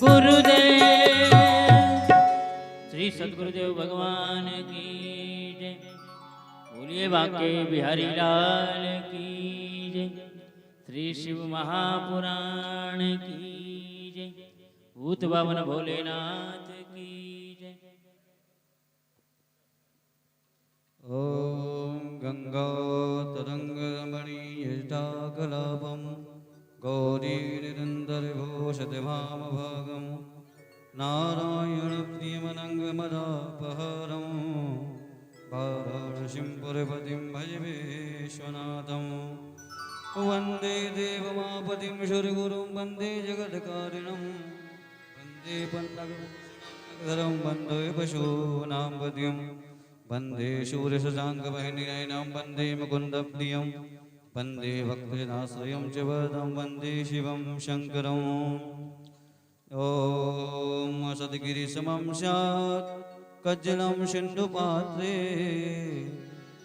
गुरुदेव श्री सद्गुरुदेव भगवान की जय। बोलिए बाके बिहारी लाल की जय। श्री शिव महापुराण की जय। भूत बावन भोलेनाथ की जय। ओम गंगा तरंग रमणीयष्टाकलापम गौरी निरंतर भूषति भामभागम नारायण प्रियमनंगमदापहरम वाराणसीं पुरपतिं भज विश्वनाथं वंदे देवमापतिं सुरगुरुं वंदे जगत्कारिणं वंदे पन्नगधरं वंदे पशूनां पतिं वंदे शूरशशाङ्कवह्निनयनं वंदे मुकुन्दप्रियं वंदे भक्तजनाश्रयं च वरदं वंदे शिवं शङ्करम् ॐ सद्गिरिसमं स्यात् कज्जलं सिन्धुपात्रे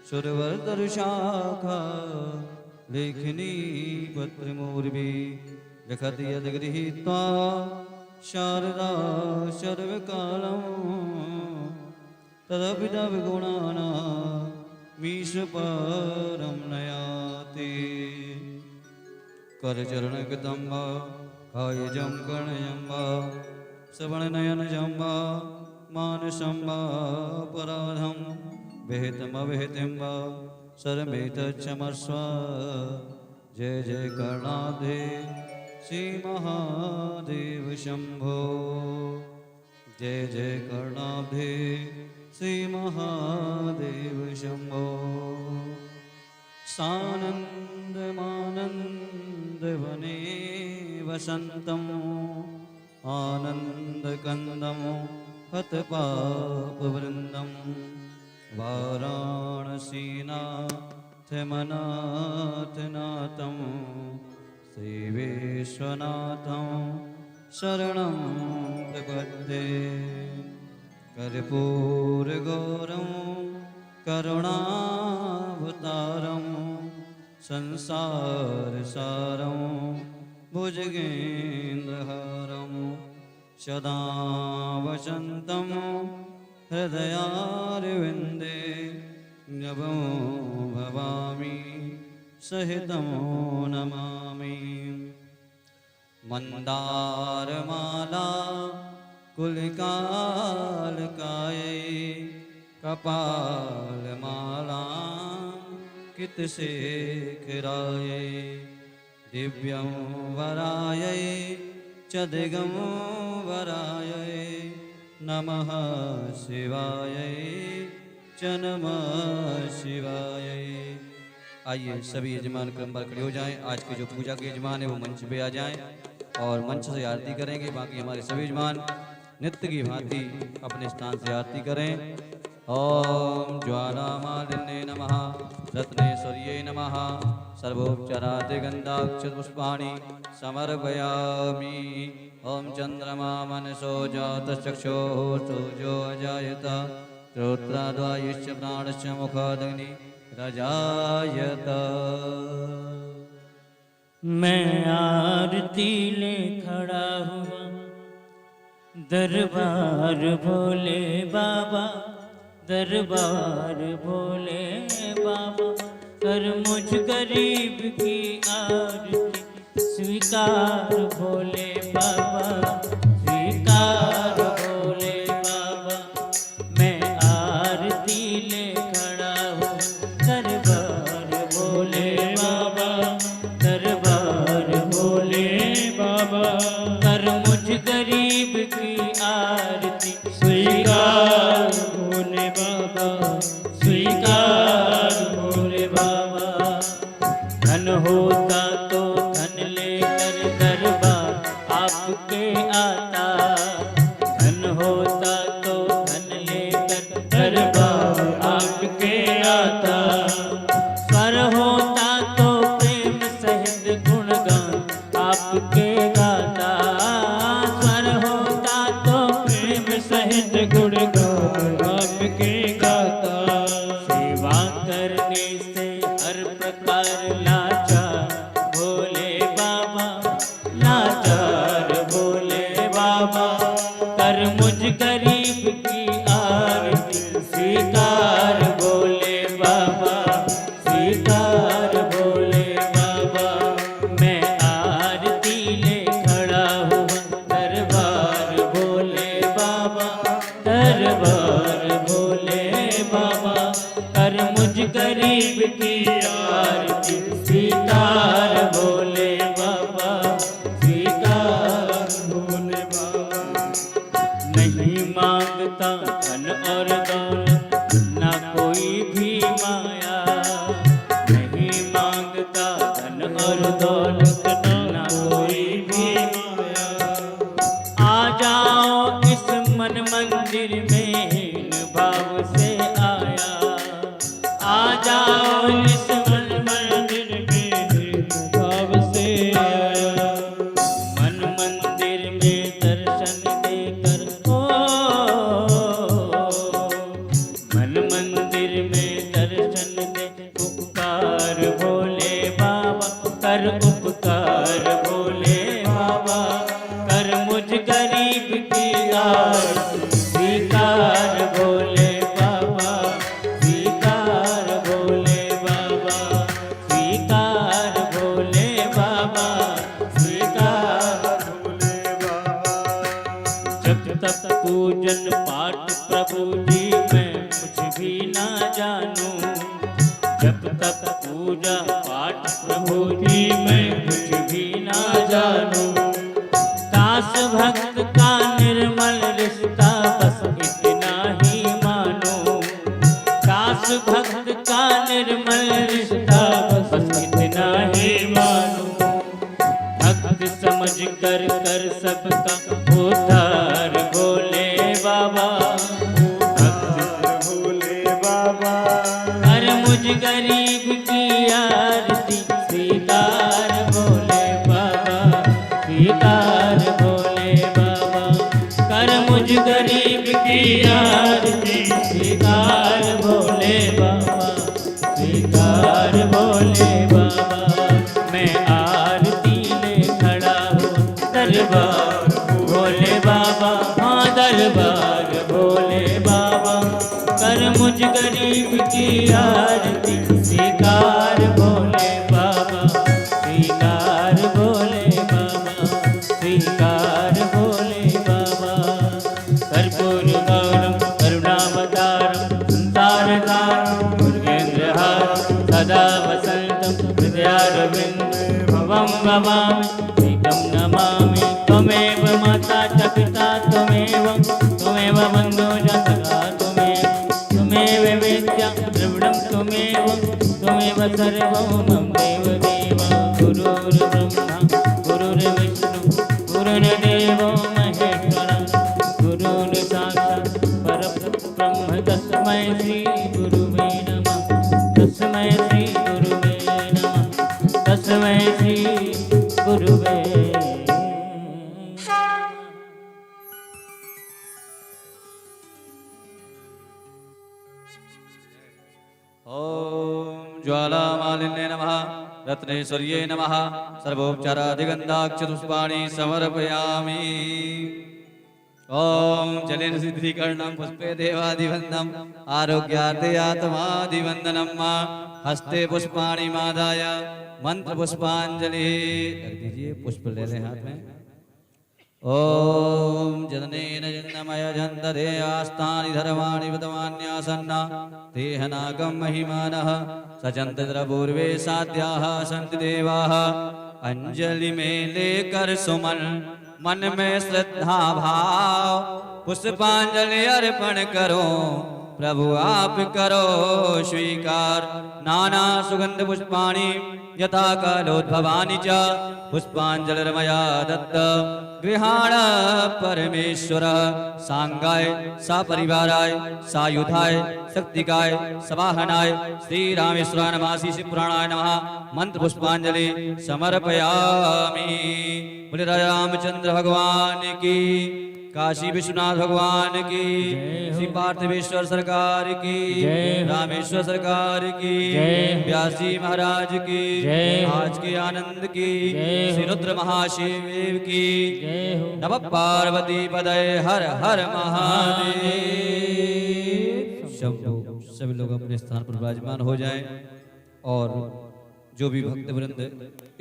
सुरवरतरुशाखा लेखनी पत्रमूर्वी लिखति यद्गृहीत्वा शारदा सर्वकालं तदपितविगुणानामीशपरं नयाति करचरणकृतं वा कायजं कर्णजं वा श्रवणनयनजं वा मानसं वा अपराधं विहितमविहितं वा सर्वमेतच्छमस्व। जय जय कर्णाधे श्री महादेव शंभो। जय जय कर्णाब्धे श्री महादेव शंभो। सानन्दमानन्दवने वसन्तम् आनन्दकन्दं हतपापवृन्दं वाराणसीनाथमनाथनाथं श्रीविश्वनाथं शरणं प्रपद्ये। कर्पूरगौरं करुणावतारं संसारसारं भुजगेन्द्रहारं सदा वसन्तं हृदयारविन्दे नभो भवामि सहितं नमामि। मन्दारमाला कुलिकालकायै कपालमाला कितशेखरायै दिव्यं वरायै च दिगंबरायै नमः शिवायै च नमः शिवायै। आइए सभी यजमान क्रम पर खड़े हो जाएं। आज के जो पूजा के यजमान है वो मंच पे आ जाएं और मंच से आरती करेंगे। बाकी हमारे सभी यजमान नित्य की भांति अपने स्थान से आरती करें। ओम ज्वालामालिन्ये नमः रत्नेश्वर्यै नमः सर्वोपचारादिगन्धाक्षपुष्पाणि समर्पयामि। ओम चंद्रमा मनसो जातश्चक्षुः सूर्यो अजायत श्रोत्राद्वायुश्च प्राणश्च मुखादग्नि रजायत। मैं आरती ले खड़ा हुआ दरबार भोले बाबा, दरबार भोले बाबा, कर मुझ गरीब की आरती स्वीकार भोले बाबा, स्वीकार भोले बाबा। मैं आरती ले खड़ा हूँ दरबार भोले बाबा, दरबार भोले बाबा, कर मुझ गरीब की आरती स्वीकार भोले बाबा, स्वीकार भोले बाबा। धन होता तो धन लेकर दरबार आपके आता, धन होता तो धन लेकर दरबार आपके आता। स्वर होता तो प्रेम सहित गुणगान आपके गाता, स्वर होता तो प्रेम सहित गुणगान आपके गाता। सेवा करने से हर प्रकार लाचार भोले बाबा, लाचार भोले बाबा, की आरती स्वीकार भोले बाबा स्वीकार भोले बाबा। नहीं मांगता धन और दौलत ना कोई भी माया, नहीं मांगता धन और दौलत ना कोई भी माया। आ जाओ इस मन मंदिर में हीन भाव से आया, आ जाओ इस मन मंदिर में हीन भाव से आया। मन मंदिर में दर्शन देकर ओ, मन मंदिर में दर्शन दे उपकार भोले बाबा कर उपकार भोले बाबा कर मुझ गरीब की आरती स्वीकार भोले बाबा स्वीकार भोले बाबा स्वीकार भोले बाबा स्वीकार भोले बाबा। जब तक पूजन पाठ प्रभु जी मैं कुछ भी ना जानूं, जब तक पूजा पाठ प्रभु जी मैं कुछ भी ना जानूं। दास भक्त का निर्मल रिश्ता बस इतना ही मानो, दास भक्त का निर्मल रिश्ता बस इतना ही मानो। भक्त समझ कर कर सबका उद्धार भोले बाबा भक्त भोले बाबा कर मुझ गरीब की आरती स्वीकार भोले बाबा स्वीकार भोले बाबा कर मुझ गरीब की आरती स्वीकार भोले बाबा स्वीकार भोले बाबा। मैं आरती ले खड़ा हूँ दरबार भोले बाबा, हाँ दरबार भोले बाबा कर मुझ गरीब की आरती स्वीकार भोले बाबा स्वीकार भोले बाबा स्वीकार भोले बाबा। कर्पूर गौरम करुणावतारम संसारसारम भुजगेन्द्रहारं सदा वसन्तं हृदयारविन्दे भवं भवामि एकं नमामि। त्वमेव माता च पिता त्वमेव बन्धो च सखा त्वमेव वेद्या द्रविणं त्वमेव सर्वं मम देव देव। गुरुर्ब्रह्मा गुरुर्विष्णु गुरुर्देवो महेश्वरा गुरुर् साक्षात् परब्रह्म तस्मै श्री गुरुवे नमः तस्मै श्री गुरुवे नमः तस्मै श्री गुरुवे। ओम ज्वालामालिन्ये नमः रत्नेश्वर्ये नमः सर्वोपचारादिगन्धाक्षपुष्पाणि समर्पयामि। ओम जलेन सिद्धीकरणं पुष्पे देवादिवन्दनम् आरोग्यार्थे आत्मादिवन्दनम् हस्ते पुष्पाणि मादाय मंत्र पुष्पांजलि कर दीजिए। पुष्प ले लें हाथ में। ओम जननेन जन्मय जन्तरे आस्तानि धर्माणि विद्वान्यासन्ना तेहनागं महिमानः सचन्तद्रपूर्वे साध्याः सन्ति देवाः। अंजलि में लेकर सुमन मन में श्रद्धा भाव पुष्पांजलि अर्पण करो प्रभु आप करो स्वीकार। नाना सुगंध पुष्पाणि यथा कालोद्भवानि च पुष्पांजलिर्मया दत्त गृहाण परमेश्वर। सांगाय सपरिवाराय सायुधाय शक्तिकाय सवाहनाय श्री रामेश्वराय नमः श्री पुराणाय नमः मंत्र पुष्पांजलि समर्पयामि। बोले रामचंद्र भगवान की, काशी विश्वनाथ भगवान की, श्री पार्थिवेश्वर सरकार की, रामेश्वर सरकार की, व्यास जी महाराज की, आज के आनंद की, श्री रुद्र महाशिव की, नमः पार्वती पदय हर हर महादेव। सभी लोग अपने स्थान पर विराजमान हो जाएं और जो भी भक्तवृंद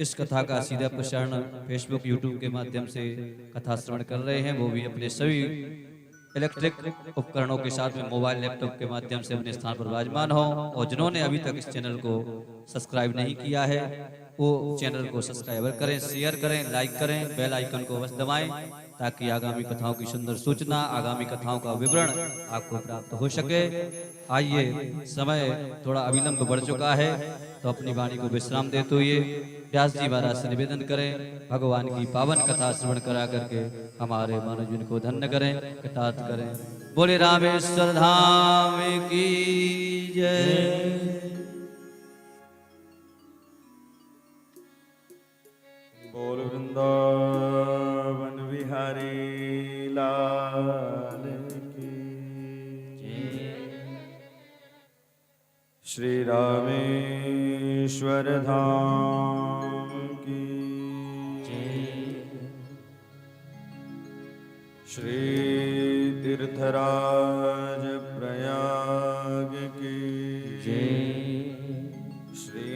इस कथा का सीधा प्रसारण फेसबुक यूट्यूब के माध्यम से कथा श्रवण कर रहे हैं वो भी अपने सभी इलेक्ट्रिक उपकरणों के साथ में मोबाइल लैपटॉप के माध्यम से अपने स्थान पर विराजमान हो, और जिन्होंने अभी तक इस चैनल को सब्सक्राइब नहीं किया है वो चैनल को सब्सक्राइब करें, शेयर करें, लाइक करें, बेल आइकन को बस दबाएं ताकि आगामी कथाओं की सुंदर सूचना, आगामी कथाओं का विवरण आपको प्राप्त हो सके। आइए, समय थोड़ा अविलंब बढ़ चुका है तो अपनी वाणी को विश्राम देते हुए व्यास जी महाराज से निवेदन करें, भगवान की पावन कथा श्रवण करा करके हमारे मानव जीवन को धन्य करें, कृतार्थ करें। बोले रामेश्वर धाम की जय। बोल वृंदावन बिहारी लाल की श्री रामेश्वर धाम की श्री तीर्थराज प्रयाग की श्री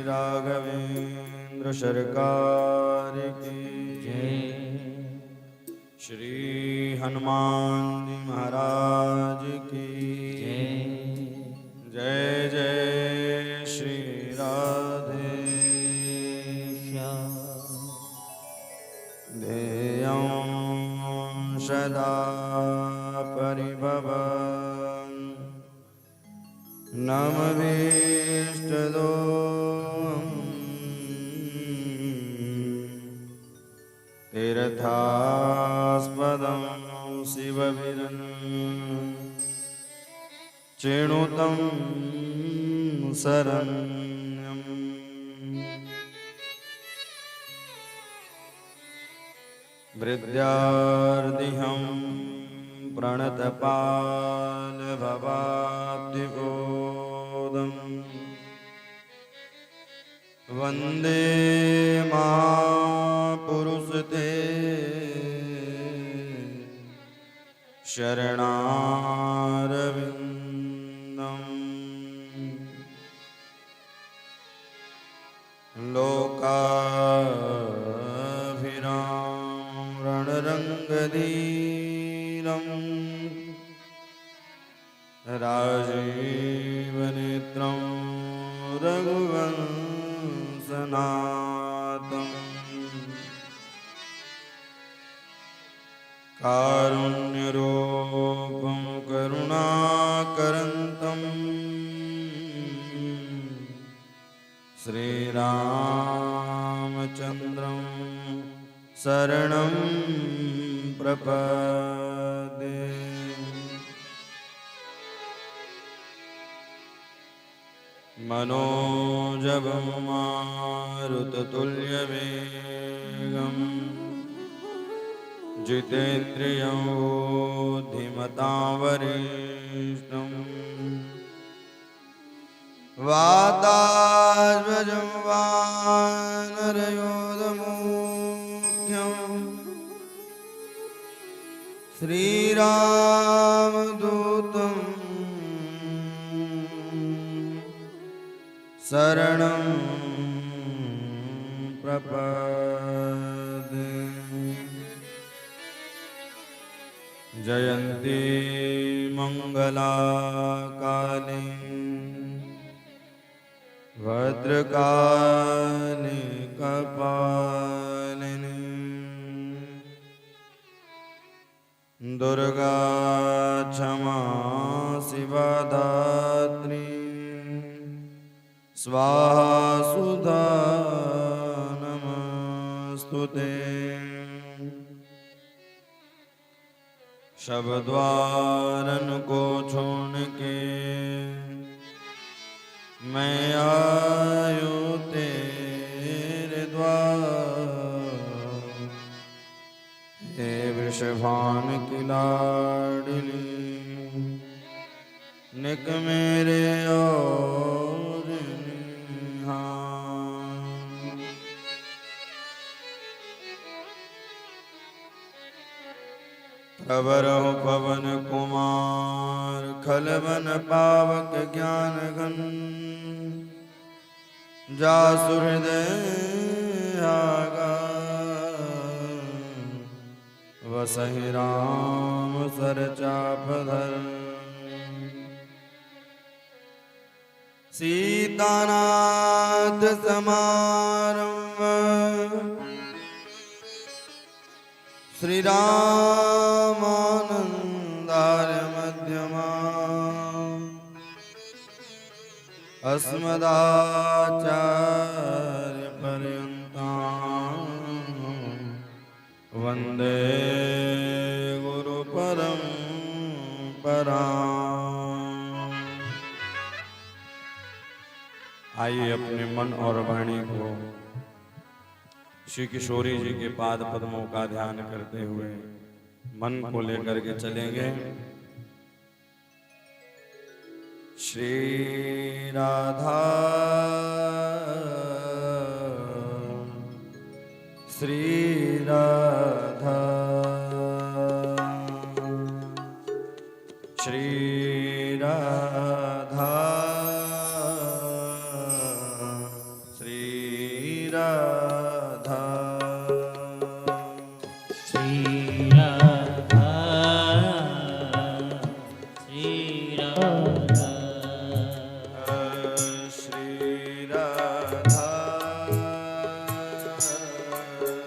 राघवेंद्र सरकार की श्री हनुमान जी महाराज की जय जय श्री राधे ध्येयं सदा परिभवन् नमभीष्टदोहम् तीर्थास्पदं शिवविरन् चिणुतं शरण्यम् विद्यार्थिहं प्रणतपालभवाब्धिबोधम् वन्दे महापुरुषते शरणारविन्दम् लोकाभिराम रणरङ्गधीरम् राजीवनेत्रं रघुवंशनाथम् कारुण्यरूपं करुणाकरन्तम् श्रीरामचन्द्रं शरणं प्रपद्ये। मनोजवं मारुततुल्यवेगम् जितेन्द्रियं बुद्धिमतां वरिष्ठम् वातात्मजं वानरयोधमुख्यम् श्रीरामदूतं शरणं प्रपद्ये। जयन्ती मंगलाकाली भद्रकाली कपालिनी दुर्गा क्षमा शिवा धात्री स्वाहा सुधा नमस्तुते। शब द्वारन को छोड़ के मैं आयो तेरे द्वार, हे वृषभान की लाडली निक मेरे और निहार। प्रवरहु पवन कुमार खलवन पावक ज्ञान घन, जासु हृदय आगा वसहि राम सर चापधर सीतानाथ समारंभ श्री रामानंदार्य मध्यमा अस्मदाचार्य पर्यन्तां वंदे गुरु परंपरां। आइए अपने मन और वाणी को श्री किशोरी जी के पाद पद्मों का ध्यान करते हुए मन को लेकर के चलेंगे। श्री राधा श्री राधा श्री राधा श्री राधा श्री राधा श्री राधा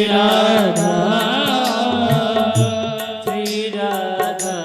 राधा श्री राधा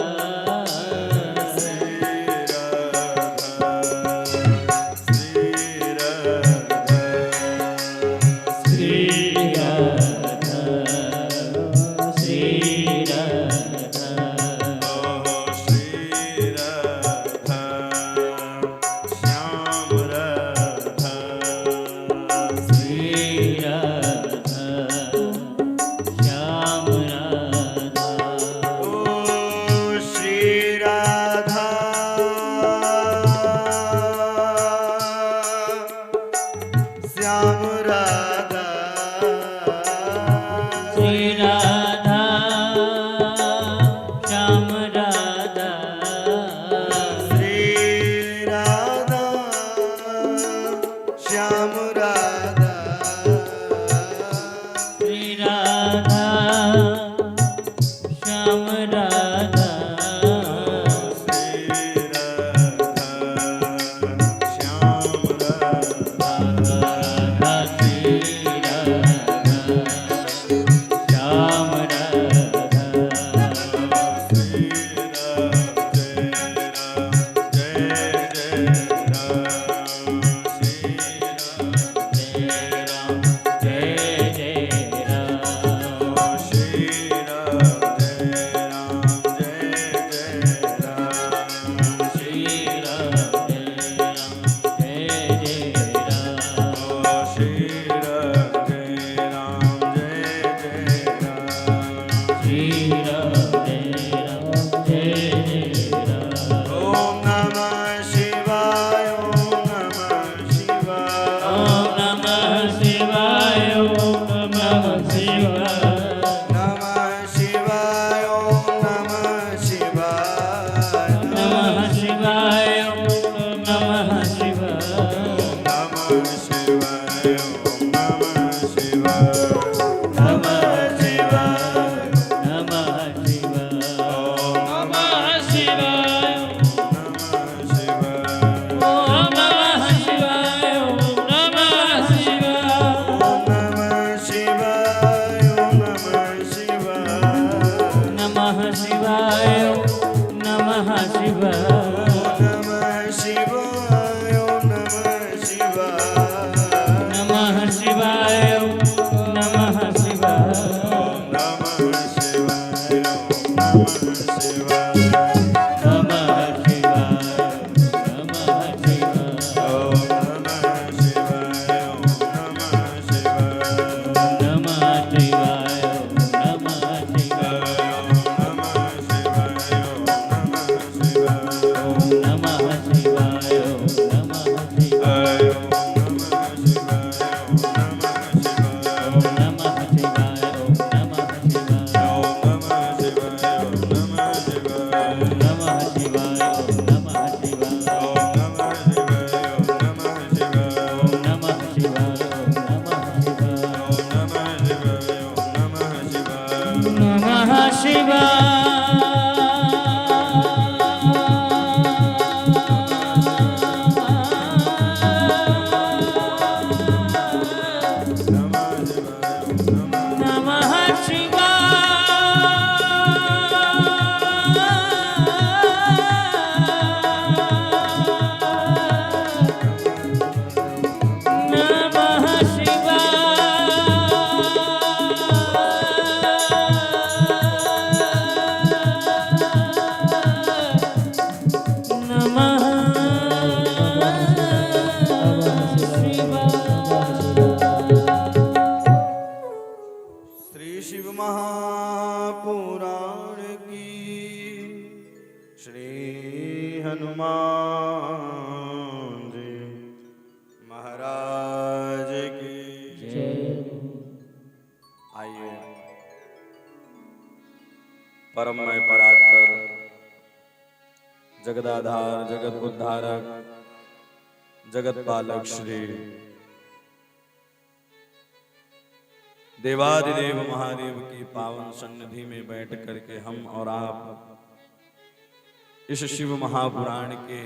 परममय परात्पर जगदाधार जगत उद्धारक जगत पालक श्री देवादिदेव महादेव की पावन सन्निधि में बैठ करके हम और आप इस शिव महापुराण के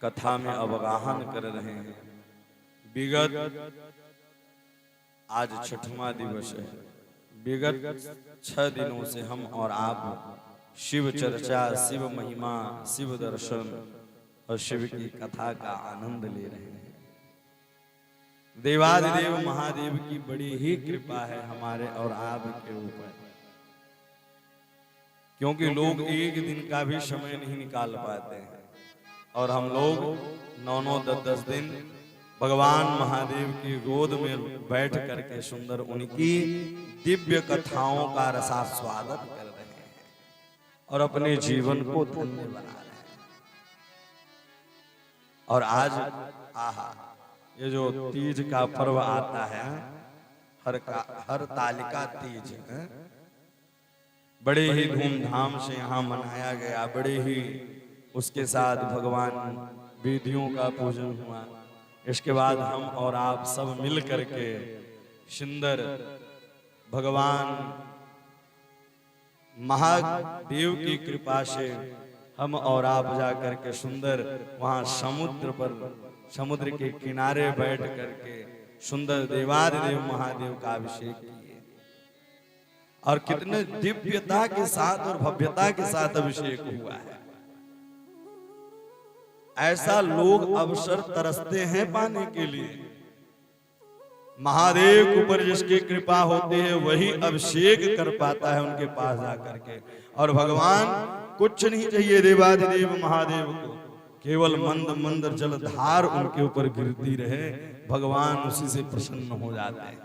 कथा में अवगाहन कर रहे हैं। विगत आज 6वां दिवस है। विगत 6 दिनों से हम और आप शिव चर्चा, शिव महिमा, शिव दर्शन और शिव की कथा का आनंद ले रहे हैं। देवादिदेव महादेव की बड़ी ही कृपा है हमारे और आपके ऊपर, क्योंकि लोग एक दिन का भी समय नहीं निकाल पाते हैं और हम लोग 9-9, 10-10 दिन भगवान महादेव की गोद में बैठ करके सुंदर उनकी दिव्य कथाओं का रसास्वादन कर रहे हैं और अपने जीवन को धन्य बना रहे हैं। और आज आहा, ये जो तीज का पर्व आता है, हर तालिका तीज है, बड़े ही धूमधाम से यहाँ मनाया गया। बड़े ही उसके साथ भगवान विधियों का पूजन हुआ। इसके बाद हम और आप सब मिल करके सुंदर भगवान महादेव की कृपा से हम और आप जाकर के सुंदर वहां समुद्र के किनारे बैठ करके सुंदर देवादिदेव महादेव का अभिषेक किए और कितने दिव्यता के साथ और भव्यता के साथ अभिषेक हुआ है। ऐसा लोग अवसर तरसते हैं पाने के लिए। महादेव के ऊपर जिसकी कृपा होती है वही अभिषेक कर पाता है उनके पास जाकर के। और भगवान कुछ नहीं चाहिए देवादिदेव महादेव को, केवल मंद मंद जलधार उनके ऊपर गिरती रहे, भगवान उसी से प्रसन्न हो जाते हैं,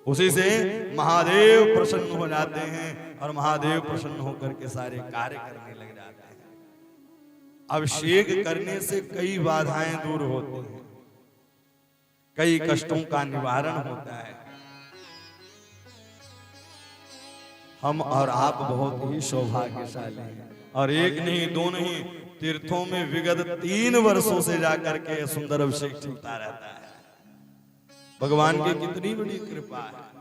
उसी से महादेव प्रसन्न हो जाते हैं और महादेव प्रसन्न होकर के सारे कार्य करने लग जाते हैं। अभिषेक करने से कई बाधाएं दूर होती हैं, कई कष्टों का निवारण होता है। हम और आप बहुत ही सौभाग्यशाली हैं और एक नहीं, दो नहीं, तीर्थों में विगत 3 वर्षों से जाकर के सुंदर अभिषेक चलता रहता है। भगवान की कितनी बड़ी कृपा है।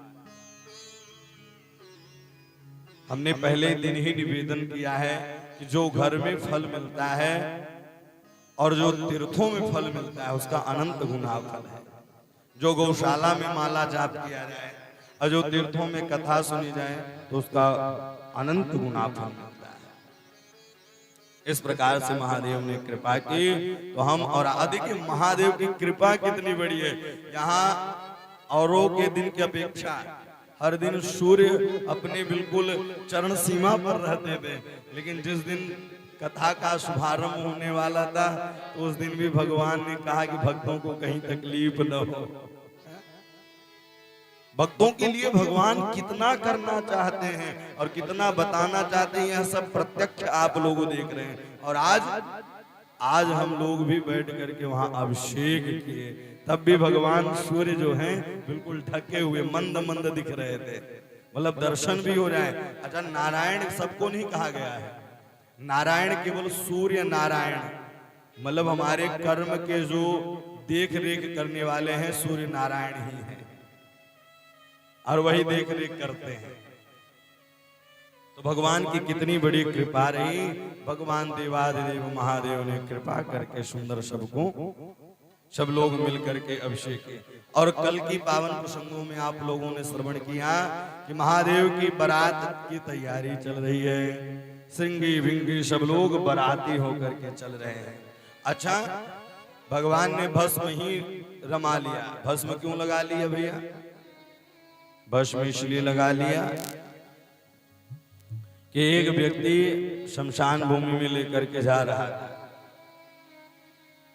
हमने पहले दिन ही निवेदन किया है कि जो घर में फल मिलता है और जो तीर्थों में फल मिलता है उसका अनंत गुना फल है। जो गौशाला में माला जाप किया जाए और जो तीर्थों में कथा सुनी जाए तो उसका अनंत गुना फल मिलता है। इस प्रकार से महादेव ने कृपा की तो हम और अधिक महादेव की कृपा कितनी बड़ी है। यहाँ औरों के दिन की अपेक्षा हर दिन सूर्य अपने बिल्कुल चरण सीमा पर रहते थे, लेकिन जिस दिन कथा का शुभारंभ होने वाला था तो उस दिन भी भगवान ने कहा कि भक्तों को कहीं तकलीफ न हो। भक्तों के लिए भगवान कितना करना चाहते हैं और कितना बताना चाहते हैं, यह सब प्रत्यक्ष आप लोग देख रहे हैं। और आज हम लोग भी बैठ करके वहां अभिषेक किए, तब भी भगवान सूर्य जो हैं बिल्कुल ढके हुए मंद मंद दिख रहे थे, मतलब दर्शन भी हो जाए। अच्छा, नारायण सबको नहीं कहा गया है, नारायण केवल सूर्य नारायण, मतलब हमारे कर्म के जो देख रेख करने वाले हैं सूर्य नारायण ही हैं और वही देख रेख करते हैं। तो भगवान की कितनी बड़ी कृपा रही। भगवान देवादिदेव महादेव ने कृपा करके सुंदर सब लोग मिलकर के अभिषेक किए। और कल की पावन प्रसंगों में आप लोगों ने श्रवण किया कि महादेव की बारात की तैयारी चल रही है। श्रृंगी भिंगी सब लोग बाराती होकर के चल रहे हैं। अच्छा, भगवान ने भस्म ही रमा लिया। भस्म क्यों लगा लिया भैया? भस्म इसलिए लगा लिया कि एक व्यक्ति शमशान भूमि में लेकर के जा रहा था।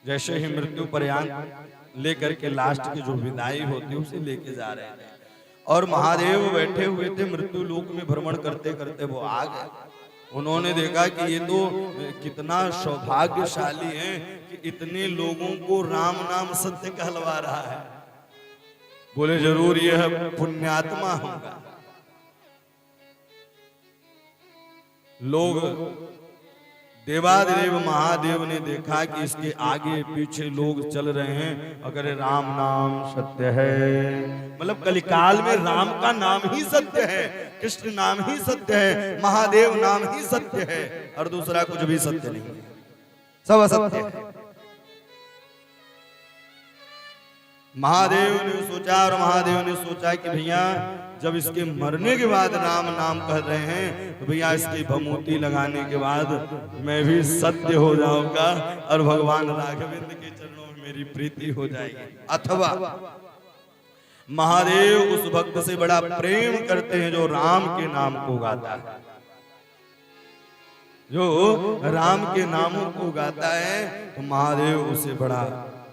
जैसे ही मृत्यु पर्यंत लेकर के लास्ट की जो विदाई होती है उसे लेके जा रहे थे और महादेव बैठे हुए थे मृत्यु लोक में भ्रमण करते करते वो आ गए। उन्होंने देखा कि ये तो कितना सौभाग्यशाली है कि इतने लोगों को राम नाम सत्य कहलवा रहा है। बोले जरूर यह पुण्यात्मा होगा। लोग देवादिदेव महादेव ने देखा कि इसके आगे पीछे लोग चल रहे हैं, अगर राम नाम सत्य है, मतलब कलिकाल में राम का नाम ही सत्य है, कृष्ण नाम ही सत्य है, महादेव नाम ही सत्य है और दूसरा कुछ भी सत्य नहीं है, सब असत्य है। महादेव ने सोचा और महादेव ने सोचा कि भैया जब इसके मरने के बाद राम नाम कह रहे हैं तो भैया इसकी भमूति लगाने के बाद मैं भी सत्य हो जाऊंगा और भगवान राघवेंद्र के चरणों में मेरी प्रीति हो जाएगी। अथवा महादेव उस भक्त से बड़ा प्रेम करते हैं जो राम के नाम को गाता है, जो राम के नामों को गाता है तो महादेव उसे बड़ा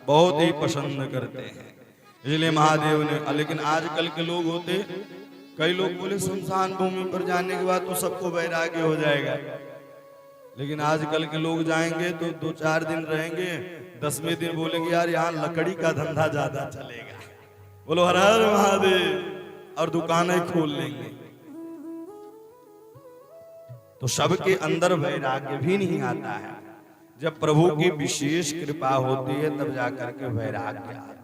बहुत ही पसंद करते हैं। इसलिए महादेव ने, लेकिन आजकल के लोग होते, कई लोग बोले शमशान भूमि पर जाने के बाद तो सबको वैराग्य हो जाएगा, लेकिन आजकल के लोग जाएंगे तो 2-4 दिन रहेंगे, 10वें दिन बोलेंगे यार यहाँ लकड़ी का धंधा ज्यादा चलेगा, बोलो हर हर महादेव, और दुकानें खोल लेंगे। तो सबके अंदर वैराग्य भी नहीं आता है, जब प्रभु की विशेष कृपा होती है तब जाकर के वैराग्य आता है।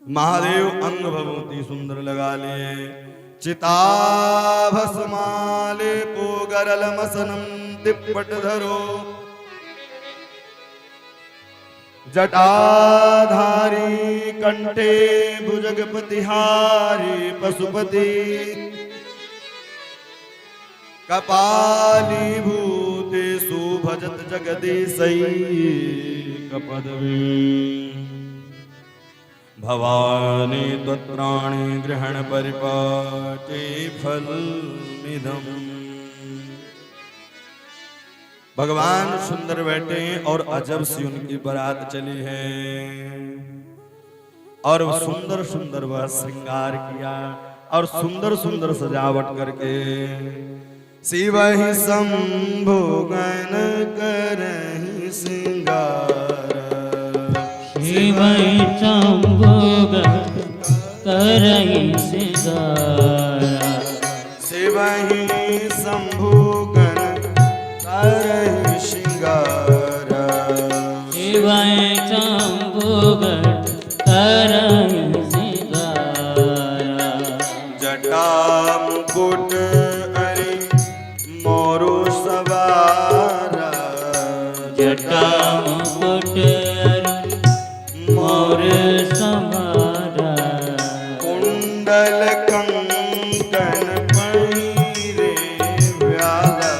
महादेव अंग भगवती सुंदर लगा लिए, चिताभस्माले पोगरल मसनम तिप्पट धरो, जटाधारी कंठे भुजगपतिहारी पशुपति, कपाली भूते सुभजत जगदीशई कपदवी, भवानी त्वत्राणि ग्रहण परिपाटे फलमिदम्। भगवान सुंदर बैठे और अजब सी उनकी बारात चली है और सुंदर सुंदर वह श्रृंगार किया और सुंदर सुंदर सजावट करके शिव ही शंभु गण करहि श्रृंगार, शिव शंभु करहि श्रृंगार, शिव ही शंभु गण करहि श्रृंगार, शिव शंभु करहि श्रृंगार, जटा मुकुट अरि मोरु सवारा, जटा मुकुट मोर समारा, कुंडल कंकण पहिरे व्याला,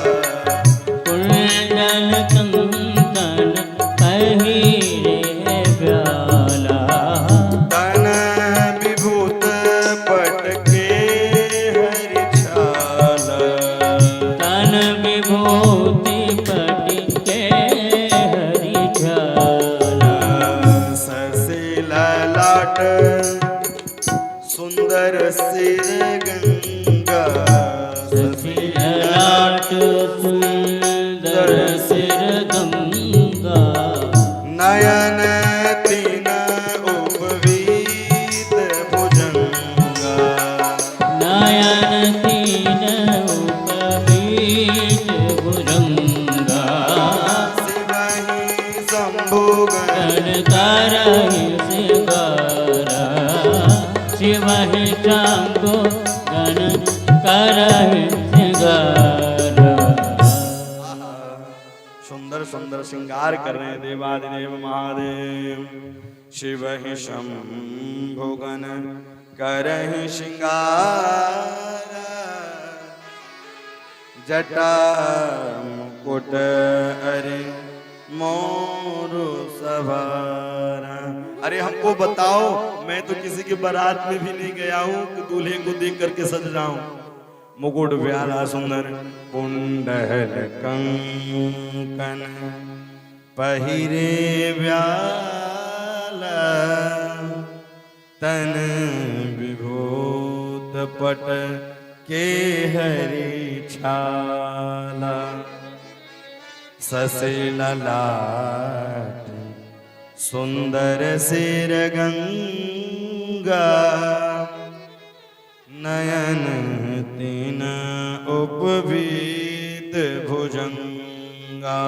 कुंडल कंकण पहिरे व्याला, तन विभूत पटके हरि छाला, तन विभूति पटके हरि छाला, ललाट सुंदर सिर गंगा, ललाट सुंदर सिर गंगा, नयन तीन उपवीत भुजंगा, नयन तीन उपवीत भुजंगा, शिव ही शंभु गण करहि श्रृंगार, शिव ही शंभु गण करहि श्रृंगार। सुंदर सुंदर श्रृंगार कर रहे हैं देवादिदेव महादेव, शिव ही शंभु गण करहि श्रृंगार, जटा मुकुट अरे मोरु सवारा। अरे हमको बताओ, मैं तो किसी की बारात में भी नहीं गया हूँ कि दूल्हे को देख करके सज जाऊं। मुकुट प्याला सुंदर कुंडल कंकन पहिरे व्याला, तन विभूत पट के हरि छाला, ससे ललाट सुंदर सिर गंगा, नयन तीन उपवीत भुजंगा।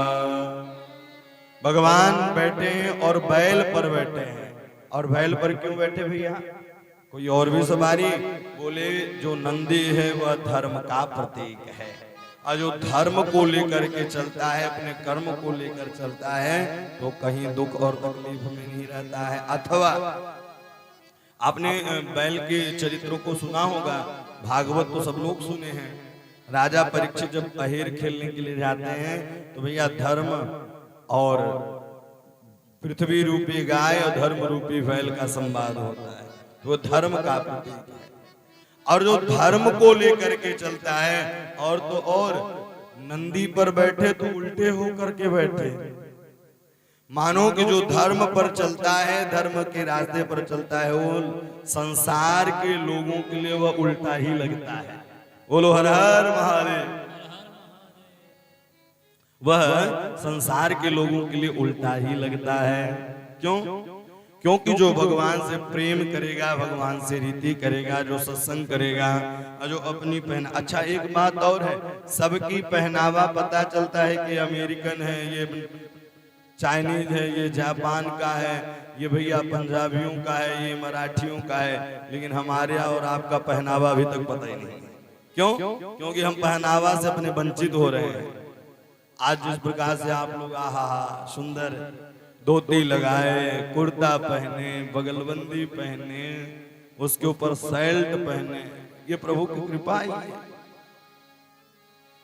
भगवान बैठे हैं और बैल पर बैठे हैं। और बैल पर क्यों बैठे भैया? कोई और भी सवारी? बोले जो नंदी है वह धर्म का प्रतीक है और जो धर्म को लेकर के चलता है, अपने कर्म को लेकर चलता है, तो कहीं दुख और तकलीफ में नहीं रहता है। अथवा आपने बैल के चरित्रों को सुना होगा, भागवत तो सब लोग सुने हैं। राजा परीक्षित जब अहेर खेलने के लिए जाते हैं तो भैया धर्म और पृथ्वी रूपी गाय और धर्म रूपी बैल का संवाद होता है, तो वो धर्म का प्रतीक है। और जो धर्म को लेकर के चलता है, और तो और नंदी पर बैठे तो उल्टे होकर के बैठे, मानो कि जो धर्म पर चलता है, धर्म के रास्ते पर चलता है, वो संसार के लोगों के लिए वह उल्टा ही लगता है। बोलो हर हर महादेव। वह संसार के लोगों के लिए उल्टा ही लगता है। क्यों? क्योंकि जो भगवान से प्रेम करेगा, भगवान से रीति करेगा, जो सत्संग करेगा, और जो अपनी अच्छा एक बात और है, सबकी पहनावा पता चलता है कि अमेरिकन है, ये चाइनीज है, ये जापान का है, ये भैया पंजाबियों का है, ये मराठियों का है, लेकिन हमारे और आपका पहनावा अभी तक पता ही नहीं। क्यों? क्योंकि हम पहनावा से अपने वंचित हो रहे हैं। आज जिस प्रकार से आप लोग आहा सुंदर धोती लगाए, कुर्ता पहने, बगलबंदी पहने, उसके ऊपर शर्ट पहने, ये प्रभु की कृपा ही है।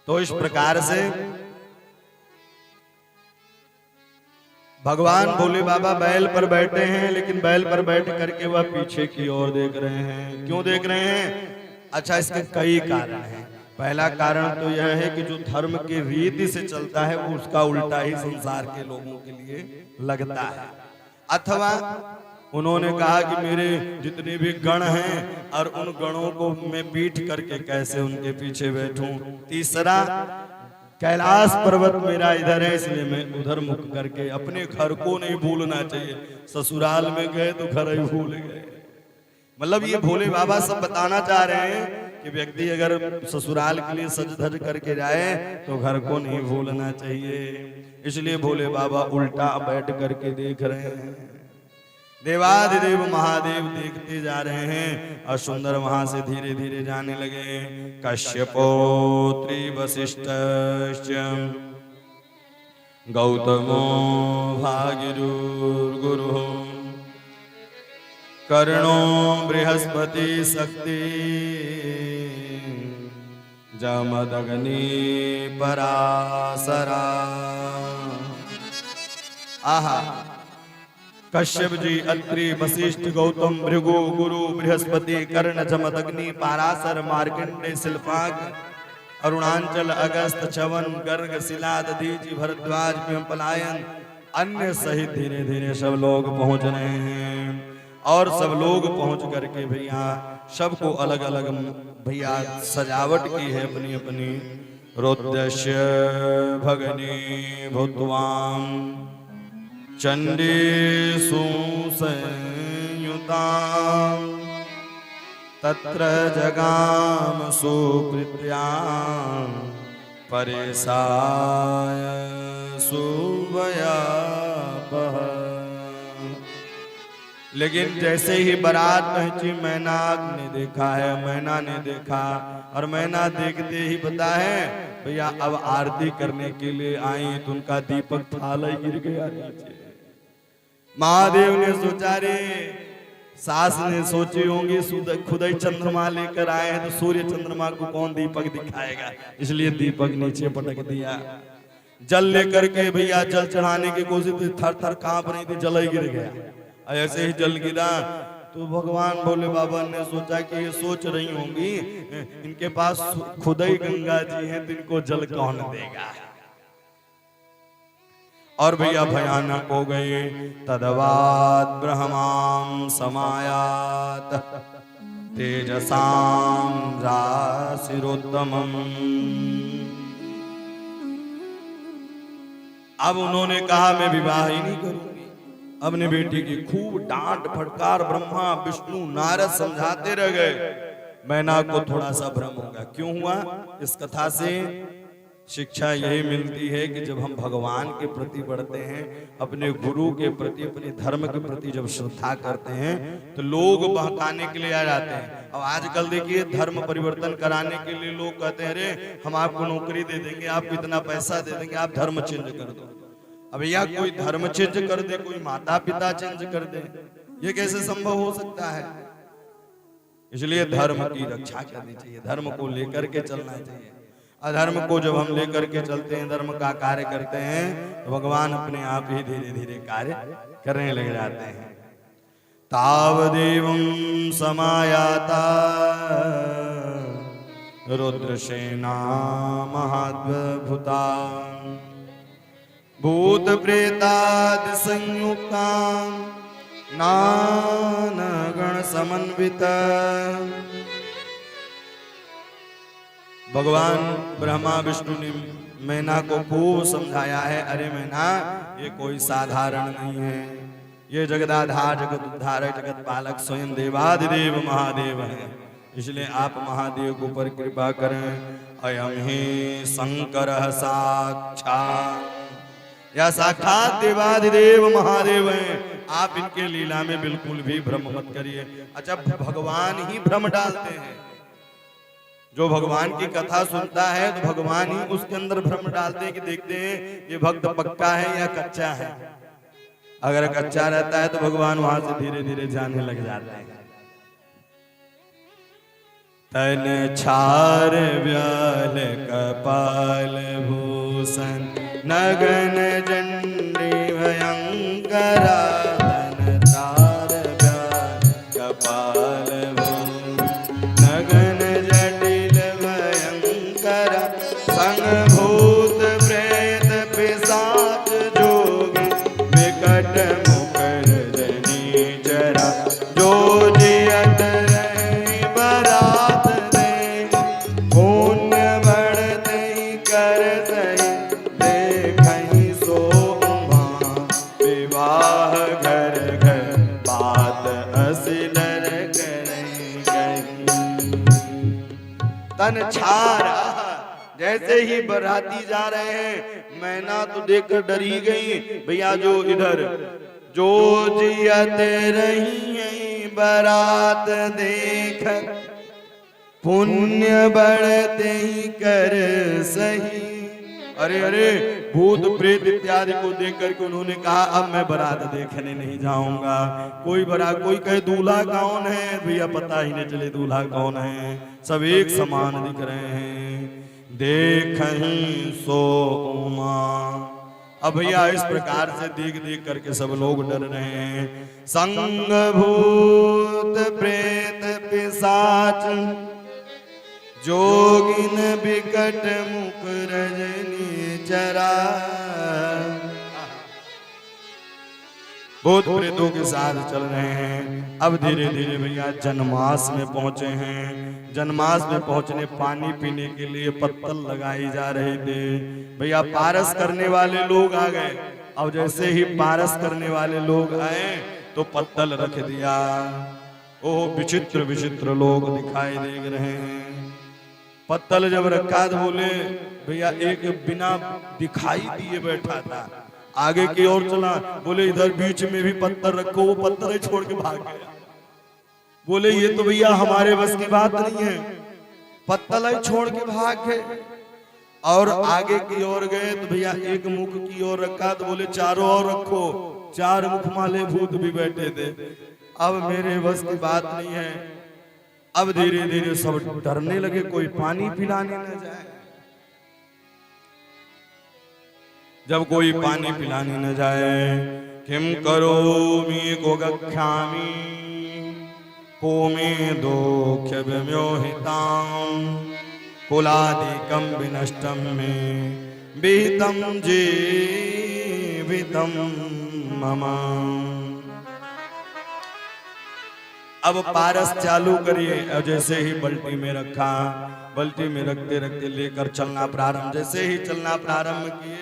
तो इस प्रकार से भगवान भोले बाबा बैल पर बैठे हैं, लेकिन बैल पर बैठ करके वह पीछे की ओर देख रहे हैं। क्यों देख रहे हैं? अच्छा, इसके कई कारण हैं। पहला कारण तो यह है कि जो धर्म की रीति से चलता है, वो उसका उल्टा ही संसार के लोगों के लिए लगता है। अथवा उन्होंने कहा कि मेरे जितने भी गण हैं, और उन गणों को मैं पीट करके कैसे उनके पीछे बैठूं। तीसरा, कैलाश पर्वत मेरा इधर है, इसलिए मैं उधर मुख करके, अपने घर को नहीं भूलना चाहिए। ससुराल में गए तो घर ही भूल गए। मतलब ये भोले बाबा सब बताना चाह रहे हैं कि व्यक्ति अगर ससुराल के लिए सज धज करके जाए तो घर को नहीं भूलना चाहिए। इसलिए भोले बाबा उल्टा बैठ करके देख रहे हैं। देवाधिदेव महादेव देखते जा रहे हैं, और सुंदर वहां से धीरे धीरे जाने लगे। कश्यपोत्री वसिष्ठश्च गौतमो भागीरुर्गुरुः कर्णो बृहस्पति शक्ति जमदग्नि पराशरा। आहा, कश्यप जी, अत्रि, वशिष्ठ, गौतम, भृगु, गुरु, बृहस्पति, कर्ण, जमदग्नि, पराशर, मार्कंडेय, शिल्पाग, अरुणाचल, अगस्त, च्यवन, गर्ग, शिला, दधीचि, भरद्वाज, पिंपलायन, अन्य सहित धीरे धीरे सब लोग पहुंच रहे हैं। और सब लोग पहुंच करके भैया सबको अलग अलग भैया सजावट की है अपनी अपनी। रोद्रश्य भगनी भूतवाम चंडीसु संयुताम तत्र जगाम सुप्रीत्याम परेशाय सुभयापः। लेकिन जैसे ही बारात पहुंची, मैनाक ने देखा है, मैना ने देखा, और मैना देखते ही पता है भैया अब आरती करने के लिए आई, तो उनका दीपक थाला गिर गया नीचे। महादेव ने सोचा, रे सास ने सोची होंगी खुद ही चंद्रमा लेकर आए हैं, तो सूर्य चंद्रमा को कौन दीपक दिखाएगा, इसलिए दीपक नीचे पटक दिया। जल लेकर के भैया जल चढ़ाने की कोशिश, थर थर कांप रही थी, जल ही गिर गया। ऐसे ही जल गिरा तो भगवान भोले बाबा ने सोचा कि ये सोच रही होंगी इनके पास खुद ही गंगा जी हैं, तो इनको जल कौन देगा। और भैया भयानक हो गए। तदवाद ब्रह्मां समायात तेजसां राशिरोत्तमम्। अब उन्होंने कहा मैं विवाह ही नहीं करूंगी। अपने बेटी की खूब डांट फटकार ब्रह्मा विष्णु नारद समझाते रह गए। मैना को थोड़ा सा भ्रम होगा। क्यों हुआ? इस कथा से शिक्षा यही मिलती है कि जब हम भगवान के प्रति बढ़ते हैं, अपने गुरु के प्रति, अपने धर्म के प्रति जब श्रद्धा करते हैं, तो लोग बहकाने के लिए आ जाते हैं। अब आजकल देखिए धर्म परिवर्तन कराने के लिए लोग कहते हैं अरे हम आपको नौकरी दे देंगे, आपको इतना पैसा दे देंगे, आप धर्म चेंज कर दो। अब भैया कोई धर्म चेंज कर दे, कोई माता पिता चेंज कर दे, ये कैसे संभव हो सकता है? इसलिए धर्म की रक्षा करनी चाहिए, धर्म को लेकर के चलना चाहिए। अधर्म को जब हम लेकर के चलते हैं, धर्म का कार्य करते हैं, तो भगवान अपने आप ही धीरे धीरे कार्य करने लग जाते हैं। तावदेवं समायाता रुद्रसेना महाद्भुता भूत प्रेतादि संयुक्ता नाना गण समन्विता। भगवान ब्रह्मा विष्णु ने मैना को खूब समझाया है, अरे मैना ये कोई साधारण नहीं है, ये जगदाधार जगत उद्धारक जगत पालक स्वयं देवादिदेव महादेव है। इसलिए आप महादेव के ऊपर कृपा करें। अयम ही शंकर साक्षात, या साक्षात देवादिदेव महादेव हैं, आप इनके लीला में बिल्कुल भी भ्रम मत करिए। अच्छा, भगवान ही भ्रम डालते हैं। जो भगवान की कथा सुनता है तो भगवान ही उसके अंदर भ्रम डालते हैं कि देखते हैं ये भक्त पक्का है या कच्चा है। अगर कच्चा रहता है तो भगवान वहां से धीरे धीरे जाने लग जाते हैं। तन छार व्याल कपाल भूषण नगन जंडी भयंकरा। तन छार व्याल कपाल नगन जटिल भयंकरा। संग भूत प्रेत पिशाच जोगी विकट मुकर जनी जरा। जो जियत रही बरात दे पुण्य बढ़ते कर सही। देखहीं सो विवाह घर घर बात असिलर करें कहीं। तन छारा, जैसे ही बराती जा रहे हैं, मैना तो देखकर डरी गई भैया। जो इधर जो जियते रही बारात देख पुण्य बढ़ते ही कर सही। अरे अरे, भूत प्रेत इत्यादि को देख करके उन्होंने कहा अब मैं बारात देखने नहीं जाऊंगा। कोई कहे दूल्हा कौन है, भैया पता ही नहीं चले दूल्हा कौन है, सब एक समान दिख रहे हैं। देखहीं सो उमा। अब भैया इस प्रकार से देख देख करके सब लोग डर रहे हैं। संग भूत प्रेत पिशाच जोगिन विकट मुख रजनी चरा। भूत प्रेतों के साथ चल रहे हैं। अब धीरे धीरे भैया जन्मास में पहुंचे हैं। जन्मास में पहुंचने पानी पीने के लिए पत्तल लगाई जा रहे थे। भैया पारस करने वाले लोग आ गए। अब जैसे ही पारस करने वाले लोग आए तो पत्तल रख दिया। ओह, विचित्र विचित्र लोग दिखाई दे रहे हैं। पत्तल जब रखा तो बोले भैया एक बिना दिखाई दिए बैठा था, आगे की ओर चला, बोले इधर बीच में भी पत्थर रखो। वो पत्थर ही छोड़ के भाग गया। बोले ये तो भैया हमारे बस की बात नहीं है, पत्थर ही छोड़ के भाग गए। और आगे की ओर गए तो भैया एक मुख की ओर रखा तो बोले चारों ओर रखो। चार मुख वाले भूत भी बैठे थे। अब मेरे बस की बात नहीं है। अब धीरे धीरे सब डरने लगे, कोई पानी पिलाने न जाए। जब कोई पानी पिलाने न जाए, किम करोमि को गख्यामि को मे दोख्य विमोहितां कुलादिकं विनष्टं मे विहितं जीवितं मम। अब पारस चालू करिए। और जैसे ही बल्टी में रखा, बल्टी में रखते रखते लेकर चलना प्रारंभ। जैसे ही चलना प्रारंभ किए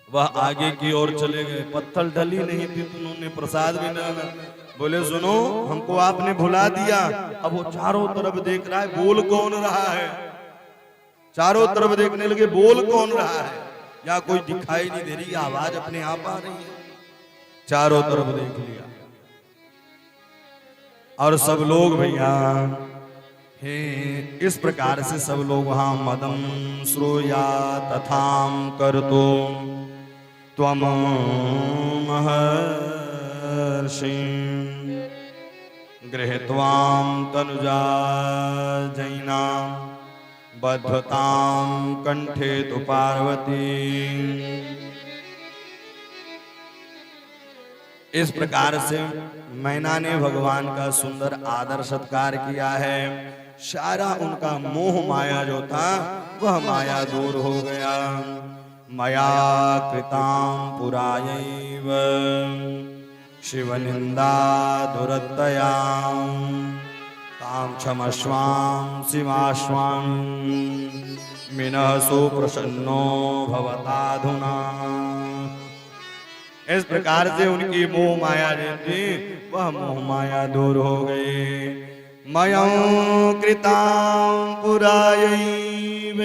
वह आगे की ओर चले गए। पत्थर डली नहीं थी तो उन्होंने प्रसाद भी डाला। बोले सुनो, हमको आपने भुला दिया। अब वो चारों तरफ देख रहा है, बोल कौन रहा है। चारों तरफ देखने लगे बोल कौन रहा है, या कोई दिखाई नहीं दे रही, आवाज अपने आप आ रही है। चारों तरफ देख लिया और सब लोग भैया हे इस प्रकार से सब लोग वहां मदम श्रूया तथाम कर तो त्वम महर्षि गृहीत्वाम तनुजा जैना बद्धताम कंठे तु पार्वती। इस प्रकार से मैना ने भगवान का सुंदर आदर सत्कार किया है। सारा उनका मोह माया जो था वह माया दूर हो गया। मया कृतां पुरायैव शिव निंदा दुरतयां तां क्षमस्वां शिवास्वां मिनः सुप्रसन्नो भवताधुना। इस प्रकार से उनकी मोह माया जो थी वह मोह माया दूर हो गई। मयं कृतां पुरायैव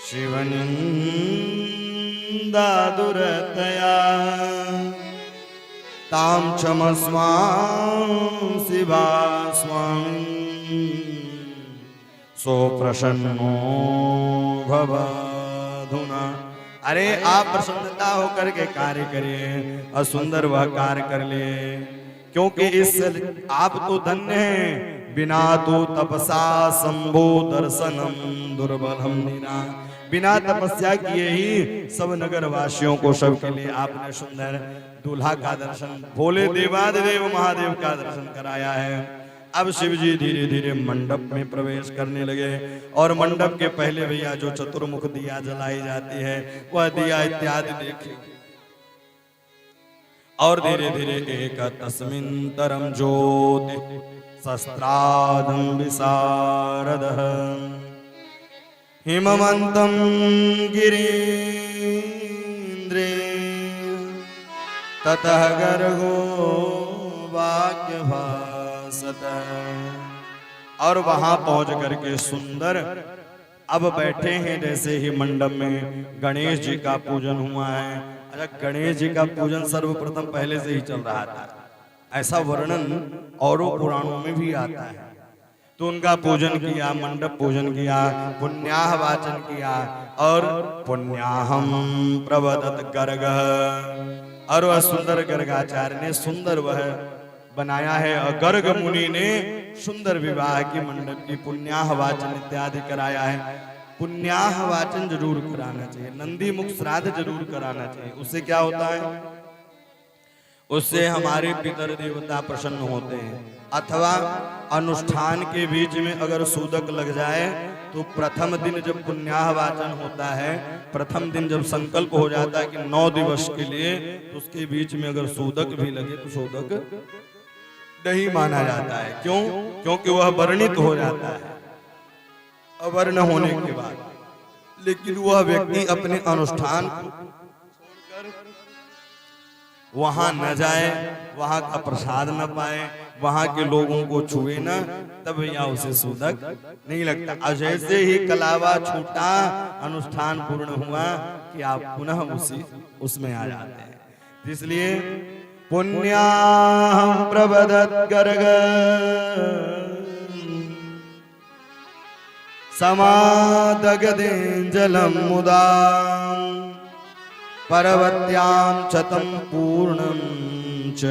शिवनिंदा दुरतया तां क्षमस्वां शिवास्वां सोप्रसन्नो भवाधुना। अरे आप प्रसन्नता होकर के कार्य करिए और सुंदर वह कार्य कर ले, क्योंकि इस आप तो धन्य हैं। बिना तो तपसा शंभो दर्शनम दुर्बलम नीना। बिना तपस्या किए ही सब नगर वासियों को सबके लिए आपने सुंदर दूल्हा का दर्शन, भोले देवादिदेव महादेव का दर्शन कराया है। अब शिव जी धीरे धीरे मंडप में प्रवेश करने लगे और मंडप के पहले भैया जो चतुर्मुख दिया जलाई जाती है वह दिया इत्यादि देखे और धीरे धीरे एक तस्मिन् तरम ज्योति शस्त्रादं विशारदः हिमवन्तं गिरीन्द्रे ततः गर्गो वाक्यभासत। और वहां पहुंच करके सुंदर अब बैठे हैं जैसे ही मंडप में गणेश जी का पूजन हुआ है। अच्छा, गणेश जी का पूजन सर्वप्रथम पहले से ही चल रहा था, ऐसा वर्णन औरों पुराणों में भी आता है। तो उनका पूजन किया, मंडप पूजन किया, पुण्याह वाचन किया और पुण्याहम प्रवदत गर्ग। और वह सुंदर गर्गाचार्य ने सुंदर वह बनाया है और गर्ग मुनि ने सुंदर विवाह की मंडप की पुण्याह वाचन इत्यादि कराया है। पुण्याह वाचन जरूर कराना चाहिए, नंदी मुख श्राद्ध जरूर कराना चाहिए। उससे क्या होता है, उससे हमारे पितर देवता प्रसन्न होते हैं। अथवा अनुष्ठान के बीच में अगर सूदक लग जाए तो प्रथम दिन जब पुण्याह वाचन होता है, प्रथम दिन जब संकल्प हो जाता है कि 9 दिवस के लिए, तो उसके बीच में अगर सूदक भी लगे तो सूदक नहीं माना जाता है। क्यों? क्योंकि वह वर्णित हो जाता है अवर्ण होने के बाद। लेकिन वह व्यक्ति अपने अनुष्ठान वहां न जाए, वहां का प्रसाद न पाए, वहां के लोगों को छुए न, तब भैया उसे सूदक नहीं लगता। और जैसे ही कलावा छूटा, अनुष्ठान पूर्ण हुआ कि आप पुनः उसमें आ जाते हैं। इसलिए पुण्याहं प्रवदत गर्ग समादगदेन जलम मुदा पर्वत्यां चतम पूर्णं च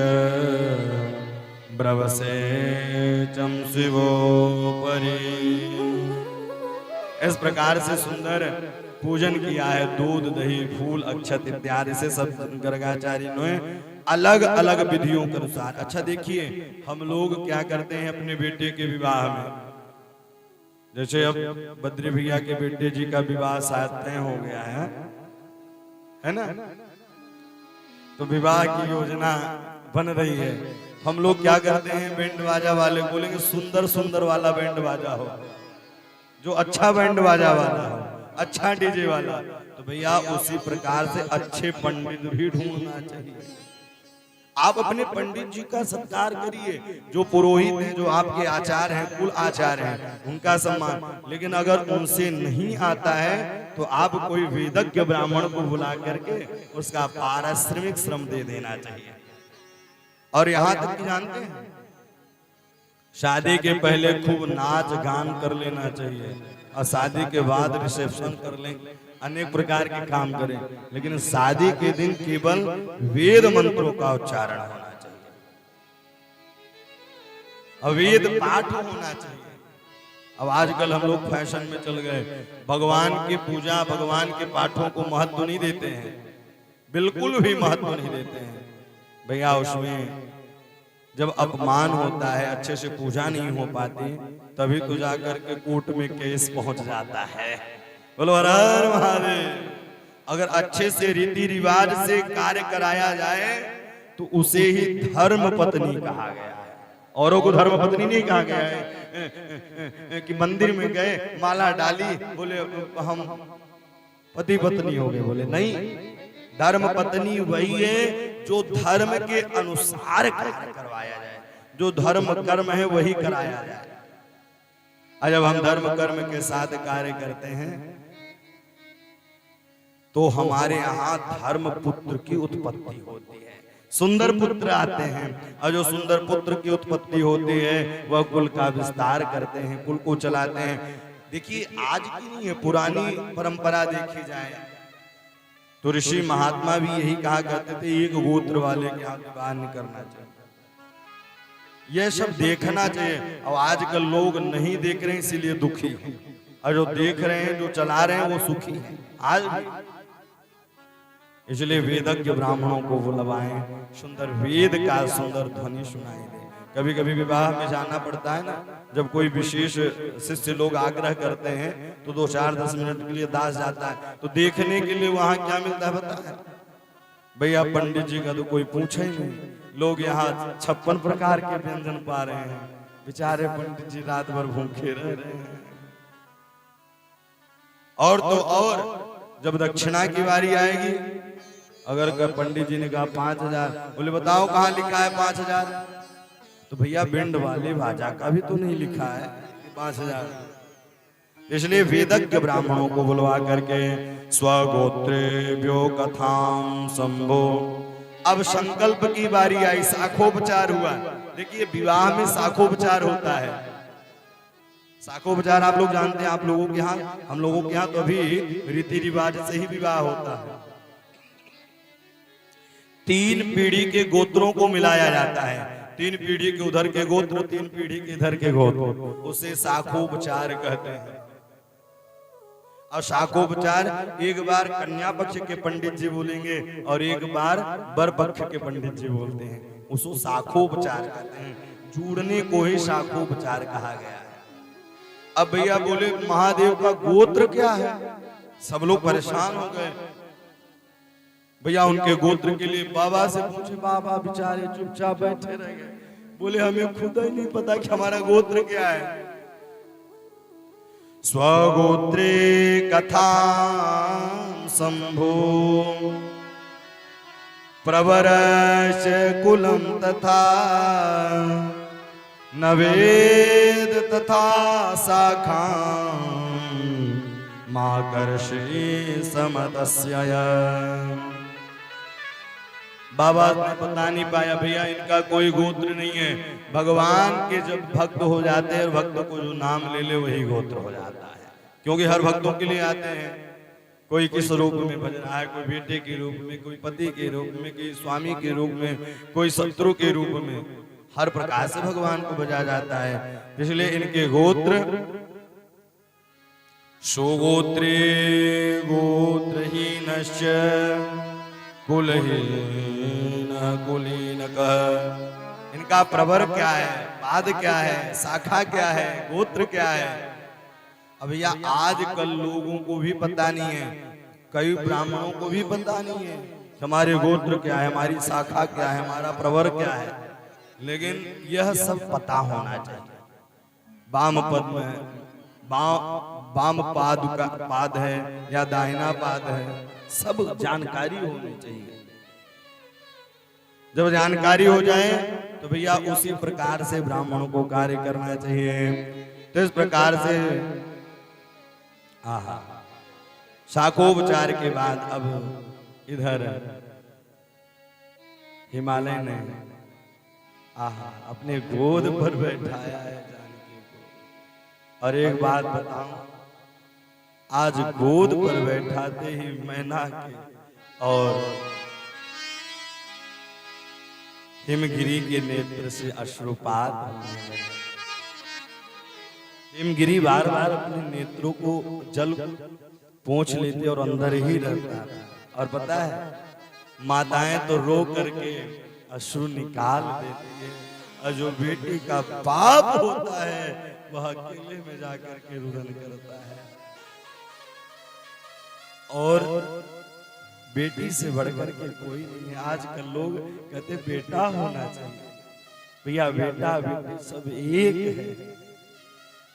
ब्रवसे चम शिवोपरि। इस प्रकार से सुंदर पूजन किया है। दूध, दही, फूल, अक्षत इत्यादि से सब गर्गाचार्य ने अलग अलग विधियों के अनुसार। अच्छा देखिए, हम लोग क्या करते हैं अपने बेटे के विवाह में, जैसे अब बद्री भैया के बेटे जी का विवाह शायद तय हो गया है ना? तो विवाह की योजना बन रही है। हम लोग क्या करते हैं, बैंड बाजा वाले बोलेंगे सुंदर सुंदर वाला बैंड बाजा हो, जो अच्छा बैंड बाजा वाला हो, अच्छा डीजे वाला। तो भैया उसी प्रकार से अच्छे पंडित भी ढूंढना चाहिए। आप अपने पंडित जी का सत्कार करिए, जो पुरोहित हैं, जो आपके आचार्य हैं, कुल आचार्य हैं, उनका सम्मान। लेकिन अगर उनसे नहीं आता है तो आप कोई वेदज्ञ ब्राह्मण को बुला करके उसका पारिश्रमिक श्रम दे देना चाहिए। और यहाँ तक कि जानते हैं, शादी के पहले खूब नाच गान कर लेना चाहिए और शादी के बाद रिसेप्शन कर लेंगे, अनेक प्रकार के काम करें, लेकिन शादी के दिन केवल वेद मंत्रों का उच्चारण होना चाहिए, अवेद पाठ होना चाहिए। अब आजकल हम लोग फैशन में चल गए, भगवान की पूजा, भगवान के पाठों को महत्व नहीं देते हैं, बिल्कुल भी महत्व नहीं देते हैं। भैया उसमें जब अपमान होता है, अच्छे से पूजा नहीं हो पाती, तभी तो जाकर के कोर्ट में केस पहुंच जाता है। बोलो हर हर महादेव। अगर अच्छे से रीति रिवाज से कार्य कराया जाए तो उसे ही धर्म पत्नी कहा गया है, औरों को धर्म पत्नी नहीं कहा गया है कि मंदिर में गए, माला डाली, बोले हम पति पत्नी हो गए, बोले नहीं, धर्म पत्नी वही है जो धर्म के अनुसार कार्य करवाया जाए, जो धर्म कर्म है वही कराया जाए। और जब हम धर्म कर्म के साथ कार्य करते हैं तो हमारे यहाँ धर्म पुत्र की उत्पत्ति होती है, सुंदर पुत्र आते हैं, और जो सुंदर पुत्र की उत्पत्ति होती है वह कुल का विस्तार करते हैं, कुल को चलाते हैं। देखिए आज की नहीं है, पुरानी परंपरा देखी जाए तो ऋषि महात्मा भी यही कहा करते थे, एक गोत्र वाले के यहाँ विवाह नहीं करना चाहिए, यह सब देखना चाहिए। और आजकल लोग नहीं देख रहे हैं इसीलिए दुखी हैं, और जो देख रहे हैं, जो चला रहे हैं वो सुखी हैं आज भी। इसलिए वेदज्ञ ब्राह्मणों को बुलवाएं, सुंदर वेद का सुंदर ध्वनि सुनाई दे। कभी कभी विवाह में जाना पड़ता है ना, जब कोई विशेष शिष्य लोग आग्रह करते हैं तो 2-4-10 मिनट के लिए दास जाता है, तो देखने के लिए वहां क्या मिलता है पता है भैया? पंडित जी का तो कोई पूछे ही नहीं, लोग यहाँ 56 प्रकार के व्यंजन पा रहे हैं, बेचारे पंडित जी रात भर भूखे रह रहे हैं। और तो और जब दक्षिणा की बारी आएगी, अगर पंडित जी ने कहा 5000, बोले बताओ कहाँ लिखा है 5000, तो भैया बिंड वाले बाजा का भी तो नहीं लिखा है 5000। इसलिए वेदज्ञ ब्राह्मणों को बुलवा करके स्वगोत्रेभ्यो कथाम संभो। अब संकल्प की बारी आई, शाखोपचार हुआ। देखिए विवाह में शाखोपचार होता है, शाखोपचार आप लोग जानते हैं, आप लोगों के यहाँ, हम लोगों के यहाँ तो अभी रीति रिवाज से ही विवाह होता है। 3 पीढ़ी के गोत्रों को मिलाया जाता है, 3 पीढ़ी के उधर के गोत्र, 3 पीढ़ी के इधर के गोत्र, उसे शाखोपचार कहते हैं। और शाखोपचार एक बार कन्या पक्ष के पंडित जी बोलेंगे और एक बार वर पक्ष के पंडित जी बोलते हैं, उसको शाखोपचार कहते हैं। जुड़ने को ही शाखोपचार कहा गया है। अब भैया बोले महादेव का गोत्र क्या है, सब लोग परेशान हो गए। भैया उनके गोत्र के लिए बाबा से पूछे, बाबा बेचारे चुपचाप बैठे रह गए, बोले हमें खुद ही नहीं पता कि हमारा गोत्र क्या है। स्वगोत्रे कथां संभो प्रवरश कुलम तथा न वेद तथा शाखां माकर्षे समतस्य। बाबा ने बता नहीं पाया भैया इनका कोई गोत्र नहीं है। भगवान के जब भक्त हो जाते हैं, भक्त को जो नाम ले ले वही गोत्र हो जाता है, क्योंकि हर भक्तों के लिए आते हैं। कोई किस रूप में भज रहा है, कोई बेटे के रूप में, कोई पति के रूप में, कोई स्वामी के रूप में, कोई शत्रु के रूप में, हर प्रकार से भगवान को बजा जाता है। इसलिए इनके गोत्र सुगोत्रे गोत्रहीनश्च कुलहीन कुलीनकः। इनका प्रवर क्या है, पाद क्या है, शाखा क्या है, गोत्र क्या है। अब भैया आजकल लोगों को भी पता नहीं है, कई ब्राह्मणों को भी पता नहीं है हमारे गोत्र क्या है, हमारी शाखा क्या है, हमारा प्रवर क्या है। लेकिन यह सब पता होना चाहिए। वाम पद में वाम पाद का पाद है या दाहिना पाद है, सब जानकारी होनी चाहिए। जब जानकारी हो जाए तो भैया उसी प्रकार से ब्राह्मणों को कार्य करना चाहिए। तो इस प्रकार से शाखोपचार के बाद अब इधर हिमालय ने अपने गोद पर बैठाया है जानकी को। और एक बात बताऊं, आज गोद पर बैठाते ही मैना के और हिमगिरी के नेत्र से अश्रुपात होने लगे। हिमगिरी बार बार अपने नेत्रों को जल पोंछ लेते और अंदर ही रहता था। और पता है, माताएं तो रो करके अश्रु निकाल देती है, और जो बेटी का पाप होता है वह अकेले में जाकर के रुदन करता है। और बेटी से बढ़कर के कोई नहीं है। आजकल लोग कहते बेटा होना चाहिए। भैया बेटा बेटी सब एक है।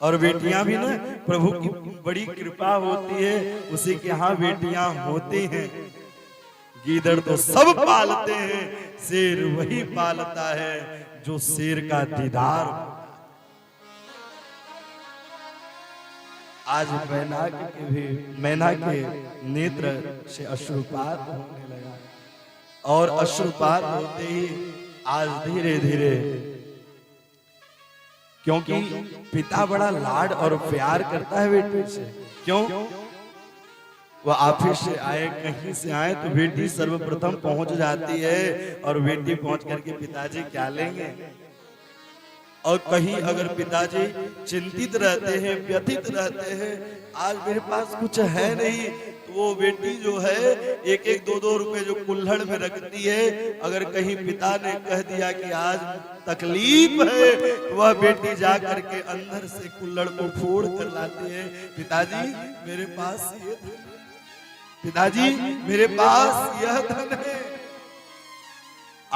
और बेटियां भी ना प्रभु की बड़ी कृपा होती है, उसी के यहाँ बेटियां होती हैं। गीदड़ तो सब पालते हैं, शेर वही पालता है जो शेर का दीदार। आज मैना के नेत्र से अश्रुपात होने लगा। और अश्रुपात होते ही आज धीरे धीरे, क्योंकि पिता बड़ा लाड और प्यार करता है बेटी से। क्यों? वह ऑफिस से आए, कहीं से आए तो बेटी सर्वप्रथम पहुंच जाती है। और बेटी पहुंच करके पिताजी क्या लेंगे। और कहीं अगर पिताजी चिंतित रहते हैं, व्यथित रहते हैं, आज मेरे पास कुछ है नहीं, तो वो बेटी जो है एक एक दो दो रुपए जो कुल्हड़ में रखती है, अगर कहीं पिता ने कह दिया कि आज तकलीफ है, तो वह बेटी जा करके अंदर से कुल्हड़ को फोड़ कर लाती है। पिताजी मेरे पास ये धन है, पिताजी मेरे पास यह धन है।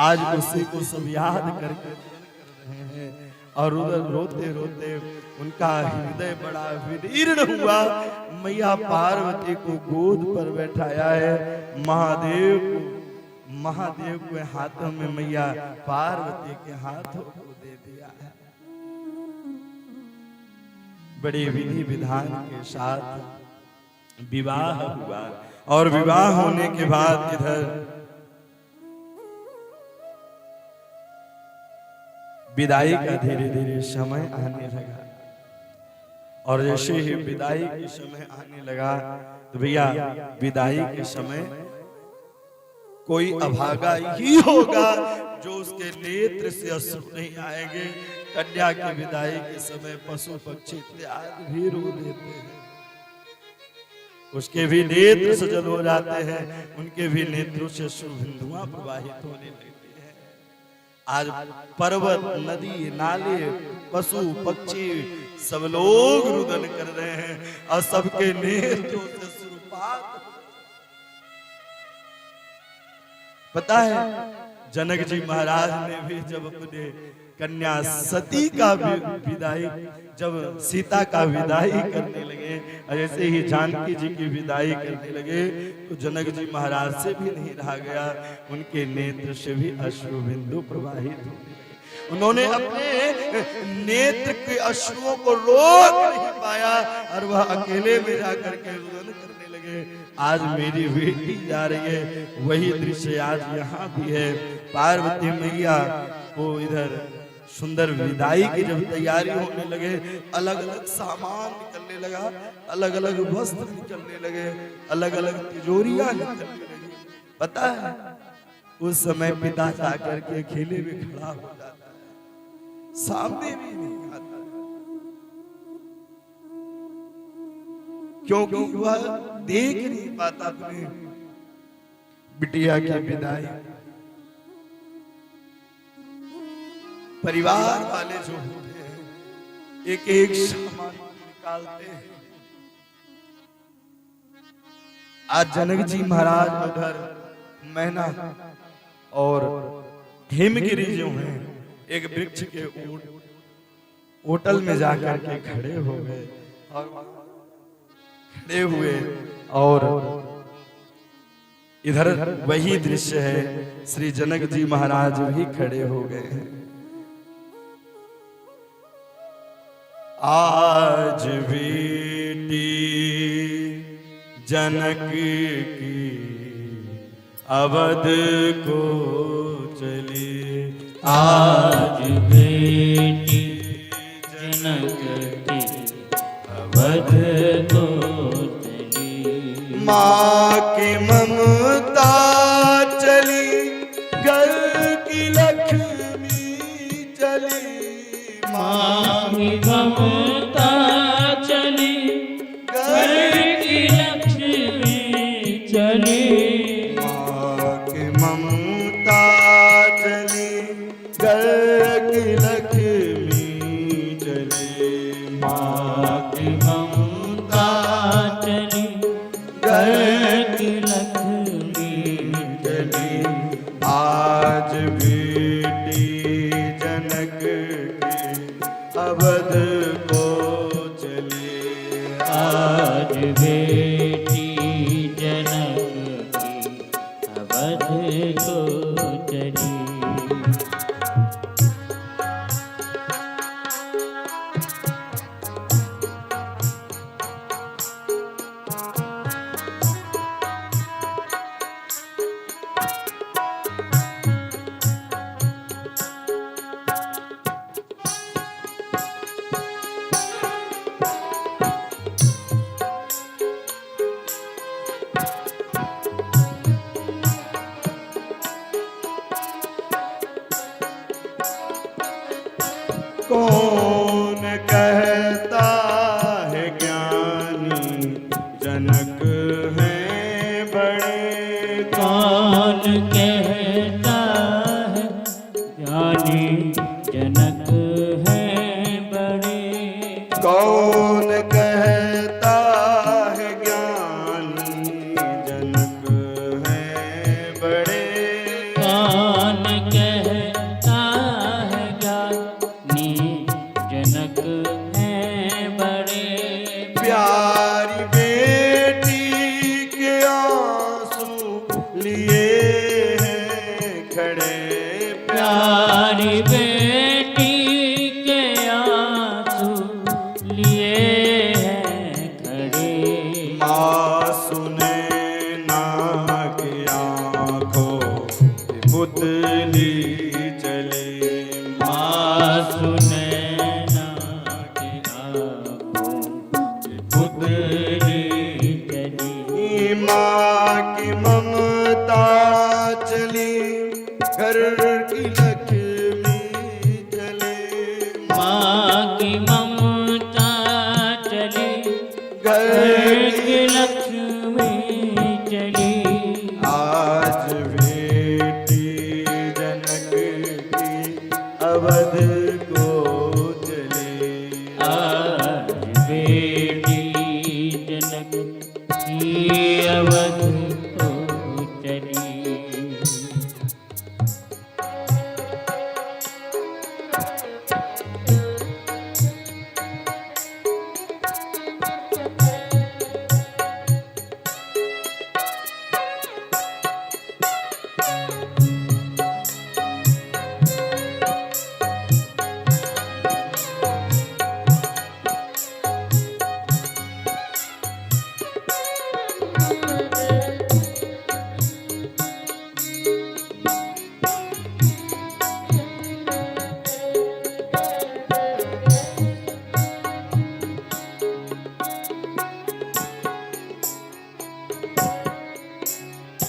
आज उसी को सब याद करके रहे हैं। और उधर रोते रोते उनका हृदय बड़ा विदीर्ण हुआ। मैया पार्वती को गोद पर बैठाया है, महादेव के हाथों में मैया पार्वती के हाथों को दे दिया है। बड़े विधि विधान के साथ विवाह हुआ। और विवाह होने के बाद इधर विदाई का धीरे धीरे समय आने लगा। और जैसे ही विदाई के समय आने लगा तो भैया विदाई के समय कोई अभागा ही होगा जो उसके नेत्र से अश्रु नहीं आएंगे। कन्या की विदाई के समय पशु पक्षी इत्यादि भी रो देते हैं, उसके भी नेत्र सजल हो जाते हैं, उनके भी नेत्रों से अश्रु बिंदुआं प्रवाहित होने लगती है। आज पर्वत, नदी, नाले, पशु पक्षी सब लोग रुदन कर रहे हैं और सबके नेत्रों से अश्रुपात। पता है जनक जी महाराज ने भी जब अपने कन्या सती का विदाई, जब सीता का विदाई करने लगे, ऐसे ही जानकी जी की विदाई करने लगे, तो जनक जी महाराज से भी नहीं रहा गया, उनके नेत्र से भी अश्रु बिंदु प्रवाहित होने लगे। उन्होंने अपने नेत्र के अश्रुओं को रोक नहीं पाया और वह अकेले में जाकर के रुदन करने लगे। आज मेरी बेटी जा रही है, वही दृश्य आज यहाँ भी है। पार्वती मैया को इधर सुंदर विदाई की जब तैयारी होने लगे, अलग अलग सामान निकलने लगा, अलग अलग वस्त्र निकलने लगे, अलग अलग तिजोरियां निकलने लगी। पता है उस समय पिता जाकर के अकेले में खड़ा हो जाता है, सामने भी नहीं आता, क्योंकि वह देख नहीं पाता अपने बिटिया की विदाई। परिवार वाले जो होते हैं एक एक सामान निकालते हैं। आज जनक जी महाराज उधर मैना और हिमगिरी जो हैं एक वृक्ष के होटल में जाकर के खड़े हो गए और खड़े हुए और इधर वही दृश्य है, श्री जनक जी महाराज भी खड़े हो गए हैं। आज बेटी जनक की अवध को चली, आज बेटी जनक की अवध को चली। माँ की ममता चली, घर की लक्ष्मी चली। माँ की ममता चली, घर की लक्ष्मी चली। माँ की ममता चली, घर की लक्ष्मी चली। माँ की ममता चली, घर की लक्ष्मी चली। आज बेटी जनक की अवध को चली। आज बेटी जनक की अवध को चली। कौन कहता है ज्ञानी जनक है बड़े। कौन कहता है ज्ञानी जनक है बड़े। कौन कहता है ज्ञानी जनक है बड़े। कौन कहता है ज्ञानी जनक है बड़े। प्यारी बेटी के आंसू लिए हैं खड़े। प्यारी बेटी के आंसू लिए हैं खड़े। माँ सुने ना की आँखों की पुतली चली। माँ सुने ना की आँखों की पुतली चली। माँ की ममता चली, घर की लक्ष्मी चली। माँ की ममता चली, घर घर की की लक्ष्मी चली। आज बेटी जनक की अवध को चली। आज बेटी जनक की अवध को चली।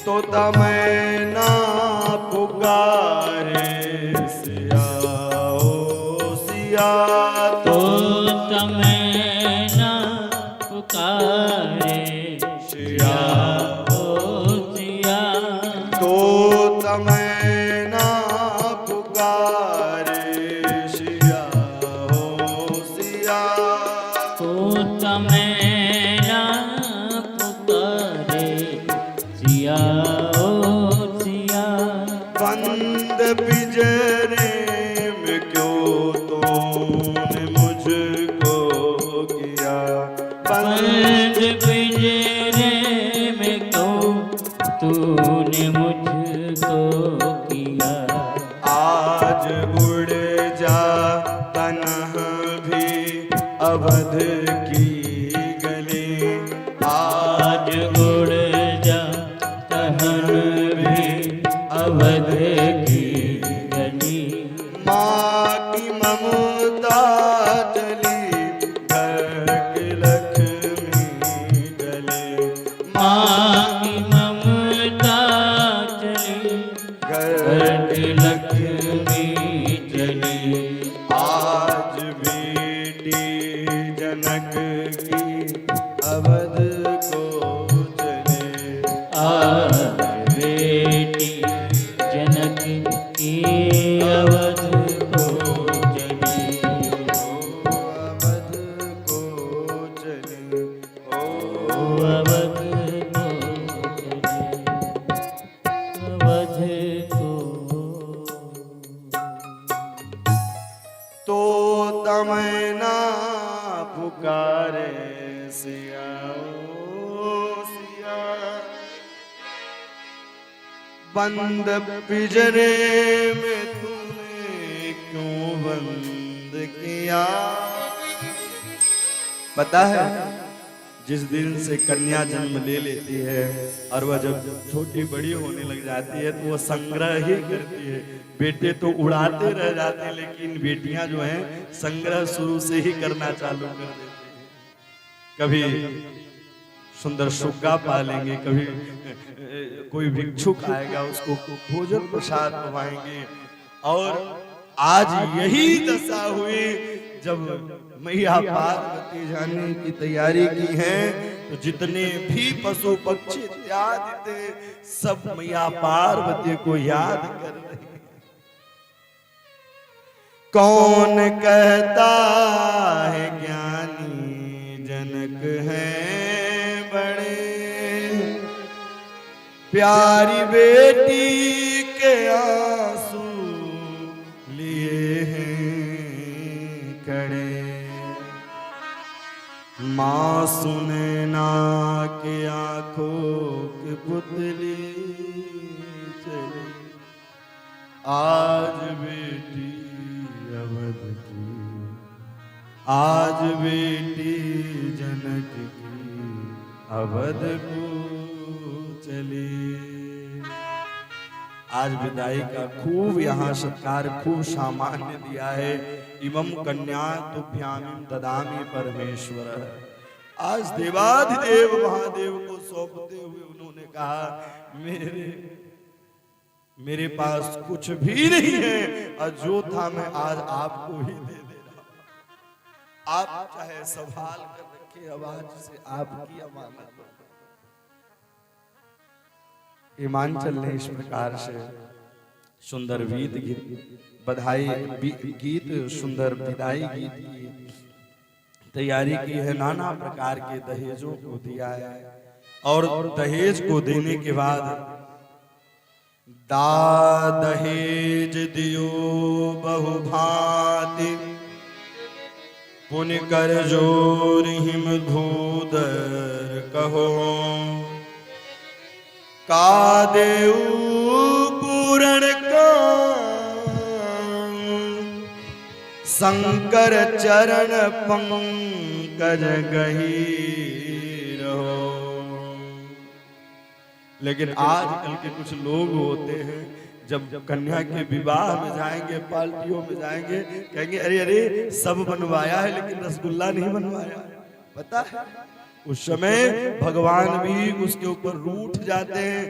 तोता मैना पुकारे सिया ओ सिया। तो तमें ना पुकारे सिया ओ सिया। तोता मैना पुकारे सिया ओ सिया। तो तमें ना पुकारे सिया ओ सिया। बंद पिंजरे में क्यों तूने मुझको किया। बंद पिंजरे में क्यों तू तनह भी अवध की गली। आज उड़ जा तहन भी अवध की गली। माँ की ममता चली घर की लक्ष्मी गले। माँ की ममता चली घर की लक्ष्मी चली। आज बेटी जनक की अवध को चले। आज बेटी जनक की अवध को चली। अवध को चले। ओ अवध को चली। अवध को। तो तमन्ना पुकारे सिया ओ सिया। बंद पिंजरे में तूने क्यों बंद किया। पता है जिस दिन से कन्या जन्म ले लेती है और वह जब छोटी बड़ी होने लग जाती है तो वह संग्रह ही करती है। बेटे तो उड़ाते रह जाते हैं लेकिन बेटियां जो हैं संग्रह शुरू से ही करना चालू कर देती हैं। कभी सुंदर सुग्गा पालेंगे, कभी कोई भिक्षुक आएगा उसको भोजन प्रसाद खवाएंगे। और आज यही दशा हुई जब मैया पार्वती जाने की तैयारी की है तो जितने भी पशु पक्षी इत्यादि थे सब मैया पार्वती को याद कर रहे हैं। कौन कहता है ज्ञानी जनक है बड़े। प्यारी बेटी के आंसू लिए हैं खड़े। माँ सुने ना के आंखों की पुतली चले। आज बेटी अवध की, आज बेटी जनक की अवध को चली। आज विदाई का खूब यहाँ सत्कार खूब सामान्य दिया है। इमं कन्या तुभ्यामिं ददामि परमेश्वर। आज देवाधिदेव महादेव को सौंपते हुए उन्होंने कहा मेरे पास कुछ भी नहीं है और जो था मैं आज आपको ही दे दे रहा हूं। आप चाहे संभाल कर रखे, आवाज से आपकी अमानत। हिमांचल ने इस प्रकार से सुंदर गीत बधाई गीत सुंदर विदाई गीत की तैयारी की है। नाना प्रकार के दहेजों को दिया है और दहेज को देने के बाद दहेज दियो बहुभांति पुण्य कर जोर हिम धूदर कहो। का देऊ पूरण का शंकर चरण पंकज गहीर हो। लेकिन आजकल के कुछ लोग होते हैं जब कन्या के विवाह में जाएंगे, पार्टियों में जाएंगे, कहेंगे अरे अरे सब बनवाया है लेकिन रसगुल्ला नहीं बनवाया। पता है उस समय भगवान भी उसके ऊपर रूठ जाते हैं।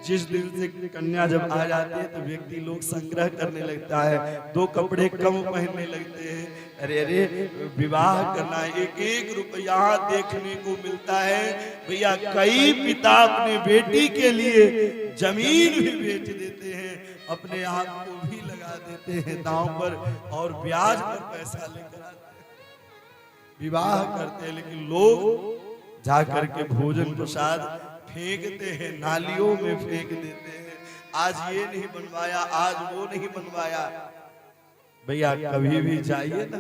जिस दिन से कन्या जब आ जाती है तो व्यक्ति लोग संग्रह करने लगता है, 2 कपड़े कम पहनने लगते हैं। अरे अरे विवाह करना, एक एक रुपया देखने को मिलता है भैया। कई पिता अपने बेटी के लिए जमीन भी बेच देते हैं, अपने आप को भी लगा देते हैं दांव पर और ब्याज पर पैसा लेकर आते हैं, विवाह करते हैं। लेकिन लोग जाकर के भोजन प्रसाद फेंकते हैं, नालियों में फेंक देते हैं। आज ये नहीं बनवाया, आज वो नहीं बनवाया। भैया कभी भी जाइए ना,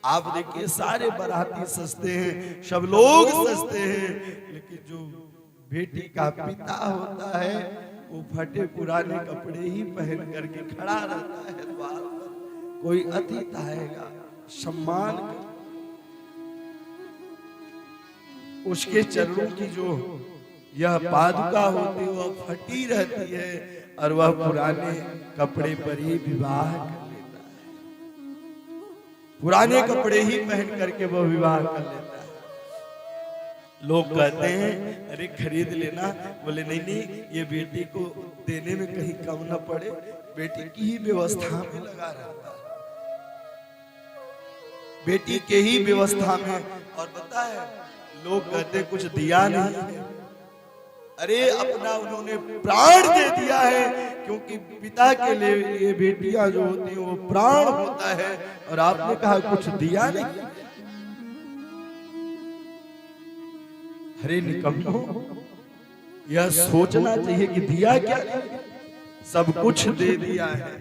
आप देखिए सारे बाराती सस्ते हैं, सब लोग सस्ते हैं, लेकिन जो बेटी का पिता होता है वो फटे पुराने कपड़े ही पहन करके खड़ा रहता है द्वार पर। कोई अतिथि आएगा सम्मान कर, उसके चरणों की जो यह पादुका होती है वह फटी रहती है और वह पुराने कपड़े पर ही विवाह कर लेता है, पुराने कपड़े ही पहन करके वह विवाह कर लेता है। लोग कहते हैं अरे खरीद लेना, बोले नहीं नहीं, ये बेटी को देने में कहीं कम न पड़े, बेटी की ही व्यवस्था में लगा रहता है, बेटी के ही व्यवस्था में। और पता है लोग कहते कुछ दिया नहीं है, अरे अपना उन्होंने प्राण दे दिया है, क्योंकि पिता के लिए ये बेटियां जो होती हैं वो प्राण होता है, और आपने कहा कुछ दिया नहीं। अरे निकम्मो, यह सोचना चाहिए कि दिया क्या, सब कुछ दे दिया है।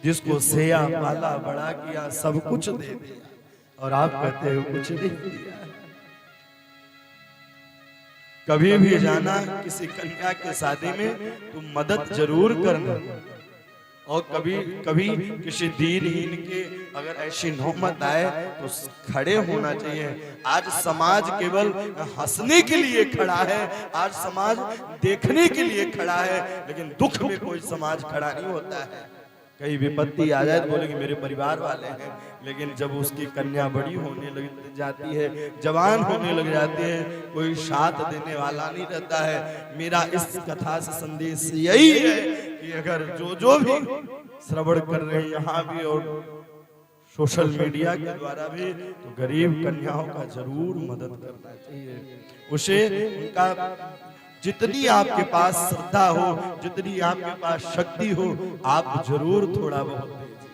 जिसको सेया पाला बड़ा किया सब कुछ दे दिया, और आप कहते हो कुछ नहीं दिया। कभी भी जाना किसी कन्या के शादी में तो मदद जरूर करना, और कभी कभी किसी दीनहीन के अगर ऐसी नौबत आए तो खड़े होना चाहिए। आज समाज केवल हंसने के लिए खड़ा है, आज समाज देखने के लिए खड़ा है, लेकिन दुख में कोई समाज खड़ा नहीं होता है। कहीं विपत्ति आ जाए तो बोलेंगे मेरे परिवार वाले हैं, लेकिन जब उसकी कन्या बड़ी होने लग जाती है, जवान होने लग जाती है, कोई साथ देने वाला नहीं रहता है। मेरा इस कथा से संदेश यही है कि अगर जो भी श्रवण कर रहे हैं यहाँ भी और सोशल मीडिया के द्वारा भी, तो गरीब कन्याओं का जरूर मदद करना चाहिए। उसे उनका जितनी आपके पास श्रद्धा हो, जितनी आपके पास शक्ति हो, आप जरूर थोड़ा बहुत दीजिए।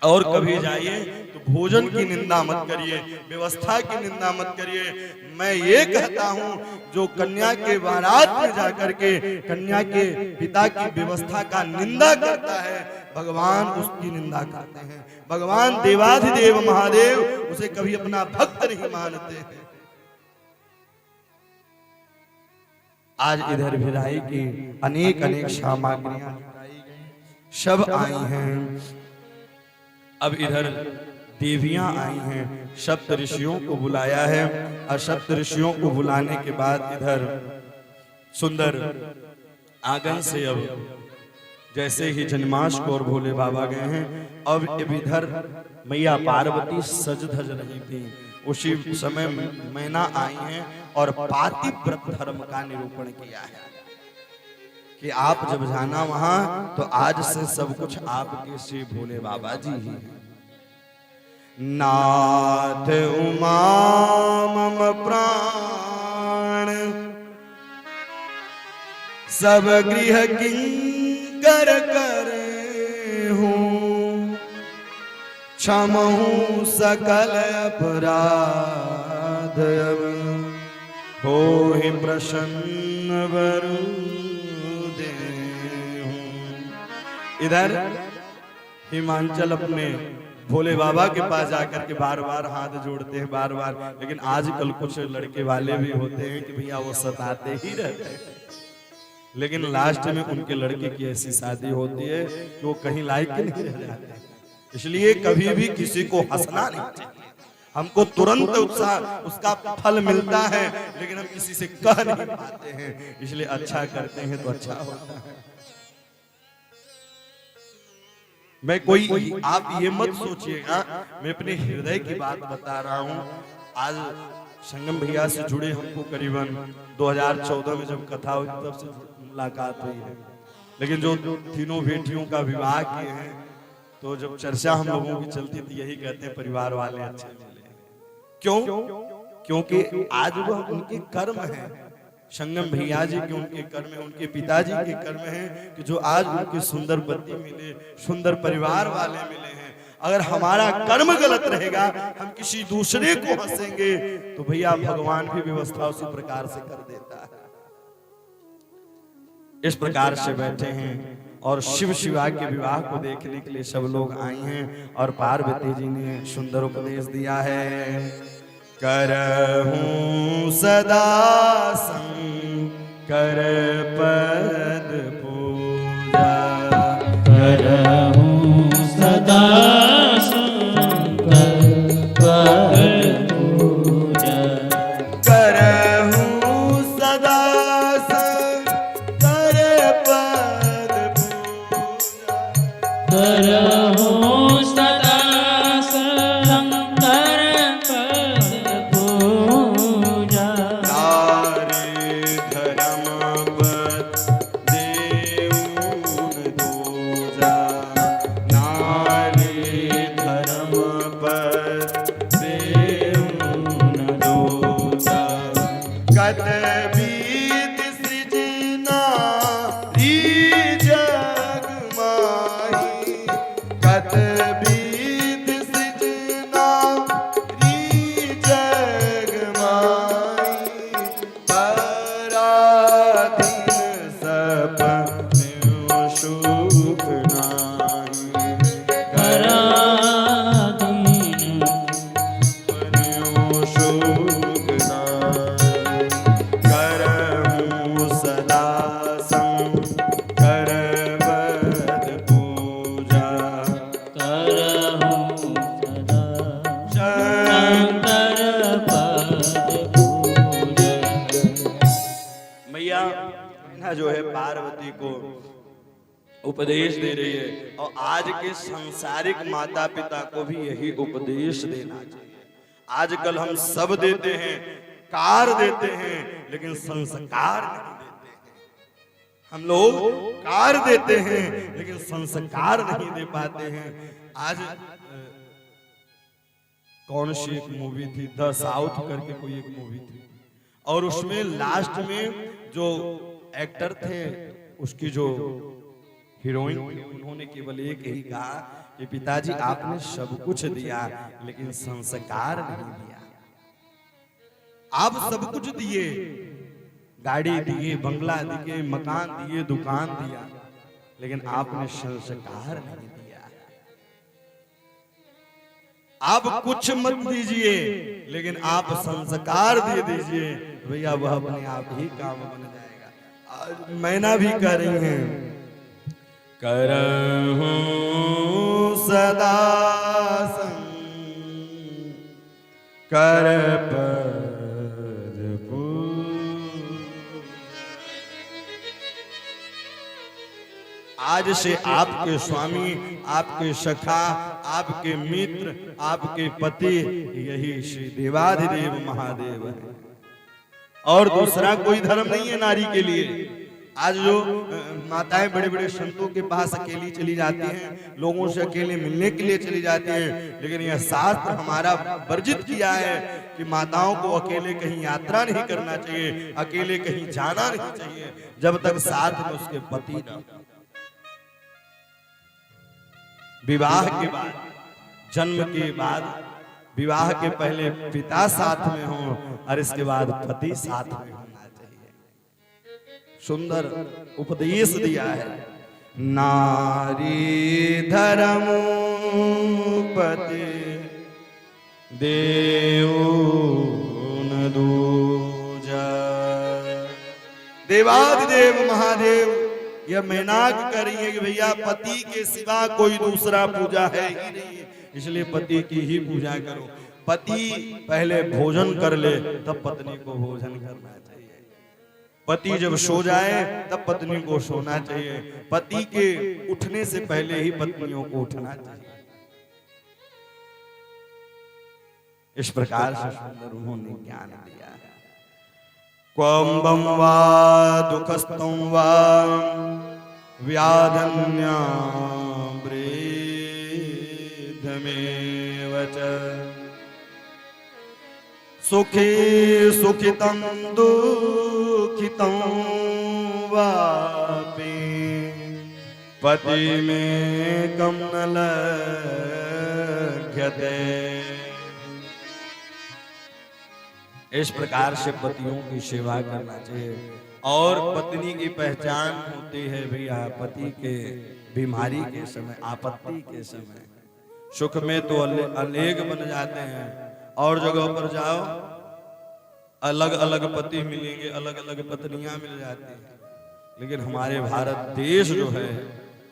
और कभी जाइए तो भोजन की निंदा मत करिए, व्यवस्था की निंदा मत करिए। मैं ये कहता हूँ जो कन्या के बारात में जाकर के कन्या के पिता की व्यवस्था का निंदा करता है, भगवान उसकी निंदा करते हैं। भगवान देवाधिदेव महादेव उसे कभी अपना भक्त नहीं मानते हैं। आज इधर भिलाई की अनेक अनेक सामग्रियां सब आई हैं। अब इधर देवियां आई हैं, सप्त ऋषियों को बुलाया है, और सप्त ऋषियों को बुलाने के बाद इधर सुंदर आंगन से अब जैसे ही जन्माष्टमी और भोले बाबा गए हैं, अब इधर मैया पार्वती सज धज रही थी। उसी समय मैना आई हैं और पातिव्रत धर्म का निरूपण किया है कि आप जब जाना वहां तो आज से सब कुछ आपके श्री भोले बाबा जी ही हैं। नाथ उमा मम प्राण सब गृह किंकर करे हूँ, क्षमहु सकल अपराध हो ही प्रसन्न वरु देहु। इधर हिमांचल अपने भोले बाबा के पास जाकर के बार बार हाथ जोड़ते हैं, बार बार। लेकिन आजकल कुछ लड़के वाले भी होते हैं कि भैया वो सताते ही रहते हैं, लेकिन लास्ट में उनके लड़के की ऐसी शादी होती है कि वो कहीं लायक नहीं रह जाते। इसलिए कभी भी किसी को हंसना नहीं चाहिए। हमको तुरंत उसका फल मिलता है, लेकिन हम किसी से कह नहीं पाते हैं। इसलिए अच्छा करते हैं तो अच्छा होता है। मैं कोई आप ये मत सोचिएगा, मैं अपने हृदय की बात बता रहा हूँ। आज संगम भैया से जुड़े हमको करीबन 2014 में जब कथा हुई तब से मुलाकात हुई है, लेकिन जो तीनों बेटियों का विवाह किए हैं तो जब चर्चा हम लोगों की चलती थी यही कहते हैं परिवार वाले अच्छे मिले। क्यों? क्योंकि आज वह उनके कर्म है, संगम भैया जी के उनके कर्म है, उनके पिताजी के कर्म है कि जो आज उनके सुंदर पति मिले, सुंदर परिवार वाले मिले हैं। अगर हमारा कर्म गलत रहेगा, हम किसी दूसरे को हंसेंगे, तो भैया भगवान भी व्यवस्था उसी प्रकार से कर देता है। इस प्रकार से बैठे हैं और शिव शिवा के विवाह को देखने के लिए सब लोग आए हैं, और पार्वती जी ने सुंदर उपदेश दिया है। करहूं सदा शंकर पद पूजा करहु सदा शंकर पद पूजा। नारी धर्म पद देऊन दूजा। नारी धर्म पद देऊन दूजा। कत बीत सृजना री जग माही। कत बीत सृजना री जग माही। पराधीन सपन्यों सुख नाही। पराधीन सपन्यों सुख नाही। करहूँ सदा शंकर पद पूजा। करहु सदा शंकर शंकर पद पूजा। मैया मीना जो है पार्वती को उपदेश दे रही है और आज के सांसारिक माता पिता को भी यही उपदेश देना चाहिए। आजकल हम सब देते हैं, कार देते हैं, लेकिन संस्कार नहीं देते हैं। हम लोग कार देते हैं लेकिन संस्कार नहीं दे पाते हैं। आज कौन सी एक मूवी थी, द साउथ करके कोई एक मूवी थी, और उसमें लास्ट में जो एक्टर थे उसकी जो हीरोइन थी, उन्होंने केवल एक ही कहा कि पिताजी आपने सब कुछ दिया लेकिन संस्कार नहीं दिया। आप सब कुछ दिए, गाड़ी दिए, बंगला दिए, मकान दिए, दुकान दिया, लेकिन आपने संस्कार नहीं दिया। आप कुछ मत दीजिए लेकिन आप संस्कार दे दीजिए, भैया वह अपने आप ही काम बन जाएगा। आज मैना भी कह रही हैं, करहूँ सदा शंकर पद पूजा। आज से आपके स्वामी, आपके सखा, आपके मित्र, आपके पति यही श्री देवाधिदेव महादेव है, और दूसरा कोई धर्म नहीं है नारी के लिए। आज जो माताएं बड़े बड़े संतों के पास अकेली चली जाती हैं, लोगों से अकेले मिलने के लिए चली जाती हैं, लेकिन यह शास्त्र हमारा वर्जित किया है कि माताओं को अकेले कहीं यात्रा नहीं करना चाहिए, अकेले कहीं जाना नहीं चाहिए जब तक साथ में उसके पति न। विवाह के बाद, जन्म के बाद, विवाह के पहले पिता साथ में हो और इसके बाद पति साथ में होना चाहिए। सुंदर उपदेश दिया है। नारी धर्म पति देऊन दूजा। देवाधिदेव महादेव यह मेनाक कर रही है कि भैया पति के सिवा कोई दूसरा पूजा है ही नहीं, इसलिए पति की ही पूजा करो। पति पहले भोजन कर ले तब पत्नी को भोजन करना चाहिए। पति जब सो जाए तब पत्नी को सोना चाहिए। पति के उठने से पहले ही पत्नियों को उठना चाहिए। इस प्रकार से सुंदर उन्होंने ज्ञान दिया है। क्वं बं वा दुःखस्तं वा व्याधन्यामृतमेव च सुखी सुखितं दुःखितं वापि पतिमेकं न लभ्यते। इस प्रकार से पतियों की सेवा करना चाहिए। और पत्नी की पहचान होती है भैया पति के बीमारी के समय, आपत्ति के समय। सुख में तो अनेक बन जाते हैं, और जगह पर जाओ अलग अलग पति मिलेंगे, अलग अलग पत्नियां मिल जाती हैं। लेकिन हमारे भारत देश जो है,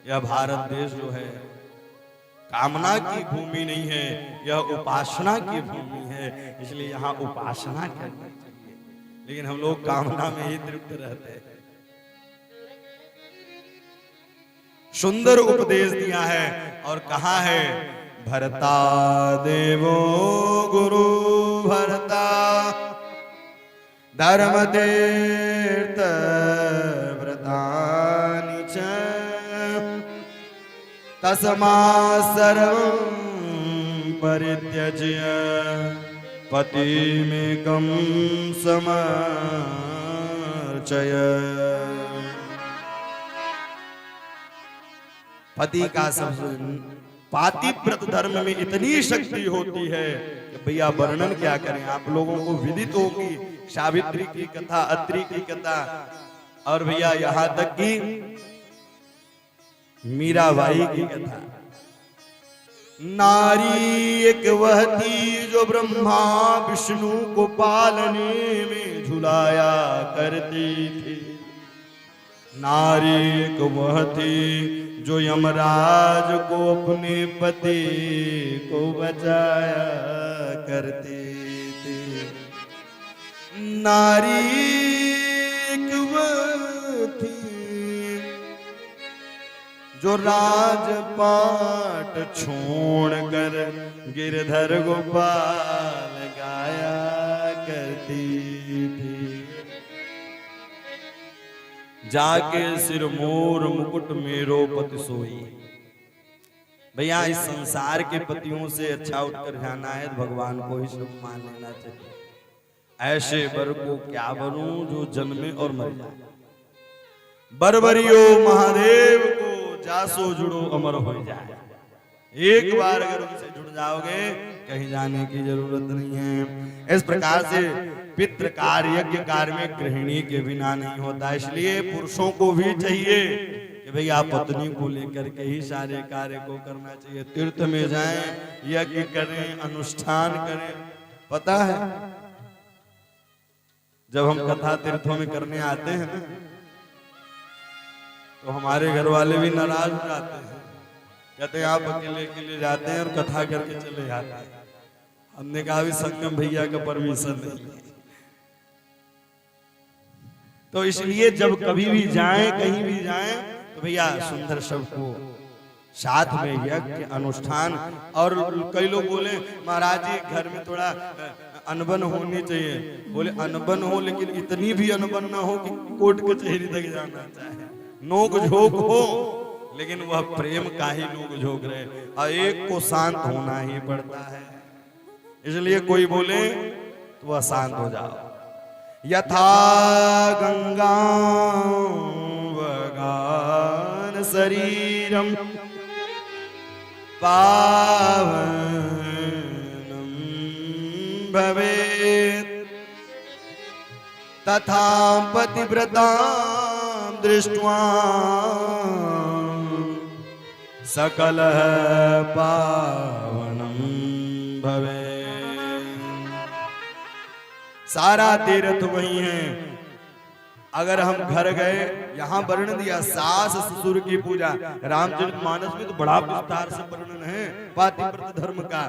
यह भारत देश जो है कामना की भूमि नहीं है, यह उपासना की भूमि है। इसलिए यहाँ उपासना करनी चाहिए, लेकिन हम लोग कामना में ही तृप्त रहते हैं। सुंदर उपदेश दिया है और कहा है भरता देवो गुरु भरता धर्म तीर्थ व्रतानि च तस्मा सर्वं परित्यज्य पतिमेकं समर्चय। पति का सब पातिव्रत धर्म में इतनी शक्ति होती है कि भैया वर्णन क्या करें। आप लोगों को विदित होगी सावित्री की कथा, अत्रि की कथा, और भैया यहां तक कि मीराबाई की कथा। नारी एक वह थी जो ब्रह्मा विष्णु को पालने में झुलाया करती थी। नारी एक वह थी जो यमराज को अपने पति को बचाया करती थी। नारी एक वह थी जो राजपाट छोड़कर गिरधर गोपाल गाया करती थी। जाके सिर मोर मुकुट मेरो पति सोई। भैया इस संसार के पतियों से अच्छा उठकर जाना है, भगवान को ही शुभ मान लेना चाहिए। ऐसे वर को क्या बनूं जो जन्मे और मर जाए। बरबरियो महादेव को जासो जुड़ो अमर हो जाए। एक बार अगर उनसे जुड़ जाओगे कहीं जाने की जरूरत नहीं है। इस प्रकार से पितृ कार्य यज्ञ कार्य में गृहिणी के बिना नहीं होता। इसलिए पुरुषों को भी चाहिए कि भैया पत्नी को लेकर के ही सारे कार्य को करना चाहिए। तीर्थ में जाएं, यज्ञ करें, अनुष्ठान करें। पता है जब हम कथा तीर्थों में करने आते हैं ना, तो हमारे घर वाले भी नाराज हो जाते हैं। कहते हैं आप अकेले अकेले जाते हैं और कथा करके चले जाते हैं। हमने कहा भी संगम भैया का परमिशन नहीं है। तो इसलिए जब कभी भी जाएं, कहीं भी जाएं, तो भैया सुंदर सबको साथ में यज्ञ अनुष्ठान। और कई लोग बोले महाराज जी घर में थोड़ा अनबन होनी चाहिए। बोले अनबन हो लेकिन इतनी भी अनबन ना हो कि कोर्ट कचहरी तक जाना चाहे। नोक झोंक हो लेकिन वह प्रेम का ही नोक झोंक रहे, और एक को शांत होना ही पड़ता है। इसलिए कोई बोले तो वह शांत हो जाओ। यथा गंगा वगान शरीरम पावनम भवेत् तथा पतिव्रतां दृष्ट्वा सकल पावनम भवेत्। सारा तीर्थ वही है। अगर हम घर गए, यहाँ वर्णन दिया सास ससुर की पूजा। रामचरितमानस में तो बड़ा विस्तार से वर्णन है पातिव्रत धर्म का।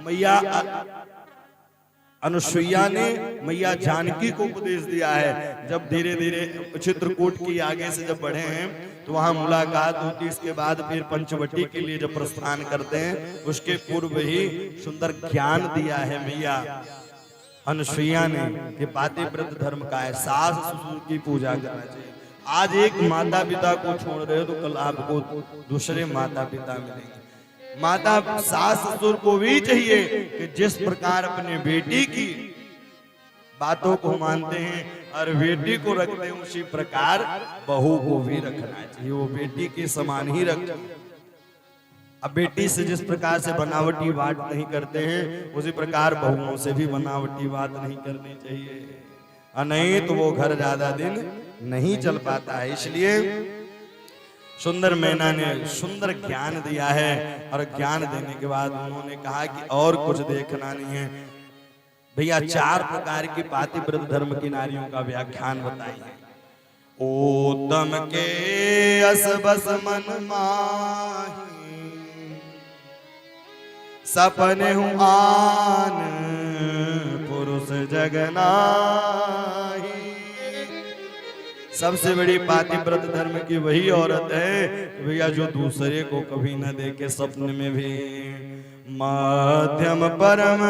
मैया अनुसुईया ने मैया जानकी को उपदेश दिया है। जब धीरे धीरे चित्रकूट की आगे से जब बढ़े हैं तो वहां मुलाकात होती। इसके बाद फिर पंचवटी के लिए जब प्रस्थान करते हैं, उसके पूर्व ही सुंदर ज्ञान दिया है मैया अनुसुईया ने कि पातिव्रत धर्म का है, सास ससुर की पूजा करना चाहिए। आज एक माता पिता को छोड़ रहे हो तो कल आपको दूसरे माता पिता मिलेंगे। माता सास ससुर को भी चाहिए कि जिस प्रकार अपने बेटी की बातों को मानते हैं और बेटी को रखते हैं, उसी प्रकार बहू को भी रखना चाहिए। वो बेटी के समान ही रखते हैं। अब बेटी से जिस प्रकार से बनावटी बात नहीं करते हैं, उसी प्रकार बहुओं से भी बनावटी बात नहीं करनी चाहिए, और नहीं तो वो घर ज्यादा दिन नहीं चल पाता है। इसलिए सुंदर मैना ने सुंदर ज्ञान दिया है, और ज्ञान देने के बाद उन्होंने कहा कि और कुछ देखना नहीं है। भैया 4 प्रकार की पातिव्रत धर्म की नारियों का व्याख्यान बताइए। ओतम के अस बस मन माही सपने हूँ आन पुरुष जगनाही सबसे बड़ी पातिव्रत धर्म की वही औरत है कि भैया जो दूसरे को कभी न देखे स्वप्न में भी। मध्यम परम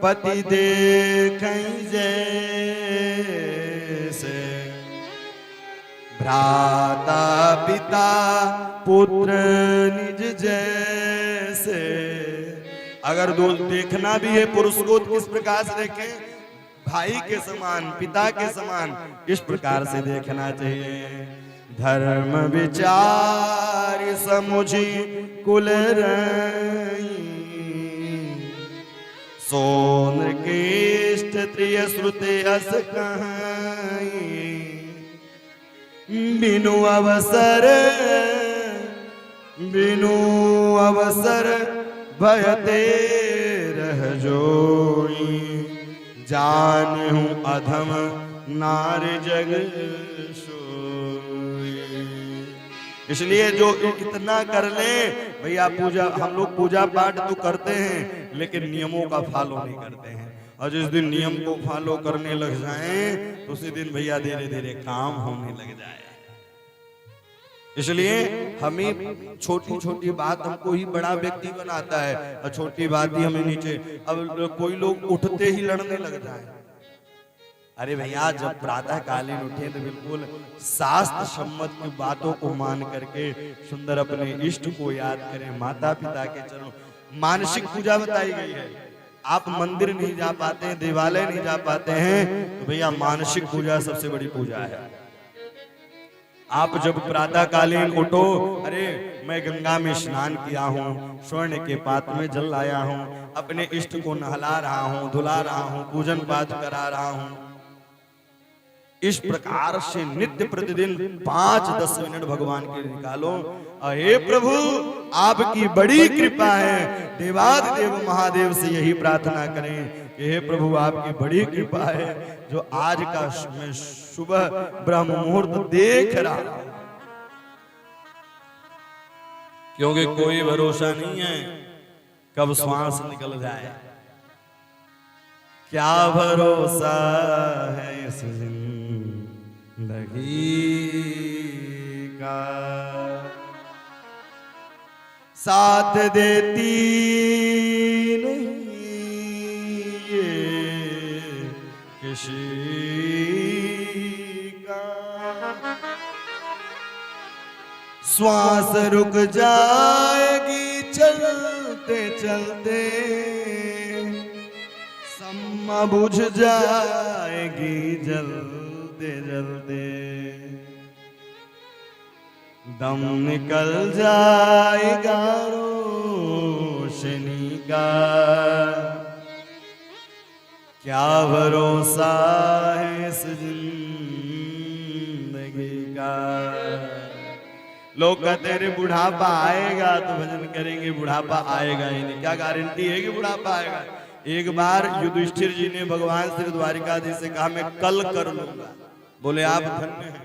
पति देखें जैसे, भ्राता पिता पुत्र निज जैसे। अगर दो देखना भी है पुरुष को तो किस प्रकार से देखें? भाई के समान, पिता के समान, इस प्रकार से देखना चाहिए। धर्म विचार समुझी कुल रई, सोन केष्ट त्रिय श्रुति अस कहाई। बिनु अवसर भयते रह जोई। जानहूं अधम नार जग सोई। इसलिए जो इतना कर ले भैया, पूजा हम लोग पूजा पाठ तो करते हैं लेकिन नियमों का फॉलो नहीं करते हैं। और जिस दिन नियम को फॉलो करने लग जाएं तो उसी दिन भैया धीरे धीरे काम होने लग जाए। इसलिए हमें छोटी छोटी बात हमको ही बड़ा व्यक्ति बनाता है और छोटी बात ही हमें नीचे। अब कोई लोग उठते ही लड़ने लग जाए। अरे भैया, जब प्रातः कालीन उठे तो बिल्कुल शास्त्र सम्मत की बातों को मान करके सुंदर अपने इष्ट को याद करें। माता पिता के चरणों, मानसिक पूजा बताई गई है। आप मंदिर नहीं जा पाते हैं, देवालय नहीं जा पाते हैं, तो भैया मानसिक पूजा सबसे बड़ी पूजा है। आप जब प्रातः कालीन उठो, अरे मैं गंगा में स्नान किया हूँ, स्वर्ण के पात्र में जल लाया हूँ, अपने इष्ट को नहला रहा हूँ, धुला रहा हूँ, पूजन पाठ करा रहा हूँ। इस प्रकार से नित्य प्रतिदिन 5-10 मिनट भगवान के निकालो। हे प्रभु, आपकी बड़ी कृपा है। देवादिदेव महादेव से यही प्रार्थना करें कि हे प्रभु, आपकी बड़ी कृपा है जो आज का मैं सुबह ब्रह्म मुहूर्त देख रहा हूं। क्योंकि कोई भरोसा नहीं है कब श्वास निकल जाए। क्या भरोसा है इस जिंदगी का, साथ देती नहीं ये किसी का। श्वास रुक जाएगी चलते चलते, सम्मा बुझ जाएगी जलते जलते, दम निकल जाएगा रोशनी का। क्या भरोसा है इस जिंदगी का। लोग कहते हैं बुढ़ापा आएगा तो भजन करेंगे, बुढ़ापा आएगा ही नहीं। क्या गारंटी है कि बुढ़ापा आएगा? एक बार युधिष्ठिर जी ने भगवान श्री द्वारिकाधीश से कहा मैं कल कर लूंगा। बोले आप धन्य हैं,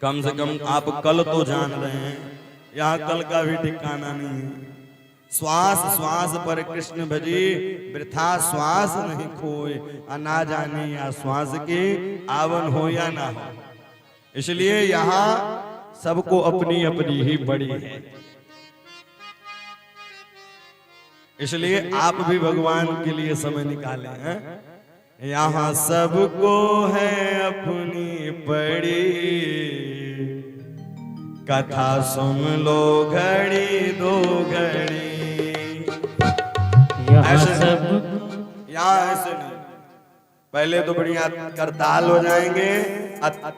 कम से कम आप कल तो जान रहे हैं, यहाँ कल का भी ठिकाना नहीं है। श्वास श्वास पर कृष्ण भजी, वृथा श्वास नहीं खोए, ना जाने या श्वास के आवन हो या ना हो। इसलिए यहाँ सबको अपनी अपनी ही बड़ी है। इसलिए आप भी भगवान के लिए समय निकालें हैं। यहाँ सबको है अपनी पड़ी, कथा सुन लो घड़ी दो घड़ी। ऐसे सब यहाँ ऐसे नहीं, पहले तो बढ़िया करताल हो जाएंगे,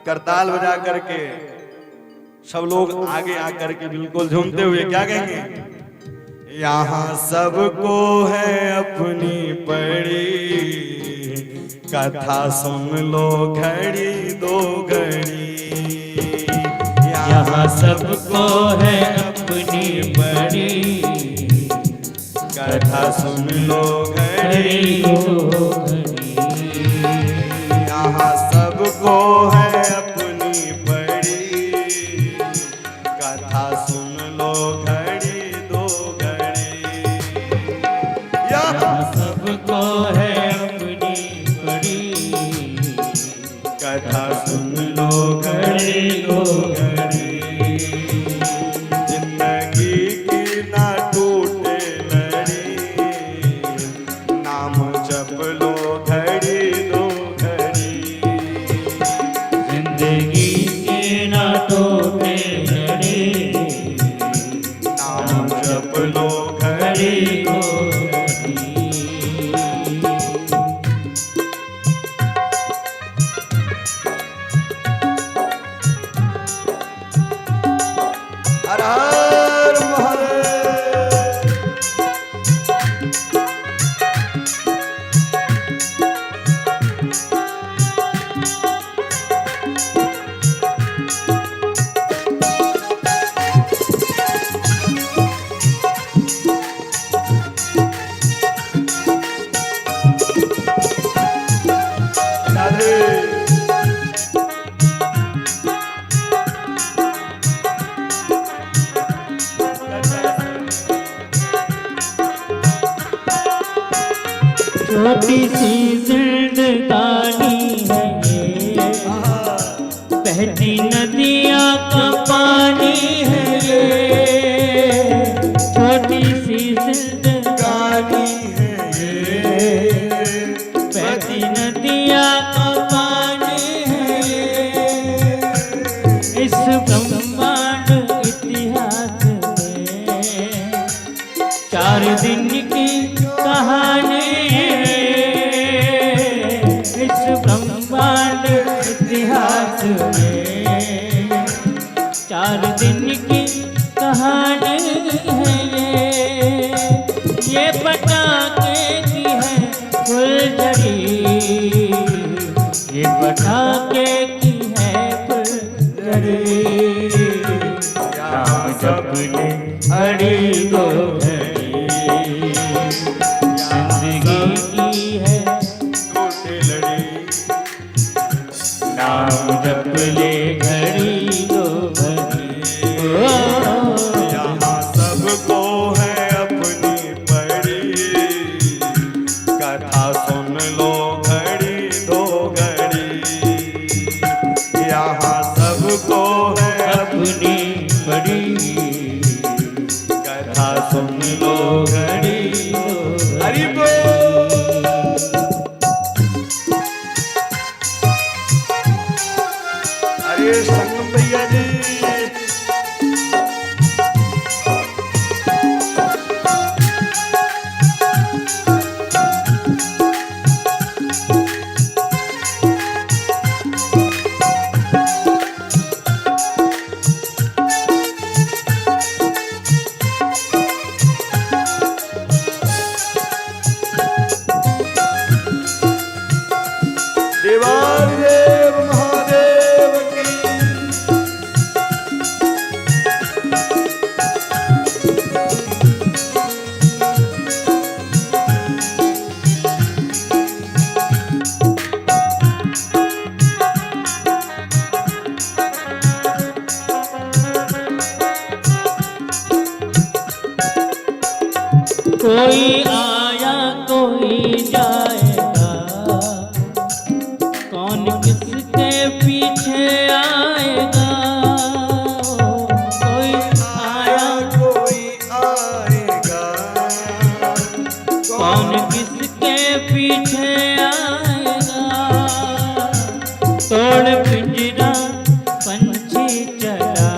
करताल बजा करके सब लोग आगे आकर के बिल्कुल झूमते हुए क्या कहेंगे, यहाँ सबको है अपनी पड़ी, कथा सुन लो घड़ी दो घड़ी। यहाँ सबको है अपनी बड़ी, कथा सुन लो घड़ी दो घड़ी। यहाँ सबको है अपनी पड़ी, कथा सुन लो घड़ी दो घड़ी। यहाँ सबको है अपनी बड़ी, कथा सुन लो नाम जप लो घड़ी को हर हर महादेव। छोटी सी जिंदगानी है ये, बहती नदियाँ का पानी है ये। छोटी सी जिंदगानी है ये, बहती नदियाँ का पानी है ये। इस ब्रह्मांड इतिहास में 4 दिन की कहानी है। इस ब्रह्मांड इतिहास में 4 दिन की कहानी है ये पटाखे की है फुलझड़ी, ये पटाखे की है फुलझड़ी। राम जप ले हरि को घड़ी, जिंदगी की है छोटी लड़ी। नाम जप ले घड़ी को घड़ी। यहाँ सबको है अपनी पड़ी, कथा सुन लो घड़ी दो घड़ी। यहाँ सबको है अपनी बड़ी कथा सुन लो घड़ी घड़ी हरि बोल। अरे संगम भैया जी, देवादेव महादेव की। कोई आया कोई जाएगा, कौन किसके पीछे आएगा। कोई आया कोई आएगा, कौन किसके पीछे आएगा। तोड़ पिंजरा पंछी चला,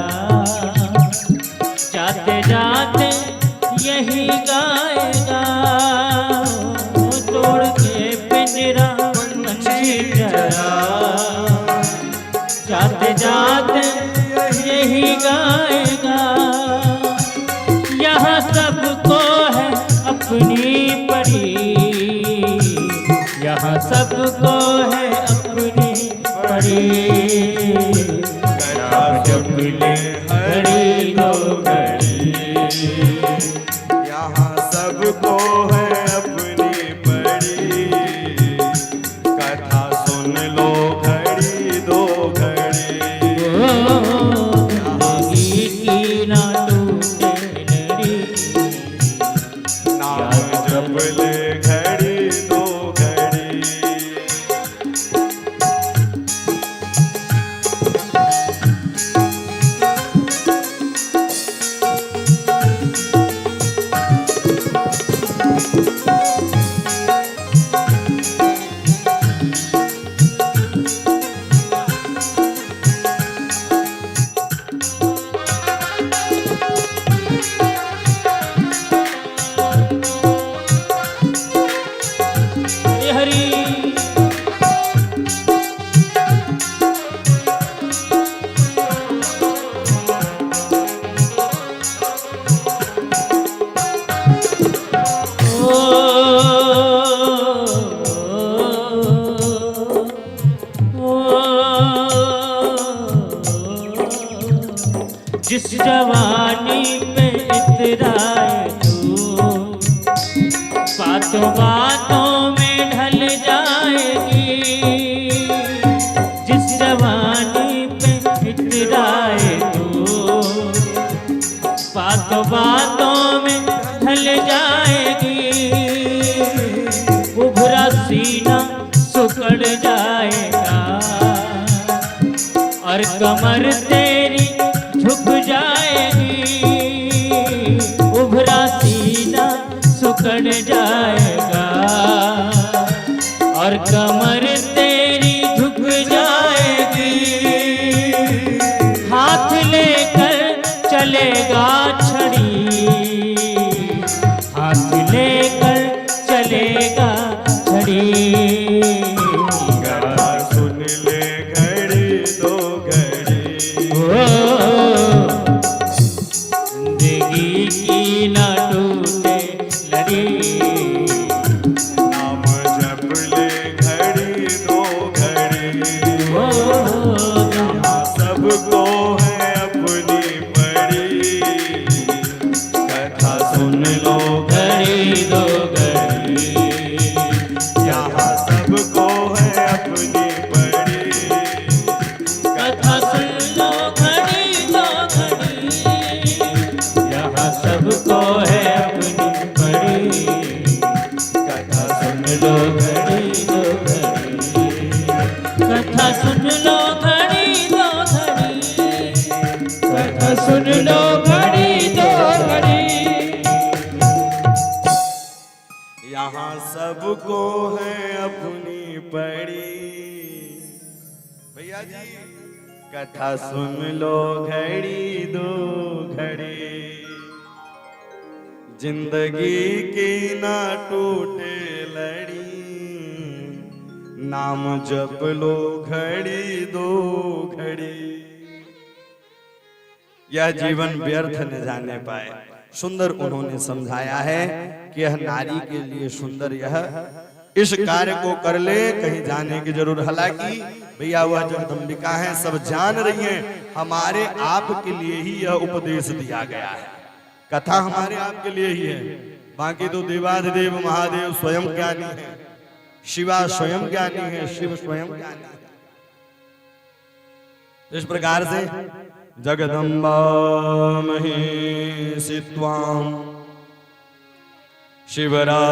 जाते जाते यही गाएगा। तोड़ के पिंजरा पंछी चला, जाते जाते यही गाएगा। यहाँ सबको है अपनी पड़ी, यहाँ सबको है अपनी पड़ी। कथा जप ले घड़ी दो घड़ी, यहाँ सबको है अपनी पड़ी, कथा सुन लो घड़ी दो घड़ी। जिंदगी की ना टूटे लड़ी, नाम जप ले घड़ी दो घड़ी। इतराए तू, बातों बातों में ढल जाएगी, जिस जवानी पे इतराए तू, बातों बातों में ढल जाएगी, उभरा सीना सुकड़ जाएगा और कमर तेरी झुक जाएगी, उभरा सीना सुकड़ जाएगा और कमर तेरी झुक जाएगी, हाथ लेकर चलेगा छड़ी, हाथ लेकर चलेगा छड़ी। सुन ले घड़ी दो घड़ी, जिंदगी की ना टूटे लड़ी, नाम जप ले घड़ी दो घड़ी, यहाँ सबको है अपनी पड़ी, कथा सुन लो घड़ी दो घड़ी, यहाँ सबको है अपनी पड़ी, कथा सुन लो घड़ी दो घड़ी, यहाँ सबको है अपनी पड़ी, कथा सुन लो घड़ी दो घड़ी, कथा सुन लो घड़ी दो घड़ी, कथा सुन लो घड़ी दो घड़ी। यहाँ सबको है अपनी पड़ी। भैया जी कथा सुन लो घड़ी दो घड़ी, जिंदगी की ना टूटे लड़ी, नाम जप लो घड़ी दो घड़ी, यह जीवन व्यर्थ न जाने पाए। सुंदर उन्होंने समझाया है कि यह नारी के लिए सुंदर, यह इस कार्य को कर ले, कहीं जाने की जरूर। हालांकि भैया वह जगदम्बिका है, सब जान रही हैं, हमारे आप के लिए ही यह उपदेश दिया गया है। कथा हमारे आप के लिए ही है, बाकी तो देवाधिदेव महादेव स्वयं ज्ञानी है, शिवा स्वयं ज्ञानी है, शिव स्वयं ज्ञानी है। इस प्रकार से जगदम्बा महेशि त्वां शिवराक्षस्तव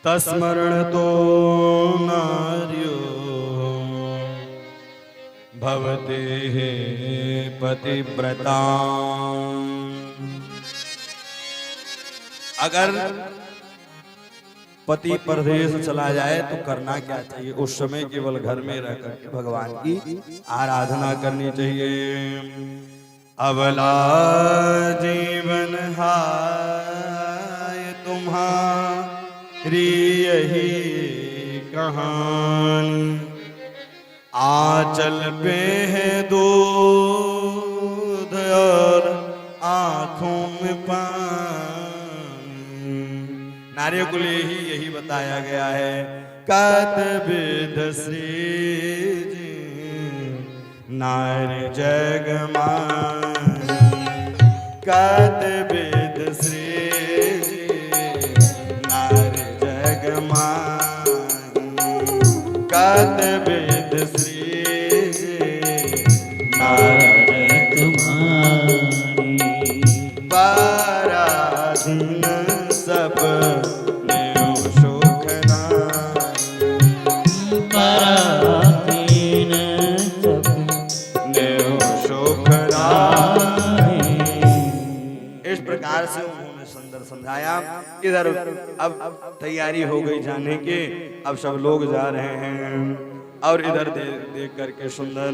तस्मरणतो नार्यो भवते पतिव्रता। अगर पति परदेश चला जाए तो करना क्या चाहिए? उस समय केवल घर में रहकर के भगवान की आराधना करनी चाहिए। अबला जीवन हाय तुम्हारी यही कहानी, आंचल पे है दूध और आंखों में पानी। नारियों को लिए ही यही बताया गया है। कतविध श्री नारी जगमानी, कतविध श्री नारी जगमानी, कतविध श्री नारी तुम्हारी पराधीन सब पराधीन सब इस प्रकार से उन्होंने सुंदर समझाया। इधर अब तैयारी हो गई जाने की, अब सब लोग जा रहे हैं और इधर देख करके सुंदर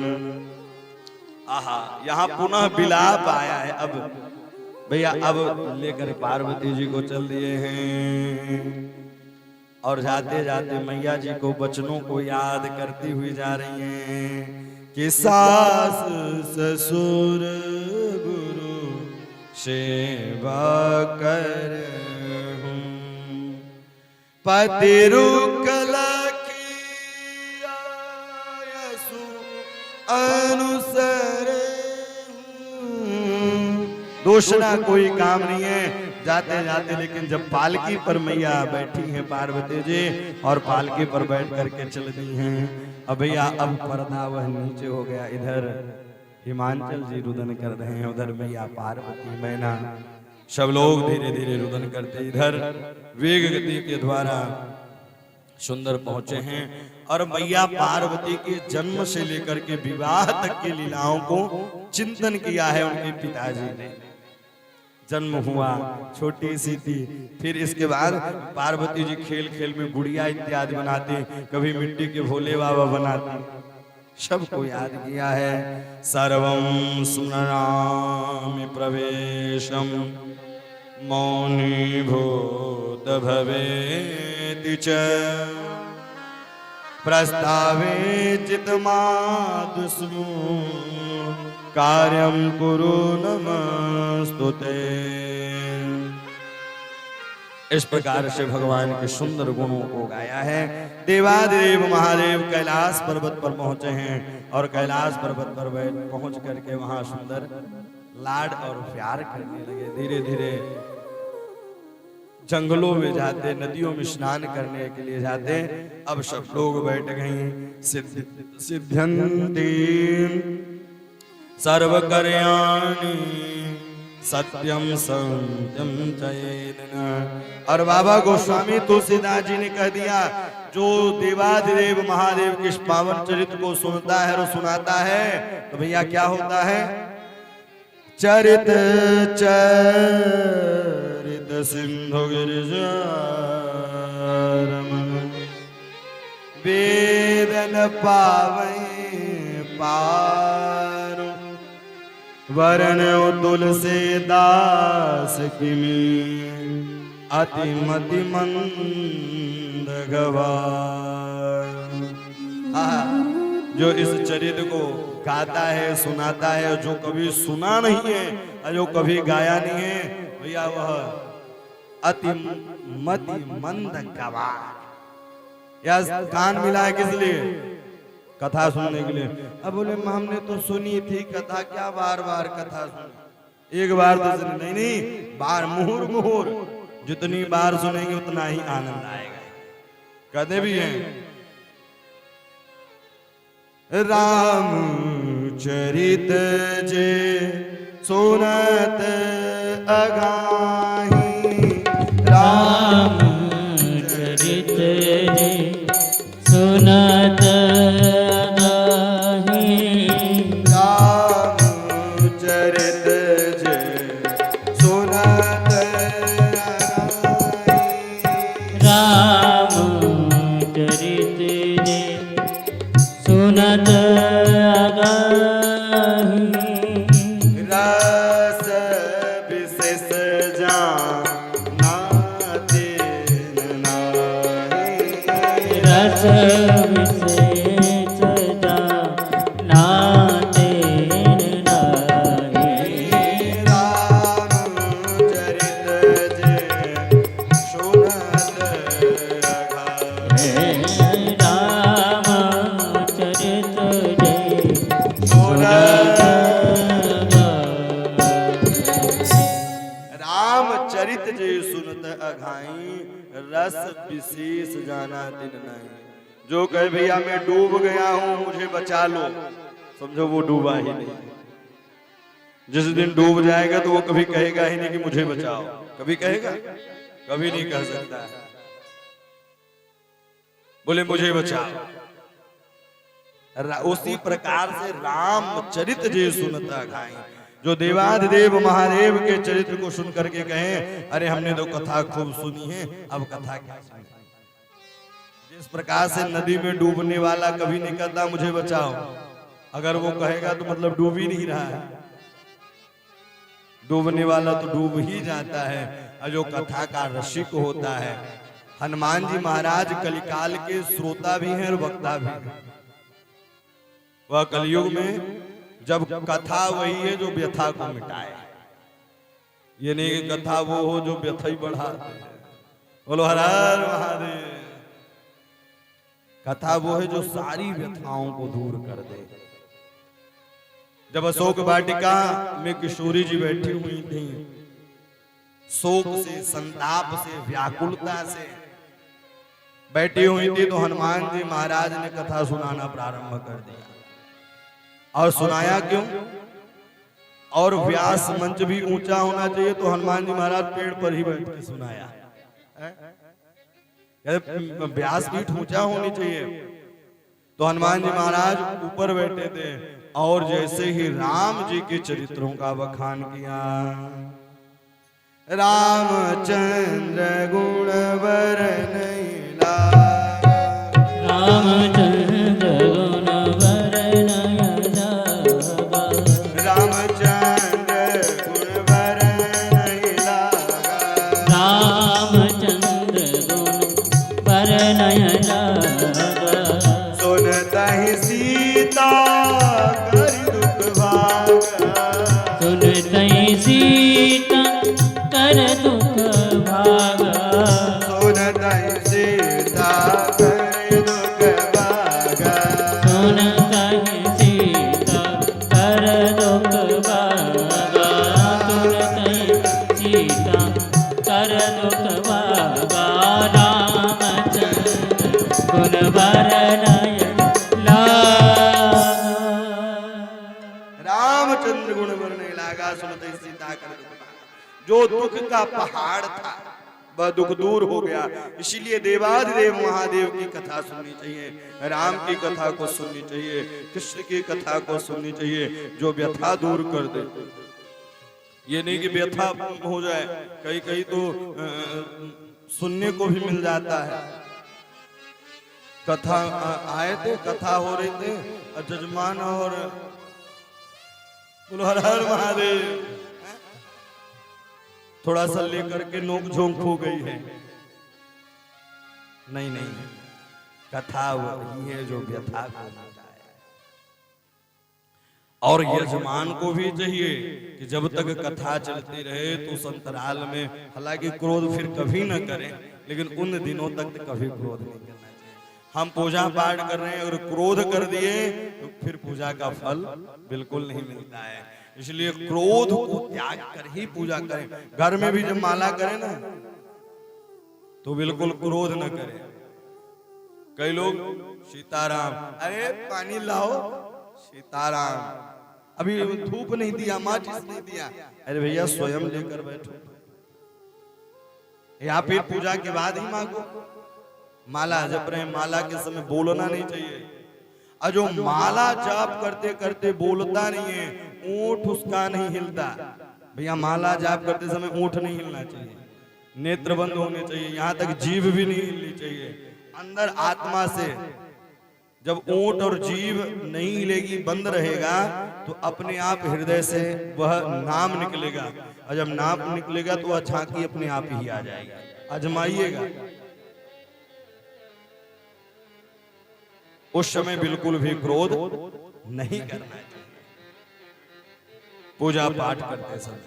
आहा यहाँ पुनः विलाप आया है। अब भैया अब लेकर पार्वती जी को चल दिए हैं और जाते जाते मैया जी को बचनों को याद करती हुई जा रही हैं कि सास ससुर गुरु सेवा कर पति रुकला की आयसु अनुसरे दूसरा कोई काम नहीं है जाते जाते। लेकिन जब पालकी पर मैया बैठी हैं पार्वती जी और पालकी पर बैठ करके चल दी हैं, अब भैया अब पर्दा वह नीचे हो गया। इधर हिमांचल जी रुदन कर रहे हैं, उधर मैया पार्वती मैना सब लोग धीरे धीरे रुदन करते इधर वेग गति के द्वारा सुंदर पहुंचे हैं। और मैया पार्वती के जन्म से लेकर के विवाह तक की लीलाओं को चिंतन किया है उनके पिताजी ने। जन्म हुआ छोटी सी थी, फिर इसके बाद पार्वती जी खेल खेल में गुड़िया इत्यादि बनाती, कभी मिट्टी के भोले बाबा बनाती, सबको याद किया है। सर्वं सुनरामि प्रवेशम मौनी भूत भवेति च प्रस्तावे चित्तमादुष्मु कार्यं कुरु नमस्तुते। इस प्रकार से भगवान के सुंदर गुणों को गाया है। देवादेव महादेव कैलाश पर्वत पर पहुंचे हैं और कैलाश पर्वत पर पहुंच करके वहां सुंदर लाड और प्यार करने लगे। धीरे धीरे जंगलों में जाते, नदियों में स्नान करने के लिए जाते। अब सब लोग बैठ गए। सिद्ध्यन्ति सर्व कार्याणि सत्यम सत्यम चयेन। और बाबा गोस्वामी तुलसीदास जी ने कह दिया, जो देवादिदेव महादेव के इस पावन चरित्र को सुनता है और सुनाता है तो भैया क्या होता है? चरित चरित सिंधु गिरिजा रमन वेदन पावै पार वरण तुलसीदास किमी अतिमति मंद गवार। जो इस चरित्र को गाता है, सुनाता है, जो कभी सुना नहीं है और जो कभी गाया नहीं है, भैया वह अतिमति मंद गवार। या कान मिला है किस लिए? कथा सुनने के लिए। अब बोले हमने तो सुनी थी कथा, क्या बार बार कथा सुनी? एक बार तो सुनी नहीं, नहीं बार मुहुर मुहुर जितनी बार सुनेंगे उतना ही आनंद आएगा। कहते भी हैं राम चरित जे सुनत अगाही, राम चरित जे सुनत रस विशेष जाना दिन नहीं। जो कहे भैया मैं डूब गया हूं मुझे बचा लो, समझो वो डूबा ही नहीं। जिस दिन डूब जाएगा तो वो कभी कहेगा ही नहीं कि मुझे बचाओ। कभी कहेगा? कभी नहीं कह सकता है। बोले मुझे बचाओ। उसी प्रकार से राम चरित जे सुनता घाई, जो देवादिदेव महादेव के चरित्र को सुन करके कहें अरे हमने तो कथा खूब सुनी है, अब कथा क्या सुनी। जिस प्रकार से नदी में डूबने वाला कभी नहीं कहता मुझे बचाओ, अगर वो कहेगा तो मतलब डूब ही नहीं रहा है। डूबने वाला तो डूब ही जाता है। और जो कथा का रसिक होता है, हनुमान जी महाराज कलिकाल के श्रोता भी हैं और वक्ता भी हैं। वह कलयुग में जब कथा वही है जो व्यथा को मिटाए, ये नहीं कि कथा वो हो जो व्यथा ही बढ़ा दे। बोलो हर हर महादेव। कथा वो है जो सारी व्यथाओं को दूर कर दे। जब अशोक वाटिका में किशोरी जी बैठी हुई थी, शोक से, संताप से, व्याकुलता से बैठी हुई थी, तो हनुमान जी महाराज ने कथा सुनाना प्रारंभ कर दिया। और सुनाया क्यों? और व्यास मंच भी ऊंचा होना चाहिए, तो हनुमान जी महाराज पेड़ पर ही बैठ के सुनाया। व्यास पीठ ऊंचा होनी चाहिए, तो हनुमान जी महाराज ऊपर बैठे थे। और जैसे ही राम जी के चरित्रों का बखान किया, रामचंद्र गुण वर्णन रामचंद्र गुण वर्णन रामचंद्र गुण वर्णन रामचंद्र गुण वर्णन सुनतहि सीता करि दुख भागा सुनतहि सीता कर दुख भागा सुनतहि सीता करि दुख भागा सुनतहि सीता कर दुख भागा सुनतहि सीता कर दुख भागा रामचंद्र गुण वर्णन रामचंद्र गुण वर्णन लागा सुनते सीता कर दुख भागा। जो दुख का पहाड़ था वह दुख दूर हो गया। इसीलिए देवाधिदेव महादेव की कथा सुननी चाहिए, राम की कथा को सुननी चाहिए, कृष्ण की कथा को सुननी चाहिए, जो व्यथा दूर कर दे। ये नहीं कि व्यथा हो जाए, कहीं कहीं तो सुनने को भी मिल जाता है। कथा आए थे, कथा हो रही थे, जजमान और हर हर महादेव थोड़ा सा लेकर के नोक झोंक हो गई है। नहीं नहीं, कथा वही है जो व्यथा को मिटाए। और यजमान को भी चाहिए कि जब तक कथा चलती रहे तो संतराल में, हालांकि क्रोध फिर कभी न करें, लेकिन उन दिनों तक कभी क्रोध नहीं करना चाहिए। हम पूजा पाठ कर रहे हैं, अगर क्रोध कर दिए तो फिर पूजा का फल बिल्कुल नहीं मिलता है। इसलिए क्रोध को त्याग कर ही पूजा करें। घर में भी जब माला करें ना, तो बिल्कुल क्रोध न करें। कई लोग सीताराम, अरे पानी लाओ, सीताराम, अभी धूप नहीं दिया, माचिस नहीं दिया, अरे भैया स्वयं लेकर बैठो, या फिर पूजा के बाद ही मांगो। माला जप रहे, माला के समय बोलना नहीं चाहिए। और जो माला जाप करते करते बोलता नहीं है, ऊंट उसका नहीं हिलता। भैया माला जाप करते समय ऊंट नहीं हिलना चाहिए, नेत्र बंद होने चाहिए, यहाँ तक जीभ भी नहीं हिलनी चाहिए। अंदर आत्मा से जब ऊंट और जीभ नहीं हिलेगी, बंद रहेगा, तो अपने आप हृदय से वह नाम निकलेगा। और जब नाम निकलेगा तो वह झांकी अपने आप ही आ जाएगी। आजमाइएगा। उस समय बिल्कुल भी क्रोध नहीं करना चाहिए। पूजा पाठ करते समय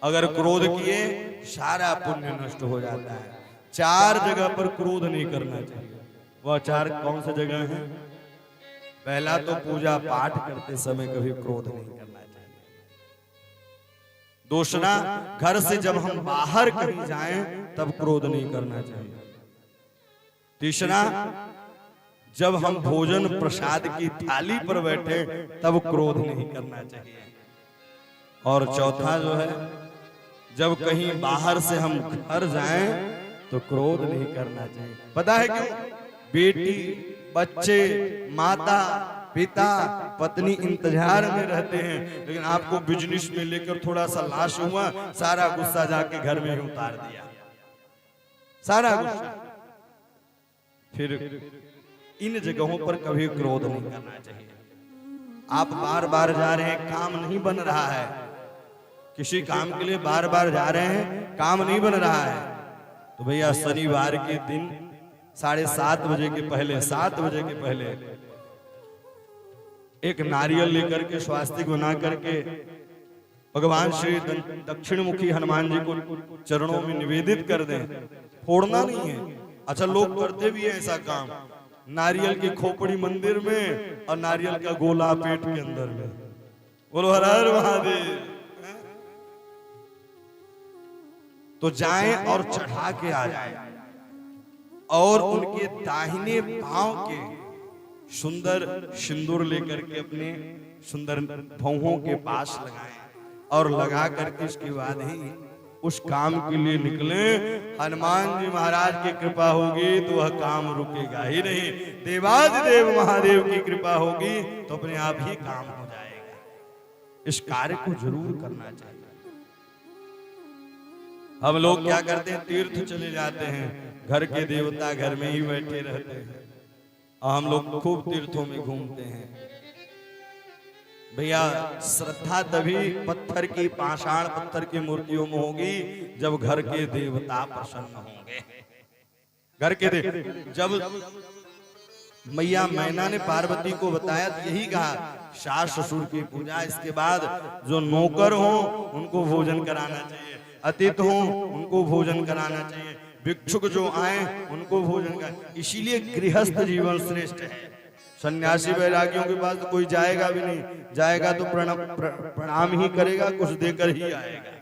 अगर क्रोध किए, सारा पुण्य नष्ट हो जाता है। 4 जगह पर क्रोध नहीं करना चाहिए। वह 4 कौन सी जगह है? पहला तो पूजा पाठ करते समय कभी क्रोध नहीं करना चाहिए। दूसरा, घर से जब हम बाहर कहीं जाएं तब क्रोध नहीं करना चाहिए। तीसरा, जब हम भोजन प्रसाद की थाली पर बैठे तब क्रोध नहीं करना चाहिए। और चौथा जो है, जब कहीं बाहर से हम घर जाएं तो क्रोध नहीं करना चाहिए। पता है क्यों? बेटी, बच्चे, माता, पिता, पत्नी इंतजार में रहते हैं, लेकिन आपको बिजनेस में लेकर थोड़ा सा लाश हुआ, सारा गुस्सा जाके घर में ही उतार दिया, सारा गुस्सा। फिर इन जगहों पर कभी क्रोध नहीं करना चाहिए। आप बार बार जा रहे हैं, काम नहीं बन रहा है, किसी काम के लिए बार बार जा रहे हैं, काम नहीं बन रहा है, तो भैया शनिवार के दिन 7:30 बजे के पहले, 7 बजे के पहले एक नारियल लेकर के स्वास्तिक बना करके भगवान श्री दक्षिणमुखी हनुमान जी को चरणों में निवेदित कर दें। फोड़ना नहीं है। अच्छा, लोग करते भी है ऐसा काम, नारियल की खोपड़ी मंदिर में और नारियल का गोला पेट के अंदर में, बोलो हर हर महादेव। तो जाएं और चढ़ा के आ जाएं और उनके दाहिने पांव के सुंदर सिंदूर लेकर के अपने सुंदर भौहों के पास लगाएं और लगा करके इसके बाद ही उस काम के लिए निकले। हनुमान जी महाराज की कृपा होगी तो वह काम रुकेगा ही नहीं। देवाधिदेव महादेव की कृपा होगी तो अपने आप ही काम हो जाएगा। इस कार्य को जरूर करना चाहिए। हम लोग क्या करते हैं, तीर्थ चले जाते हैं, घर के देवता घर में ही बैठे रहते हैं और हम लोग खूब तीर्थों में घूमते हैं। भैया श्रद्धा तभी पत्थर की, पाषाण पत्थर की मूर्तियों में होगी जब घर के देवता प्रसन्न होंगे। घर के जब मैया मैना ने पार्वती को बताया तो यही कहा, सास ससुर की पूजा, इसके बाद जो नौकर हो उनको भोजन कराना चाहिए, अतिथि हो उनको भोजन कराना चाहिए, भिक्षुक जो आए उनको भोजन कराना। इसीलिए गृहस्थ जीवन श्रेष्ठ है। सन्यासी वैरागियों के पास तो कोई जाएगा भी नहीं, जाएगा तो प्रणाम ही करेगा, कुछ देकर ही आएगा,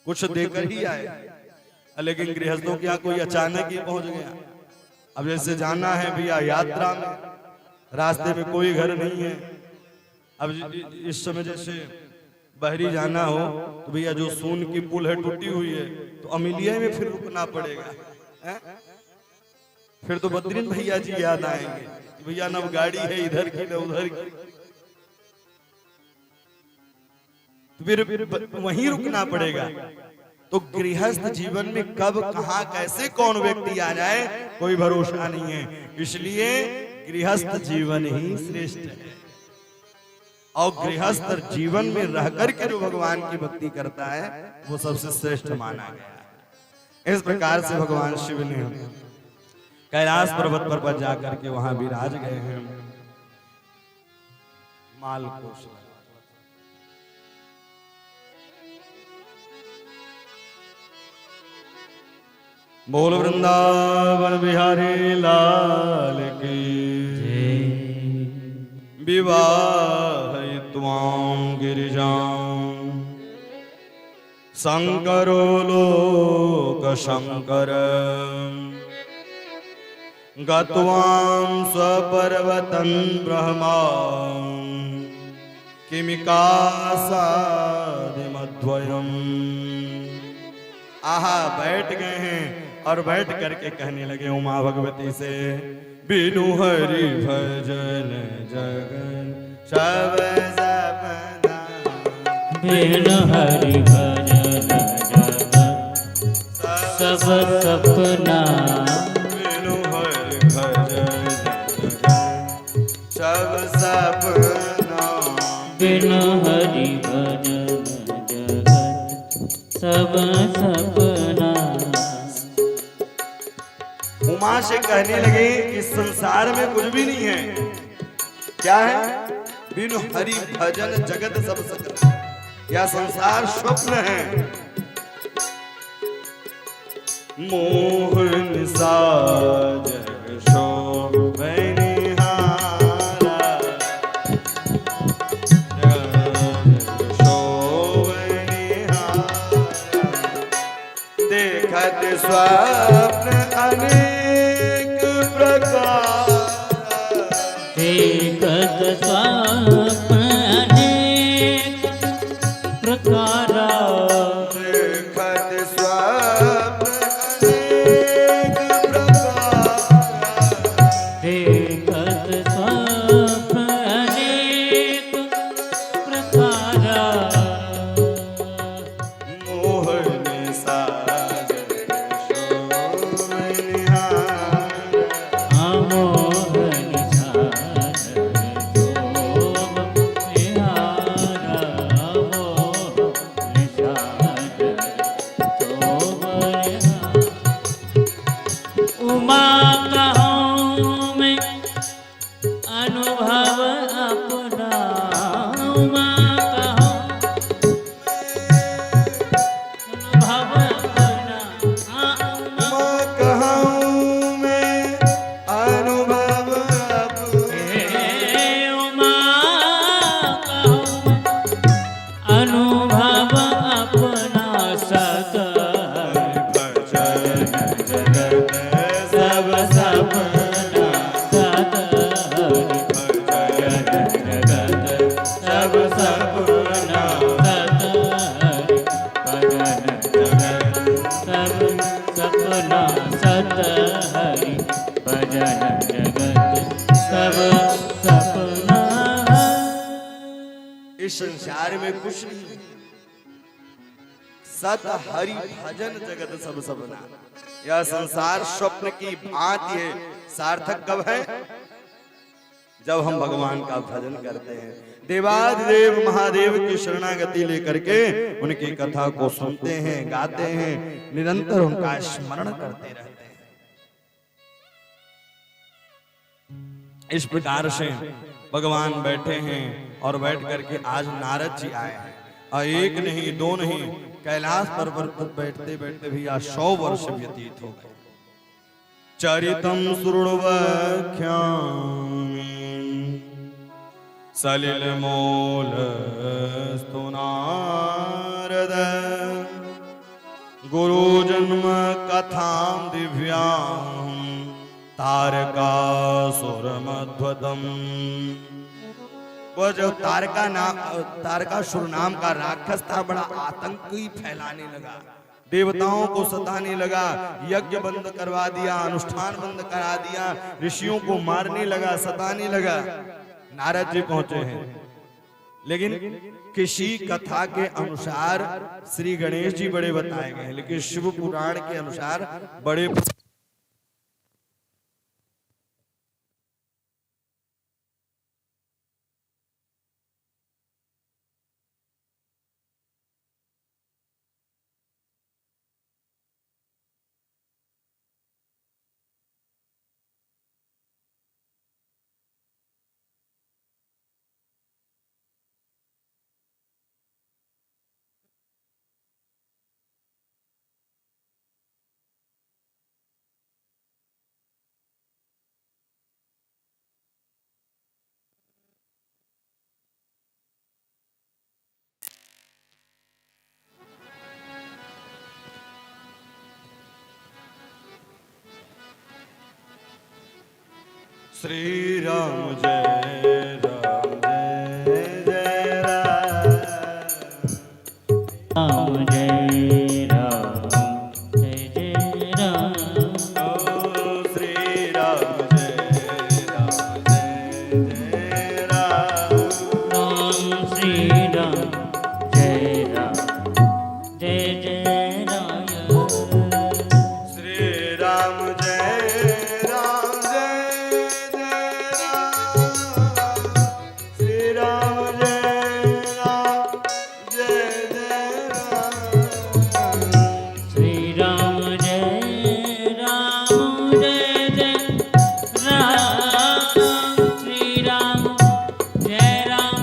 कुछ देकर ही आएगा। लेकिन गृहस्थों के यहाँ कोई अचानक ही पहुंच गया। अब जैसे जाना है भैया यात्रा में, रास्ते में कोई घर नहीं है। अब इस समय जैसे बहरी जाना हो तो भैया जो सोन की पुल है टूटी हुई है तो अमिलिया में फिर रुकना पड़ेगा है? फिर तो बद्रीन भैया जी याद आएंगे, भैया न गाड़ी है इधर की न उधर की, तो फिर वहीं रुकना पड़ेगा। तो गृहस्थ जीवन में कब कहां कैसे कौन व्यक्ति आ जाए कोई भरोसा नहीं है। इसलिए गृहस्थ जीवन ही श्रेष्ठ है। और गृहस्थ जीवन में रहकर के जो भगवान की भक्ति करता है वो सबसे श्रेष्ठ माना गया है। इस प्रकार से भगवान शिव ने कैलाश पर्वत पर जाकर के वहां विराज गए हैं। मालकोश बोल वृंदावन बिहारी लाल की विवाह त्वां गिरिजां शंकरो लोक शंकर गत्वां स्वपर्वतं ब्रह्मा किमिकासादिमद्वयम्। आहा बैठ गए हैं और बैठ करके कहने लगे उमा भगवती से, बिनु हरि भजन जगन सब सपना, बिनु हरि भजन जगन सब सपना, बिनु हरि भजन जगन सब सपना, बिनु हरि भजन जगन सब सपना। उमा से कहने लगे इस संसार में कुछ भी नहीं है। क्या है? बिनु हरि भजन जगत सब सपना। यह संसार स्वप्न है। मोहन सा जग शोभनिहारा, जग शोभनिहारा, देखत स्वप्न अनेक प्रकार, देखत स्वप्न अनेक प्रकार, देखत स्वप्न अनेक प्रकार, देखत स्वप्न अनेक प्रकार, मोहन सा इस संसार में कुछ नहीं है। सत हरि भजन जगत सब सपना। यह संसार स्वप्न की भांति है। सार्थक कब है? जब हम भगवान का भजन करते हैं, देवाधिदेव महादेव की शरणागति लेकर के उनकी कथा को सुनते हैं, गाते हैं, निरंतर उनका स्मरण करते रहते हैं। इस प्रकार से भगवान बैठे हैं और बैठ करके आज नारद जी आए हैं। और एक नहीं दो नहीं, कैलाश पर्वत पर बैठते बैठते भी आज 100 वर्ष व्यतीत हो गए। चरितम श्रुण्वख्यामि सलिल मोल स्तुनारद गुरु जन्म कथाम दिव्याम तारकासुर मध्वतम। वो जो तारकासुर नाम का राक्षस था, बड़ा आतंक ही फैलाने लगा, देवताओं को सताने लगा, यज्ञ बंद करवा दिया, अनुष्ठान बंद करा दिया, ऋषियों को मारने लगा, सताने लगा। नारद जी पहुंचे हैं, लेकिन किसी कथा के अनुसार श्री गणेश जी बड़े बताए गए हैं, लेकिन शिव पुराण के अनुसार बड़े श्री राम जय राम जय जय राम जय राम जय जय राम। ओ श्री राम जय राम जय जय राम। राम श्री राम जय राम जय जय राम। श्री राम जय राम जय श्री राम जय राम जय जय राम। श्री राम जय राम जय जय राम। श्री राम जय राम जय जय राम। श्री राम जय राम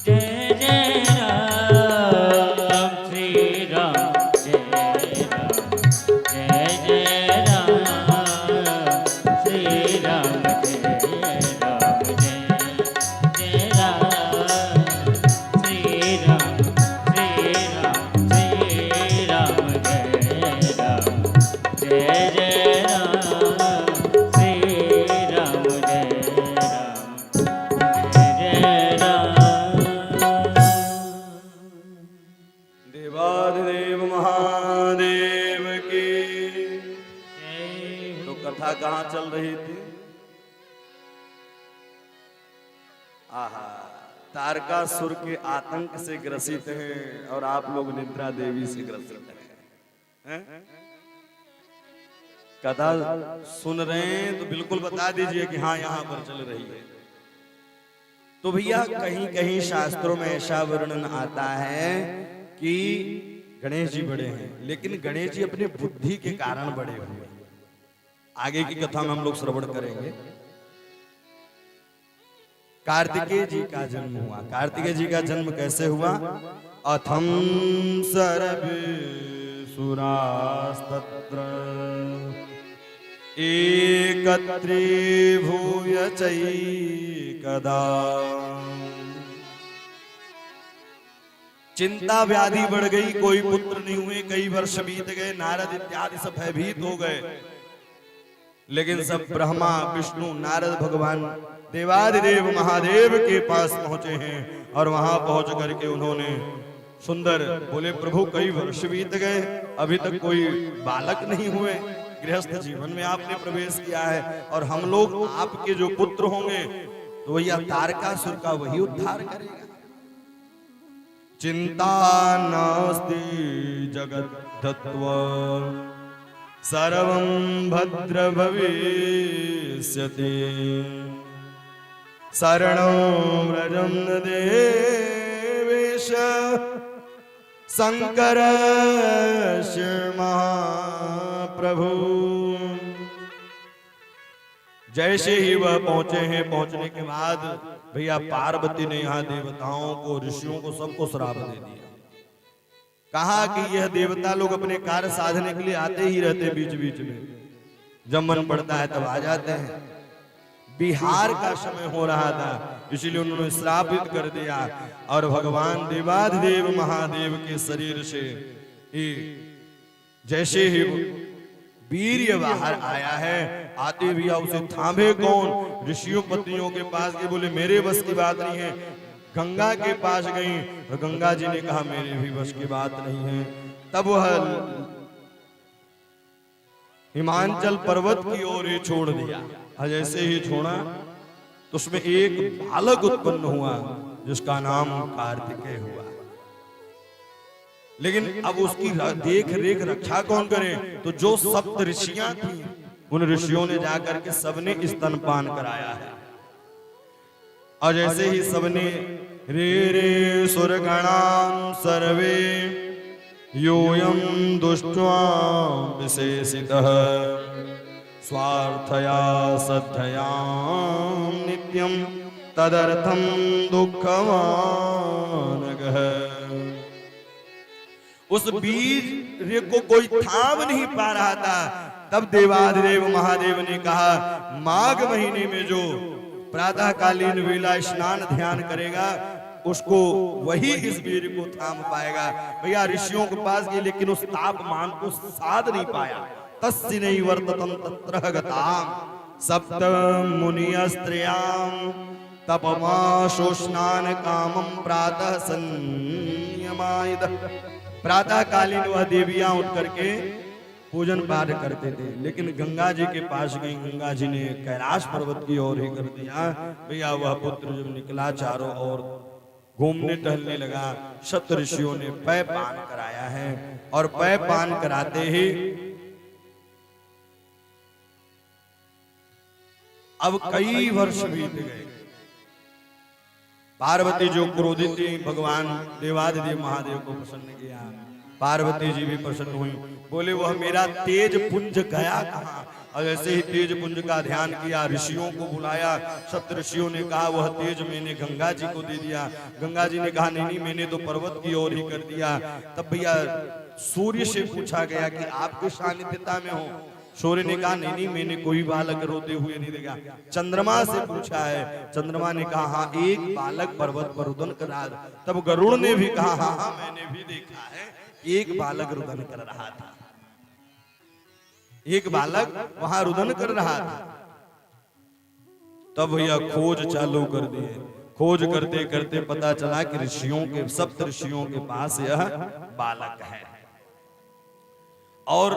जय जय राम। श्री राम जय राम जय जय राम। श्री राम श्री राम श्री राम जय राम जय जय राम। श्री राम जय राम जय जय राम। देवाधिदेव महादेव की। जय तो कथा कहाँ चल रही थी? आहा, तारकासुर के आतंक से ग्रसित हैं और आप लोग निद्रा देवी से ग्रसित हैं। कथा सुन रहे हैं तो बिल्कुल बता दीजिए कि हाँ यहाँ पर चल रही है। तो भैया कहीं कहीं शास्त्रों में ऐसा वर्णन आता है कि गणेश जी बड़े हैं, लेकिन गणेश जी अपने बुद्धि के कारण बड़े हुए। आगे की कथा में हम लोग श्रवण करेंगे। कार्तिकेय जी का जन्म हुआ। कार्तिकेय जी का जन्म कैसे हुआ? अथम सर्वे सुरास्तत्र एकत्रीभूय चैकदा। चिंता व्याधि बढ़ गई, कोई पुत्र नहीं हुए, कई वर्ष बीत गए, नारद इत्यादि सब भयभीत हो गए। लेकिन सब ब्रह्मा विष्णु नारद भगवान देवाधिदेव महादेव के पास पहुंचे हैं और वहां पहुंच करके उन्होंने सुंदर बोले, प्रभु कई वर्ष बीत गए, अभी तक कोई बालक नहीं हुए, गृहस्थ जीवन में आपने प्रवेश किया है और हम लोग आपके जो पुत्र होंगे तो भैया तारकासुर का वही उद्धार करेगा। चिंता नास्ति जगद्धत्व सर्वं भद्र भविष्यति शरणं व्रजं देवेश शंकर महाप्रभु। जैसे ही वह पहुंचे हैं, पहुंचने के बाद भैया पार्वती ने यहाँ देवताओं को, ऋषियों को, सबको श्राप दे दिया। कहा कि यह देवता लोग अपने कार्य साधने के लिए आते ही रहते, बीच बीच में जब मन पड़ता है तब आ जाते हैं। बिहार का समय हो रहा था, इसीलिए उन्होंने श्रापित कर दिया। और भगवान देवाधिदेव महादेव के शरीर से जैसे ही वीर्य बाहर आया है, आते भैया उसे थामे कौन? ऋषियों पत्नियों के पास गए, बोले मेरे बस की बात नहीं है। गंगा के पास गई तो गंगा जी ने कहा मेरे भी बस की बात नहीं है। तब वह हिमांचल पर्वत की ओर ही छोड़ दिया। और जैसे ही छोड़ा तो उसमें एक बालक उत्पन्न हुआ जिसका नाम कार्तिकेय हुआ। लेकिन अब उसकी देख रेख रक्षा कौन करे? तो जो सप्त ऋषियां थी, उन ऋषियों ने जाकर के सबने स्तनपान कराया है। और जैसे ही सबने रे रे सुरगणां सर्वे योऽयं दुष्ट्वा विशेषितः स्वार्थया सद्धया नित्यं तदर्थं दुःखमानगः। उस बीज को कोई थाम नहीं पा रहा था। तब देवाधिदेव महादेव ने कहा माघ महीने में जो प्रातःकालीन वेला स्नान ध्यान करेगा उसको वही इस वीर को थाम पाएगा। भैया ऋषियों के पास गए लेकिन उस तापमान को साध नहीं पाया। तस्य नहीं वर्ततम तत्र गताम सप्त मुनियस्त्रियां तपमाशो स्नान कामं प्रातः संयमायिद। प्रातःकालीन वह देवियां उठ करके पूजन पाठ करते थे, लेकिन गंगा जी के पास गई। गंगा जी ने कैलाश पर्वत की ओर ही कर दिया। भैया वह पुत्र जब निकला चारों ओर घूमने टहलने लगा, सप्त ऋषियों ने पै पान कराया है। और पै पान कराते ही अब कई वर्ष बीत गए। पार्वती जो क्रोधित थी, भगवान देवाधिदेव महादेव को प्रसन्न किया। पार्वती जी भी प्रसन्न हुई, बोले वह मेरा तेज पुंज गया कहाँ? और ऐसे ही तेज पुंज का ध्यान किया, ऋषियों को बुलाया। सप्त ऋषियों ने कहा वह तेज मैंने गंगा जी को दे दिया। गंगा जी ने कहा नहीं मैंने तो पर्वत की ओर ही कर दिया। तब भैया सूर्य से पूछा गया कि आपके सानिध्यता में हो? सूर्य ने कहा नहीं मैंने कोई बालक रोते हुए नहीं देखा। चंद्रमा से पूछा है, चंद्रमा ने कहा हाँ एक बालक पर्वत पर रुदन कर रहा था। तब गरुड़ ने भी कहा हाँ मैंने भी देखा है, एक बालक रुदन कर रहा था, एक बालक वहां रुदन कर रहा था। तब भैया खोज चालू कर दिए। खोज करते करते पता चला कि ऋषियों के, सप्त ऋषियों के पास यह बालक है। और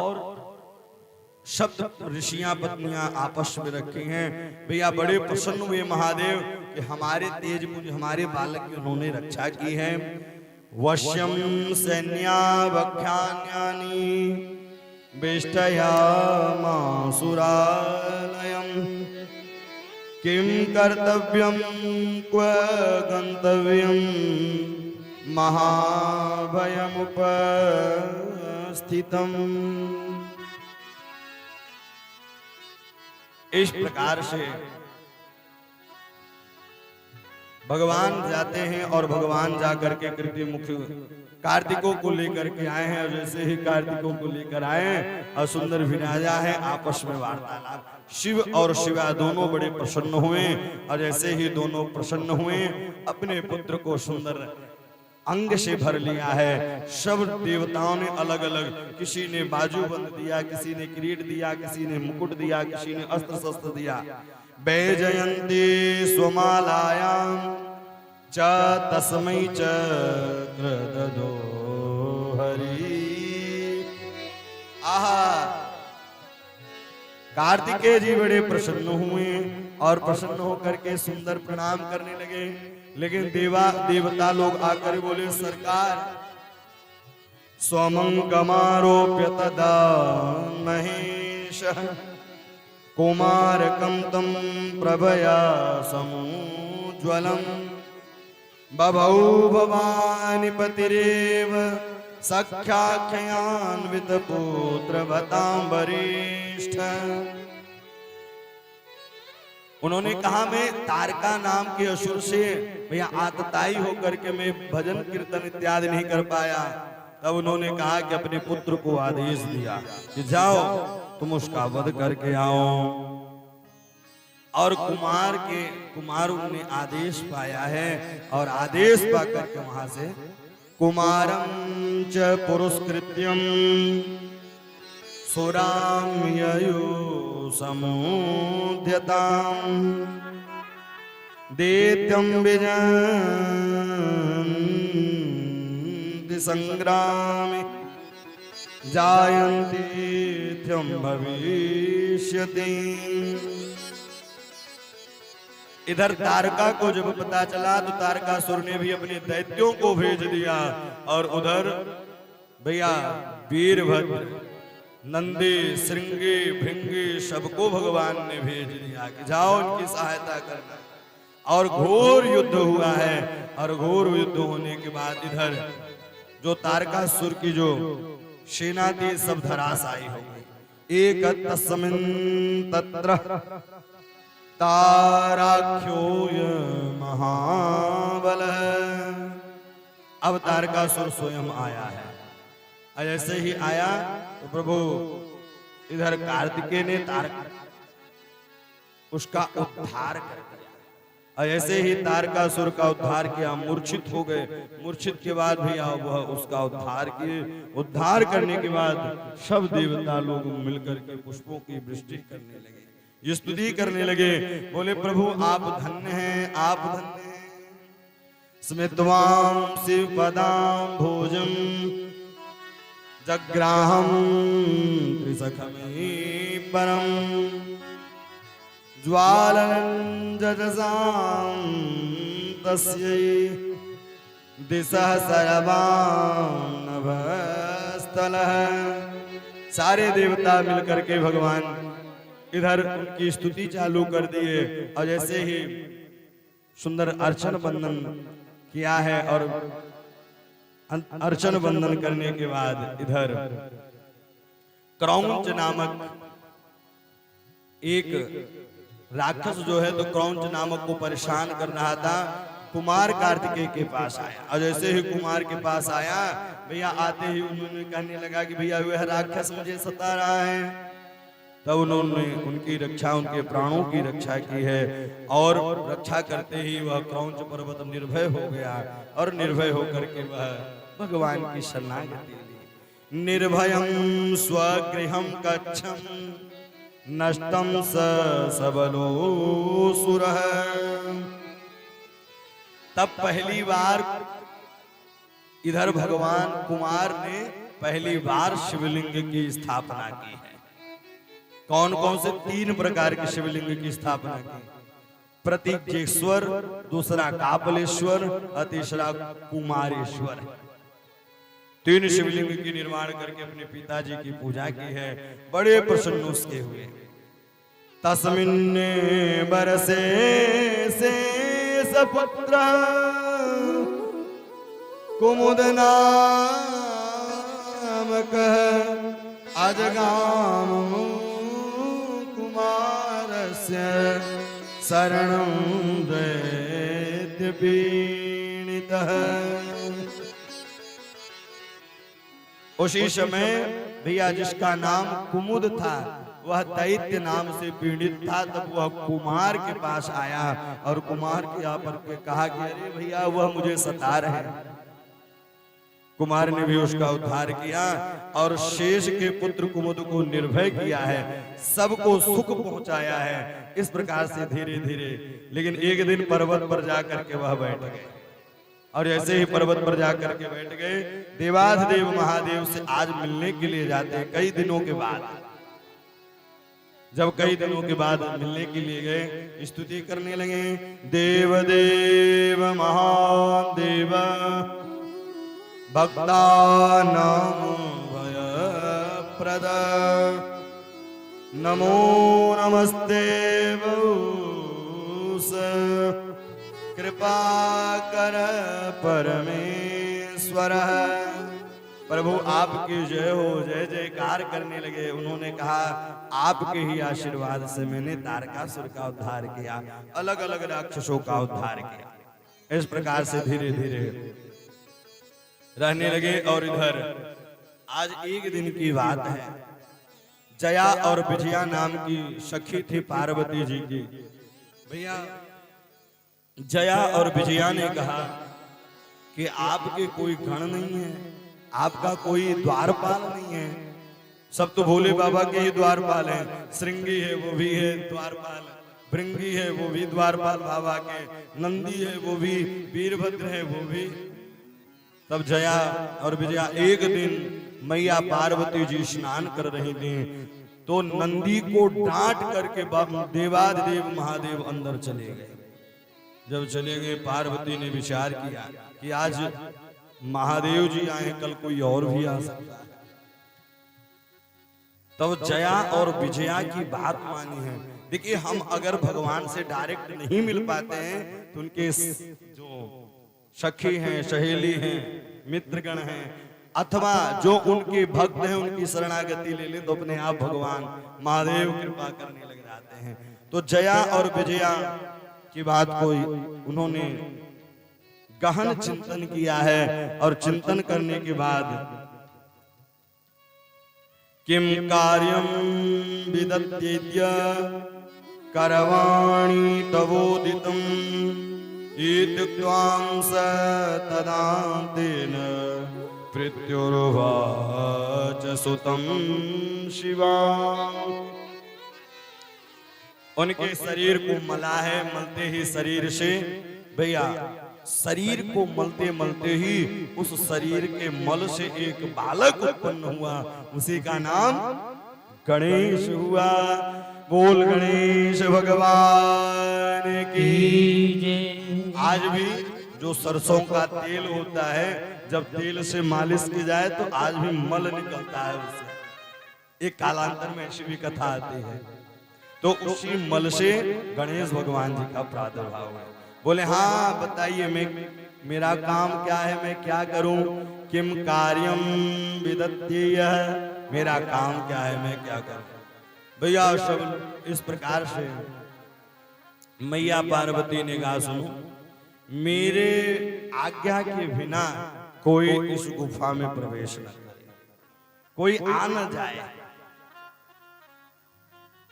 सप्त ऋषियां पत्नियां आपस में रखी हैं। भैया बड़े प्रसन्न हुए महादेव कि हमारे तेज पुंज, हमारे बालक की उन्होंने रक्षा की है। वश्यम सैन्यावख्यान्यानि वेष्टयामासुरालयम् किं कर्तव्यं क्व गन्तव्यं महाभयमुपस्थितम्। इस प्रकार से भगवान जाते हैं और भगवान जाकर के कृति मुख कार्तिकों को लेकर के आए हैं। और जैसे ही कार्तिकों को लेकर आए और सुंदर विराजा है, आपस में वार्तालाप। शिव और शिवा दोनों बड़े प्रसन्न हुए। और जैसे ही दोनों प्रसन्न हुए अपने पुत्र को सुंदर अंग से भर लिया है। सब देवताओं ने अलग अलग, किसी ने बाजूबंद दिया, किसी ने किरीट दिया, किसी ने मुकुट दिया, किसी ने अस्त्र शस्त्र दिया। वैजयन्ती स्वमालायां च तस्मै चक्र ददो हरि। आहा, कार्तिकेय जी बड़े प्रसन्न हुए और प्रसन्न होकर के सुंदर प्रणाम करने लगे। लेकिन देवता लोग आकर बोले सरकार स्वमंगमारोप्य तदा महेश कुमारकं तं प्रभया समुज्ज्वलं बभौ भवानी पतिरेव सख्याख्यान्वित पुत्र भतां वरिष्ठ। उन्होंने कहा मैं तारका नाम के असुर से भैया आतताई होकर के मैं भजन कीर्तन इत्यादि नहीं कर पाया। तब उन्होंने कहा कि अपने पुत्र को आदेश दिया कि जाओ तुम उसका वध करके आओ। और कुमार उन्होंने आदेश पाया है और आदेश पा करके वहां से कुमारं च पुरस्कृत्यं सुराम्ययो समुद्यतां दैत्यं विजयन्ति संग्रामे जायन्ति त्यं भविष्यति। इधर तारका को जब पता चला तो तारकासुर ने भी अपने दैत्यों को भेज दिया और उधर भैया वीरभद्र नंदी श्रृंगी भृंगी सबको भगवान ने भेज दिया कि जाओ इनकी सहायता करना। और घोर युद्ध हुआ है और घोर युद्ध होने के बाद इधर जो तारकासुर की जो सेना थी सब धराशायी हो गई। एक तस्मिन् तत्र ताराख्योय महाबल। अब तारकासुर स्वयं आया है। ऐसे ही आया तो प्रभु इधर कार्तिकेय ने उसका उद्धार कर दिया। ऐसे ही तारकासुर का उद्धार किया, मूर्छित हो गए। मूर्छित के बाद भैया वह उसका उद्धार किए। उद्धार करने के बाद सब देवता लोग मिलकर के पुष्पों की वृष्टि करने लगे, स्तुति करने लगे। बोले प्रभु आप धन्य हैं, आप धन्य हैं। स्मित्वां शिवपदां भोजं जग्राहं त्रिसखमे परं ज्वालनं जजसां तस्यै दिशः सर्वां नभस्थलः। सारे देवता मिलकर के भगवान इधर उनकी स्तुति चालू कर दिए और जैसे ही सुंदर अर्चन बंदन किया है और अर्चन बंदन करने के बाद इधर क्रौंच नामक एक राक्षस जो है तो क्रौंच नामक को परेशान कर रहा था। कुमार कार्तिकेय के पास आया और जैसे ही कुमार के पास आया भैया आते ही उन्होंने कहने लगा कि भैया वह राक्षस मुझे सता रहा है। तब उन्होंने उनकी रक्षा, उनके प्राणों की रक्षा की है और रक्षा करते ही वह क्रौंच पर्वत निर्भय हो गया और निर्भय होकर के वह भगवान की शरणागति ली। निर्भयं स्वगृहं कच्छं नष्टं स सबलोऽसुरः। तब पहली बार इधर भगवान कुमार ने पहली बार शिवलिंग की स्थापना की है। कौन कौन से 3 प्रकार के शिवलिंग की स्थापना की? प्रतीकेश्वर, दूसरा कापलेश्वर और तीसरा कुमारेश्वर। 3 शिवलिंग की निर्माण करके अपने पिताजी की पूजा की है। बड़े प्रसन्न उसके हुए। तस्मिन्ने बरसे से सपुत्र कुमुद नामक अजगाम कुमारस्य शरणं दैत्यपीडितः। उसी समय भैया जिसका नाम कुमुद था वह दैत्य नाम से पीड़ित था। तब वह कुमार के पास आया और कुमार के आपर के कहा कि अरे भैया वह मुझे सता रहे। कुमार ने भी उसका उद्धार किया और शेष के पुत्र कुमुद को निर्भय किया है, सबको सुख पहुंचाया है। इस प्रकार से धीरे धीरे, लेकिन एक दिन पर्वत पर जाकर के वह बैठ गए और ऐसे ही पर्वत पर जाकर के बैठ गए। देवाधिदेव महादेव से आज मिलने के लिए जाते हैं कई दिनों के बाद। जब कई दिनों के बाद मिलने के लिए गए, स्तुति करने लगे, देव देव महादेव भक्तानां भयप्रद नमो नमस्ते बहुस कृपा कर परमेश्वर। प्रभु आपकी जय हो, जय जयकार करने लगे। उन्होंने कहा आपके ही आशीर्वाद से मैंने तारकासुर का उद्धार किया, अलग अलग राक्षसों का उद्धार किया। इस प्रकार से धीरे धीरे रहने लगे। और इधर आज एक दिन की बात है, जया और विजया नाम की सखी थी पार्वती जी की। भैया जया और विजया ने कहा कि आपके कोई गण नहीं है, आपका कोई द्वारपाल नहीं है। सब तो भोले बाबा के ही द्वारपाल हैं। श्रृंगी है वो भी है द्वारपाल, भृंगी है वो भी द्वारपाल बाबा के, नंदी है वो भी, वीरभद्र है वो भी। तब जया और विजया एक दिन मैया पार्वती जी स्नान कर रही थी, तो नंदी को डांट करके देवाधिदेव महादेव अंदर चले गए। जब चले गए, पार्वती ने विचार किया कि आज महादेव जी आए, कल कोई और भी आ सकता है। तब जया और विजया की बात मानी है। देखिए, हम अगर भगवान से डायरेक्ट नहीं मिल पाते हैं तो उनके जो सखी हैं, सहेली हैं, मित्रगण हैं, अथवा जो उनके भक्त हैं उनकी शरणागति ले ले तो अपने आप भगवान महादेव कृपा करने लग जाते हैं। तो जया और विजया की बात को उन्होंने गहन चिंतन किया है, और चिंतन करने के बाद किम कार्यम विदत्येद्य करवाणि तवोदितम् इत्युक्त्वांस तदान्तेन प्रत्युर्वाच सुतं शिवा। उनके शरीर को मला है, मलते ही शरीर से, भैया शरीर को मलते मलते ही उस शरीर के मल से एक बालक उत्पन्न हुआ, उसी का नाम गणेश हुआ। बोल गणेश भगवान की। आज भी जो सरसों का तेल होता है, जब तेल से मालिश की जाए तो आज भी मल निकलता है उससे। एक कालांतर में ऐसी भी कथा आती है। तो उसी मल से गणेश भगवान जी का प्रादुर्भाव है। बोले हाँ बताइए, मेरा काम क्या है, मैं क्या करूं? किम कार्यम विदत्येय, मेरा काम क्या है, मैं क्या करूं? भैया सब इस प्रकार से मैया पार्वती ने कहा, सुनो, मेरे आज्ञा के बिना कोई इस गुफा में प्रवेश न करे, कोई आ न जाए,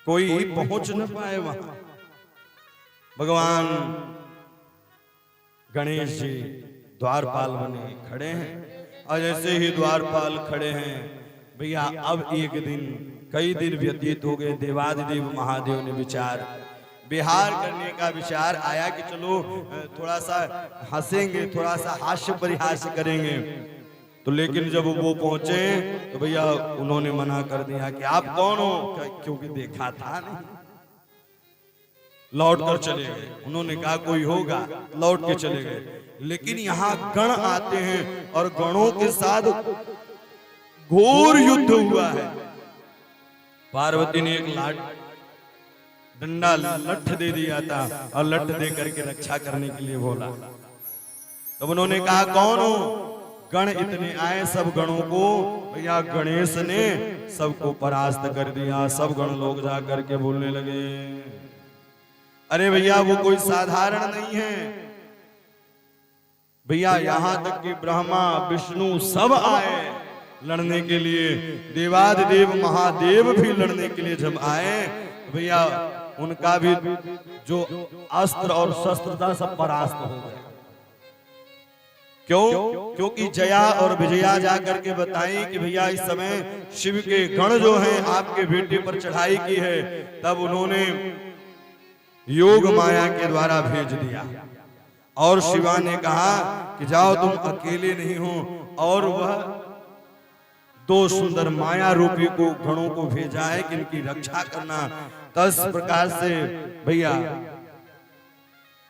कोई पहुंच न पाए वहां। भगवान गणेश जी द्वारपाल बने खड़े हैं, और जैसे ही द्वारपाल खड़े हैं, भैया अब एक दिन, कई दिन व्यतीत हो गए। देवाधिदेव महादेव ने विहार करने का विचार आया कि चलो थोड़ा सा हंसेंगे, थोड़ा सा हास्य परिहास करेंगे। तो लेकिन जब वो पहुंचे तो भैया उन्होंने मना कर दिया कि आप कौन हो, क्योंकि देखा था नहीं। लौट कर चले गए। उन्होंने कहा कोई होगा, लौट के चले गए। लेकिन यहाँ गण आते हैं और गणों के साथ घोर युद्ध हुआ है। पार्वती ने एक डंडा लठ दे दिया था, और लठ दे करके रक्षा करने के लिए बोला। तब उन्होंने कहा कौन हो? गण इतने आए, सब गणों को भैया गणेश ने सबको परास्त कर दिया। सब गण लोग जा करके बोलने लगे, अरे भैया वो कोई साधारण नहीं है भैया, यहाँ तक कि ब्रह्मा विष्णु सब आए लड़ने के लिए, देवाधिदेव महादेव भी लड़ने के लिए जब आए, भैया उनका भी जो अस्त्र और शस्त्र था सब परास्त हो गए। क्यों? क्योंकि जया और विजया जाकर के बताई कि भैया इस समय शिव के गण जो हैं आपके बेटे पर चढ़ाई की है। तब उन्होंने योग माया के द्वारा भेज दिया, और शिवा ने कहा कि जाओ तुम अकेले नहीं हो, और वह दो सुंदर माया रूपी को गणों को भेजा है कि इनकी रक्षा करना। तो इस प्रकार से भैया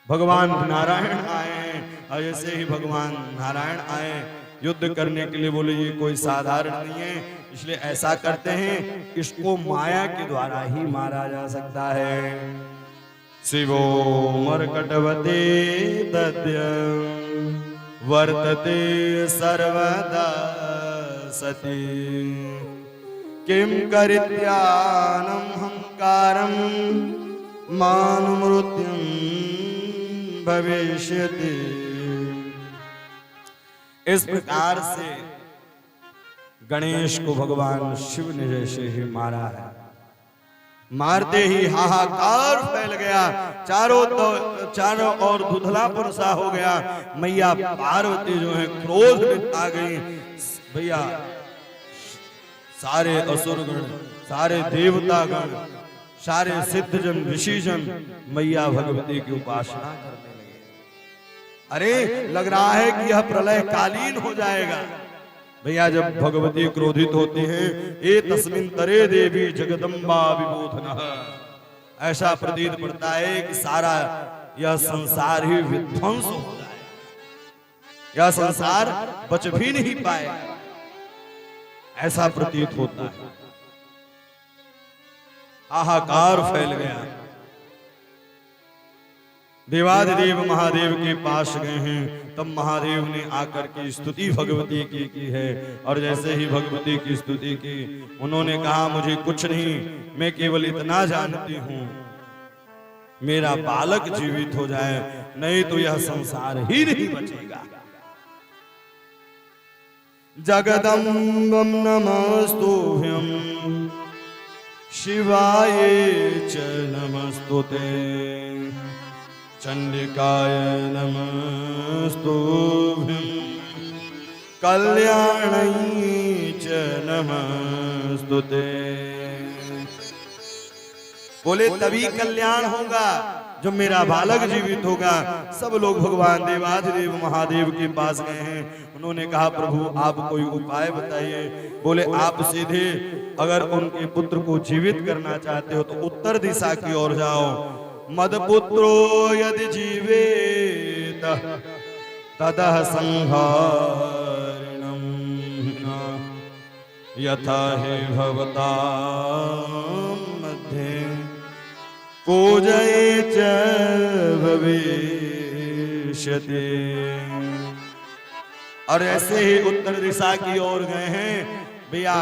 भगवान नारायण आए हैं और ऐसे ही भगवान नारायण आए युद्ध करने के लिए। बोले ये कोई साधारण नहीं है, इसलिए ऐसा करते हैं इसको माया के द्वारा ही मारा जा सकता है। शिवो मर्कटवते दद्य वर्तते सर्वदा सती किम करित्यानम हंकारम मानुमृत्युम भविष्यति। इस प्रकार से गणेश को भगवान शिव ने जैसे ही मारा है, मारते ही हाहाकार फैल गया, चारों ओर धुंधलापन सा हो गया। मैया पार्वती जो है क्रोध में आ गई। भैया सारे असुरगण, सारे देवतागण, सारे सिद्धजन ऋषिजन मैया भगवती की उपासना करने लगे। अरे लग रहा है कि यह प्रलय कालीन हो जाएगा। भैया जब भगवती क्रोधित होती हैं, ए तस्मिन् तरे देवी जगदम्बा विबोधनः, ऐसा प्रतीत पड़ता है कि सारा यह संसार ही विध्वंस हो जाए, यह संसार बच भी नहीं पाए, ऐसा प्रतीत होता है। हाहाकार फैल गया। देवाधिदेव महादेव के पास गए हैं, तब महादेव ने आकर के स्तुति भगवती की है। और जैसे ही भगवती की स्तुति की, उन्होंने कहा मुझे कुछ नहीं, मैं केवल इतना जानती हूं, मेरा बालक जीवित हो जाए, नहीं तो यह संसार ही नहीं बचेगा। जगदम्बं नमस्तुभ्यं शिवाय च नमस्तुते चंडिकाय नमस्तुभ्यं कल्याणै च नमस्तुते। बोले तभी कल्याण होगा जब मेरा बालक जीवित होगा। सब लोग भगवान देवाधिदेव महादेव के पास गए हैं। उन्होंने कहा प्रभु आप कोई उपाय बताइए। बोले आप सीधे अगर उनके पुत्र को जीवित करना चाहते हो तो उत्तर दिशा की ओर जाओ। मदपुत्रो यदि जीवेत ततः संहारिणम् यथा हि भवतां मध्ये पूजये च भविष्यति। और ऐसे ही उत्तर दिशा की ओर गए हैं। भैया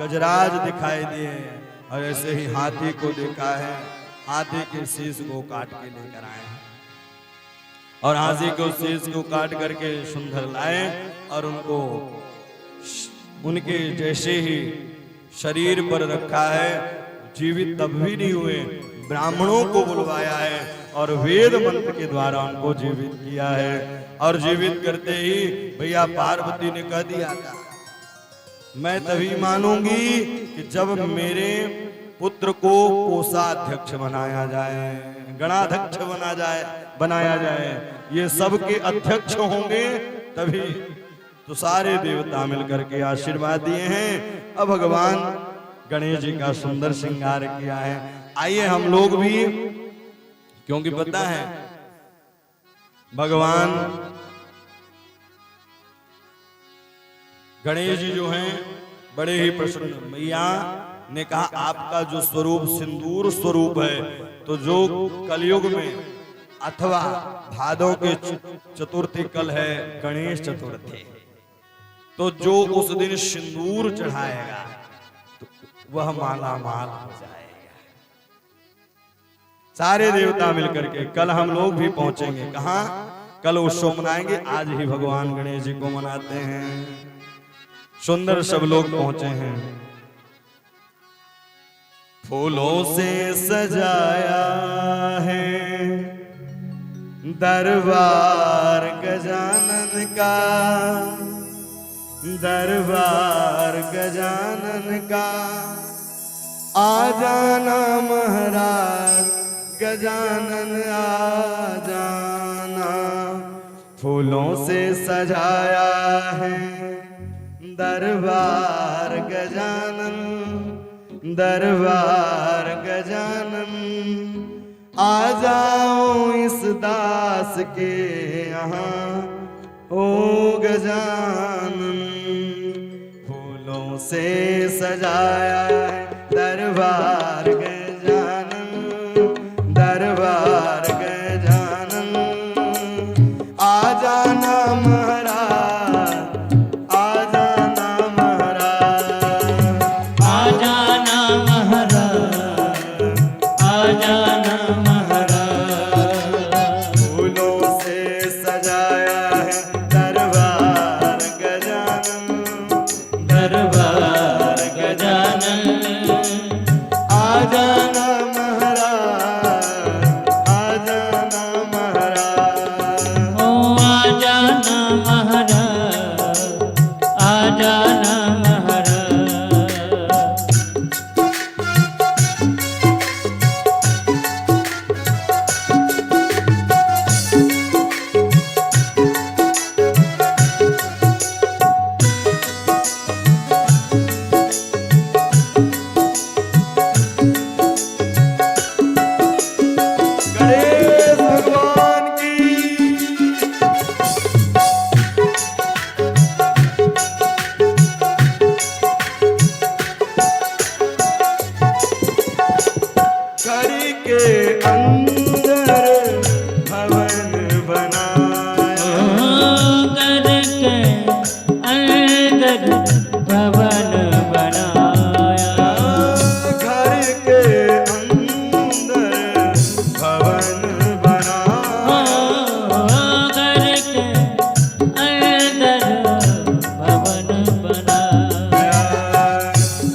गजराज दिखाई दिए और ऐसे ही हाथी को देखा है। हाथी के शीश को काट के लेकर आए और हाथी को शीश को काट करके सुंदर लाए और उनको उनके जैसे ही शरीर पर रखा है। जीवित तब भी नहीं हुए, ब्राह्मणों को बुलवाया है और वेद मंत्र के द्वारा उनको जीवित किया है। और जीवित करते ही भैया पार्वती ने कह दिया था मैं तभी मानूंगी कि जब मेरे पुत्र को कोषाध्यक्ष बनाया जाए, गणाध्यक्ष बनाया जाए, ये सबके अध्यक्ष होंगे तभी। तो सारे देवता मिलकर के आशीर्वाद दिए हैं। अब भगवान गणेश जी का सुंदर श्रृंगार किया है। आइए हम लोग भी, क्योंकि पता है भगवान गणेश जी जो हैं बड़े ही प्रसन्न। मैया ने कहा आपका जो स्वरूप सिंदूर स्वरूप है, तो जो कलयुग में अथवा भादों के चतुर्थी कल है गणेश चतुर्थी, तो जो उस दिन सिंदूर चढ़ाएगा तो वह माला माल हो जाएगा। सारे देवता मिलकर के कल हम लोग भी पहुंचेंगे। कहां? कल उत्सव मनाएंगे। आज ही भगवान गणेश जी को मनाते हैं। सुंदर सब लोग पहुंचे हैं। फूलों से सजाया है दरबार गजानन का, दरबार गजानन का। आ जाना महाराज गजानन आ जाना। फूलों से सजाया है दरबार गजानन, दरबार गजानन, आ जाओ इस दास के यहाँ ओ गजानन। फूलों से सजाया है दरबार गजानन, दरबार गजानन, आ जाना महाराज, आ जाना महाराज, आ जाना महाराज, आ जाना महाराज। फूलों से सजाया है दरबार गजानन, दरबार गजानन, आ जाना महाराज, आ जाना महाराज। ओ आ जाना महाराज, आ जाना महाराज। गणेश भगवान की करी के अंदर भवन बनाया, करके अंदर भवन बनाया, घर के अंदर भवन बनाया, करके अंदर भवन बनाया।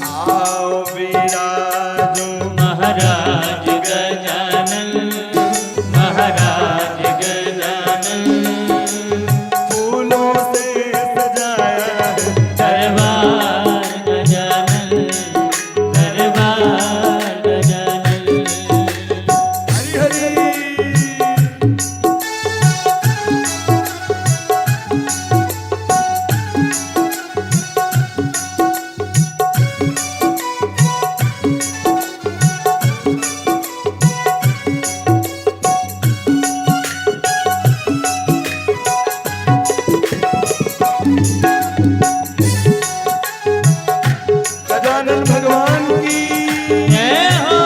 आओ विराजो महाराज गजानन, महाराज गजानन, फूलों से सजाया है दरबार गजानन, दरबार गजानन। हरि हरि। गजानन भगवान की जय हो।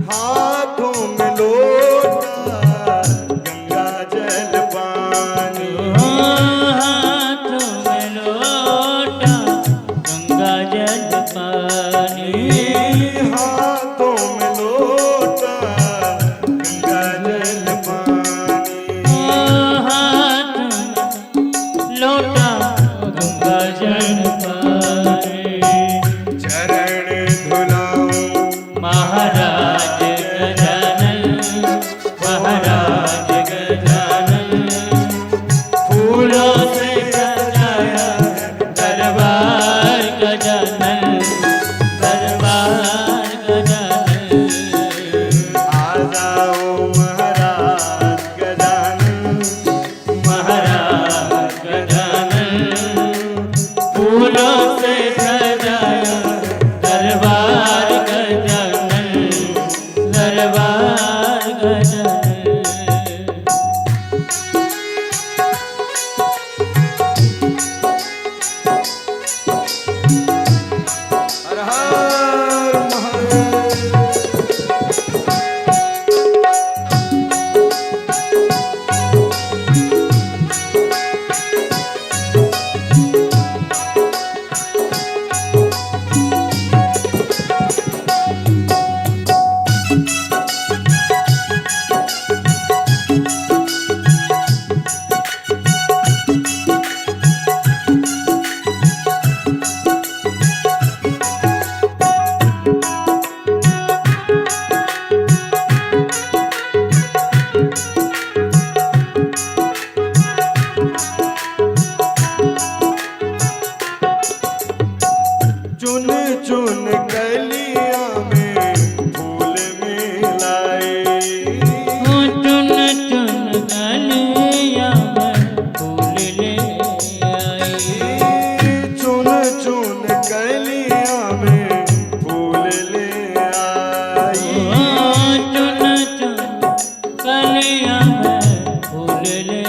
हाथों में लोटा गंगा जल पानी, हाथों में लोटा गंगा जल पानी, हाथों में लोटा गंगा जल पानी, हाथ में लोटा गंगा जल पानी। चरण धुलाऊं महाराज गजानन, महाराज गजानन, फूलों से सजाया दरबार गजानन, दरबार गजानन। आ जाओ महाराज गजानन, महाराज गजानन, फूलों से सजाया दरबार गजानन, दरबार गजानन। हर हर महादेव। कलिया में फूल ले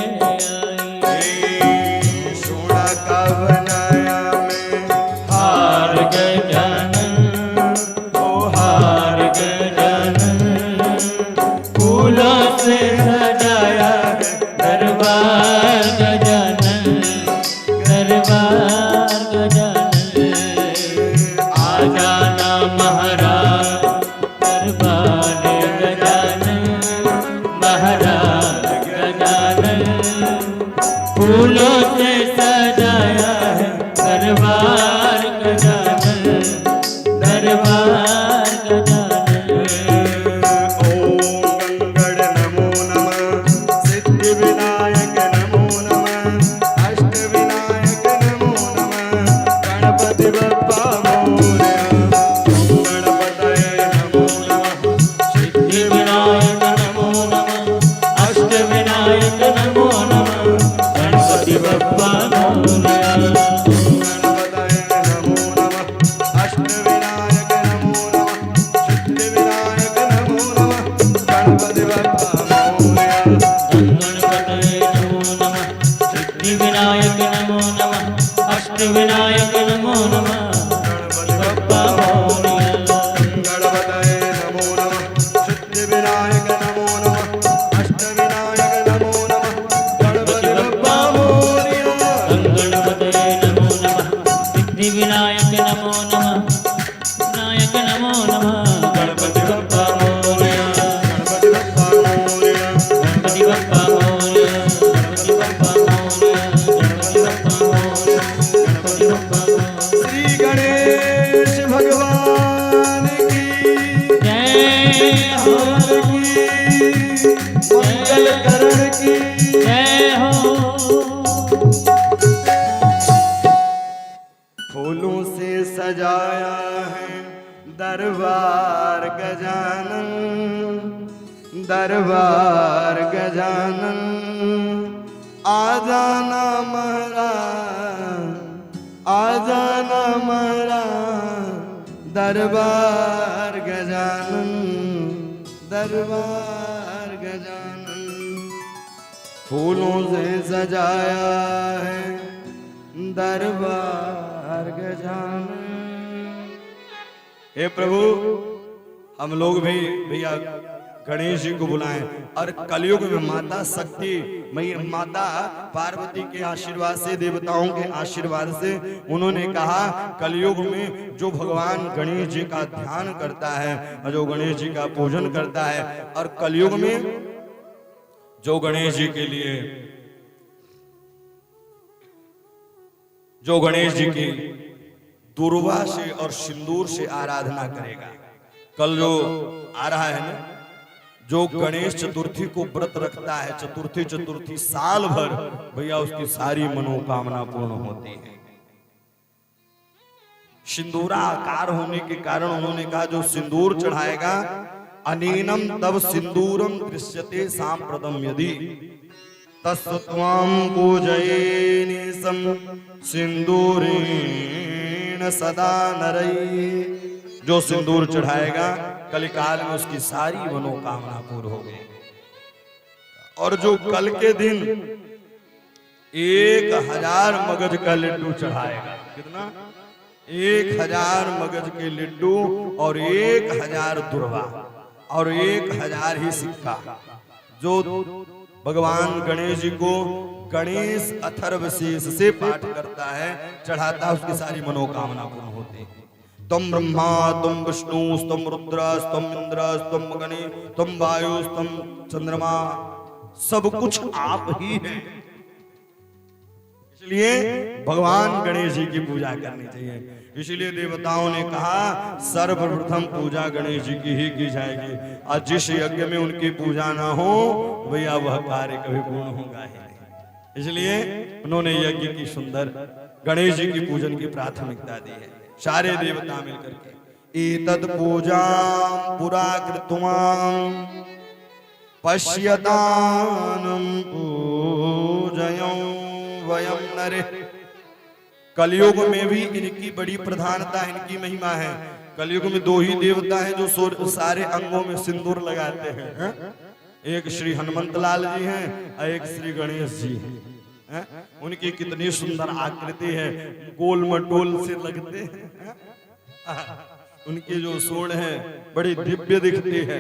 आई। सोना का बनाया मैं हार गजानन, ओ हार गजानन, फूलों से सजाया दरबार गजानन, दरबार गजानन। आ जाना महाराज दरबार गजानन, महाराज गजानन, फूलों से सजाया है दरबार गजानन, दरबार गजानन। ओम गंगड़ नमो नमः, सिद्धि विनायक नमो नमः, अष्ट विनायक नमो नमः, गणपति बप्पा मोरया। ओम गणपतये नमो नमः, सिद्धि विनायक नमो नमः, अष्ट विनायक नमो नमः, गणपति बप्पा मोरया। गणपतये नमो नमः, अष्ट विनायक नमो नमः, सिद्धि विनायक नमो नमः, गणपति बप्पा मोरया। गणपतये नमो नमः, सिद्धि विनायक नमो नमः, अष्ट विनायक नमो नमः, गणपति बप्पा मोरया। गणपतये नमो नमः, सिद्धि विनायक नमो नमः, अष्ट विनायक नमो नमः, गणपति बप्पा मोरया। गणपतये नमो नमः, सिद्धि विनायक नमो नमः, विनायक नमो नमः, गणपति बप्पा मोरया। गणपति बप्पा मोरया। गणपति बप्पा मोरया, गणपति बप्पा मोरया, गणपति बप्पा मोरया, गणपति बप्पा मोरया। श्री गणेश भगवान की जय हो, मंगल करण की जय हो। फूलों से सजाया है दरबार गजानन, दरबार गजानन। आ जाना महाराज, आ जाना महाराज, दरबार गजानन, दरबार गजानन। फूलों से सजाया है दरबार गजानन। हे प्रभु, हम लोग भी भैया गणेश जी को बुलाएं और कलयुग में माता शक्ति माता पार्वती के आशीर्वाद से, देवताओं के आशीर्वाद से उन्होंने कहा कलयुग में जो भगवान गणेश जी का ध्यान करता है और जो गणेश जी का पूजन करता है, और कलयुग में जो गणेश जी के लिए, जो गणेश जी की दुर्वा से और सिंदूर से आराधना करेगा। कल जो आ रहा है ना, जो गणेश चतुर्थी को व्रत रखता है, चतुर्थी साल भर भैया उसकी सारी मनोकामना पूर्ण होती है। सिंदूरा आकार होने के कारण उन्होंने कहा जो सिंदूर चढ़ाएगा, अनेनम तब सिंदूरम दृश्यते सांप्रदम यदि तस्त्वाम पूजयेनिसं सिंदूरेण सदा नरई। जो सिंदूर चढ़ाएगा कलिकाल में उसकी सारी मनोकामना पूर्ण हो गई। और जो कल के दिन 1000 मगज का लड्डू चढ़ाएगा, कितना? 1000 मगज के लड्डू और 1000 दुर्वा और 1000 ही सिक्का, जो भगवान गणेश जी को गणेश अथर्वशीष से पाठ करता है, चढ़ाता है, उसकी सारी मनोकामना पूर्ण होती है। तुम ब्रह्मा, तुम विष्णु, तुम रुद्र, तुम इंद्र, तुम अग्नि, तुम वायु, तुम चंद्रमा, सब कुछ आप ही हैं। इसलिए भगवान गणेश जी की पूजा करनी चाहिए। इसलिए देवताओं ने कहा सर्वप्रथम पूजा गणेश जी की ही की जाएगी, और जिस यज्ञ में उनकी पूजा ना हो भैया वह कार्य कभी पूर्ण होगा ही नहीं। इसलिए उन्होंने यज्ञ की सुंदर गणेश जी की पूजन की प्राथमिकता दी है। सारे देवता मिलकर के एतत् पूजां पुरा कृत्वां पश्यतानं पूजयं वयं नरे। कलयुग में भी इनकी बड़ी प्रधानता, इनकी महिमा है। कलयुग में 2 ही देवता हैं जो सारे अंगों में सिंदूर लगाते हैं, एक श्री हनुमंत लाल जी हैं और एक श्री गणेश जी हैं। उनकी कितनी सुंदर आकृति है, गोल मटोल से लगते हैं। उनकी जो सूंड है बड़ी दिव्य दिखती है।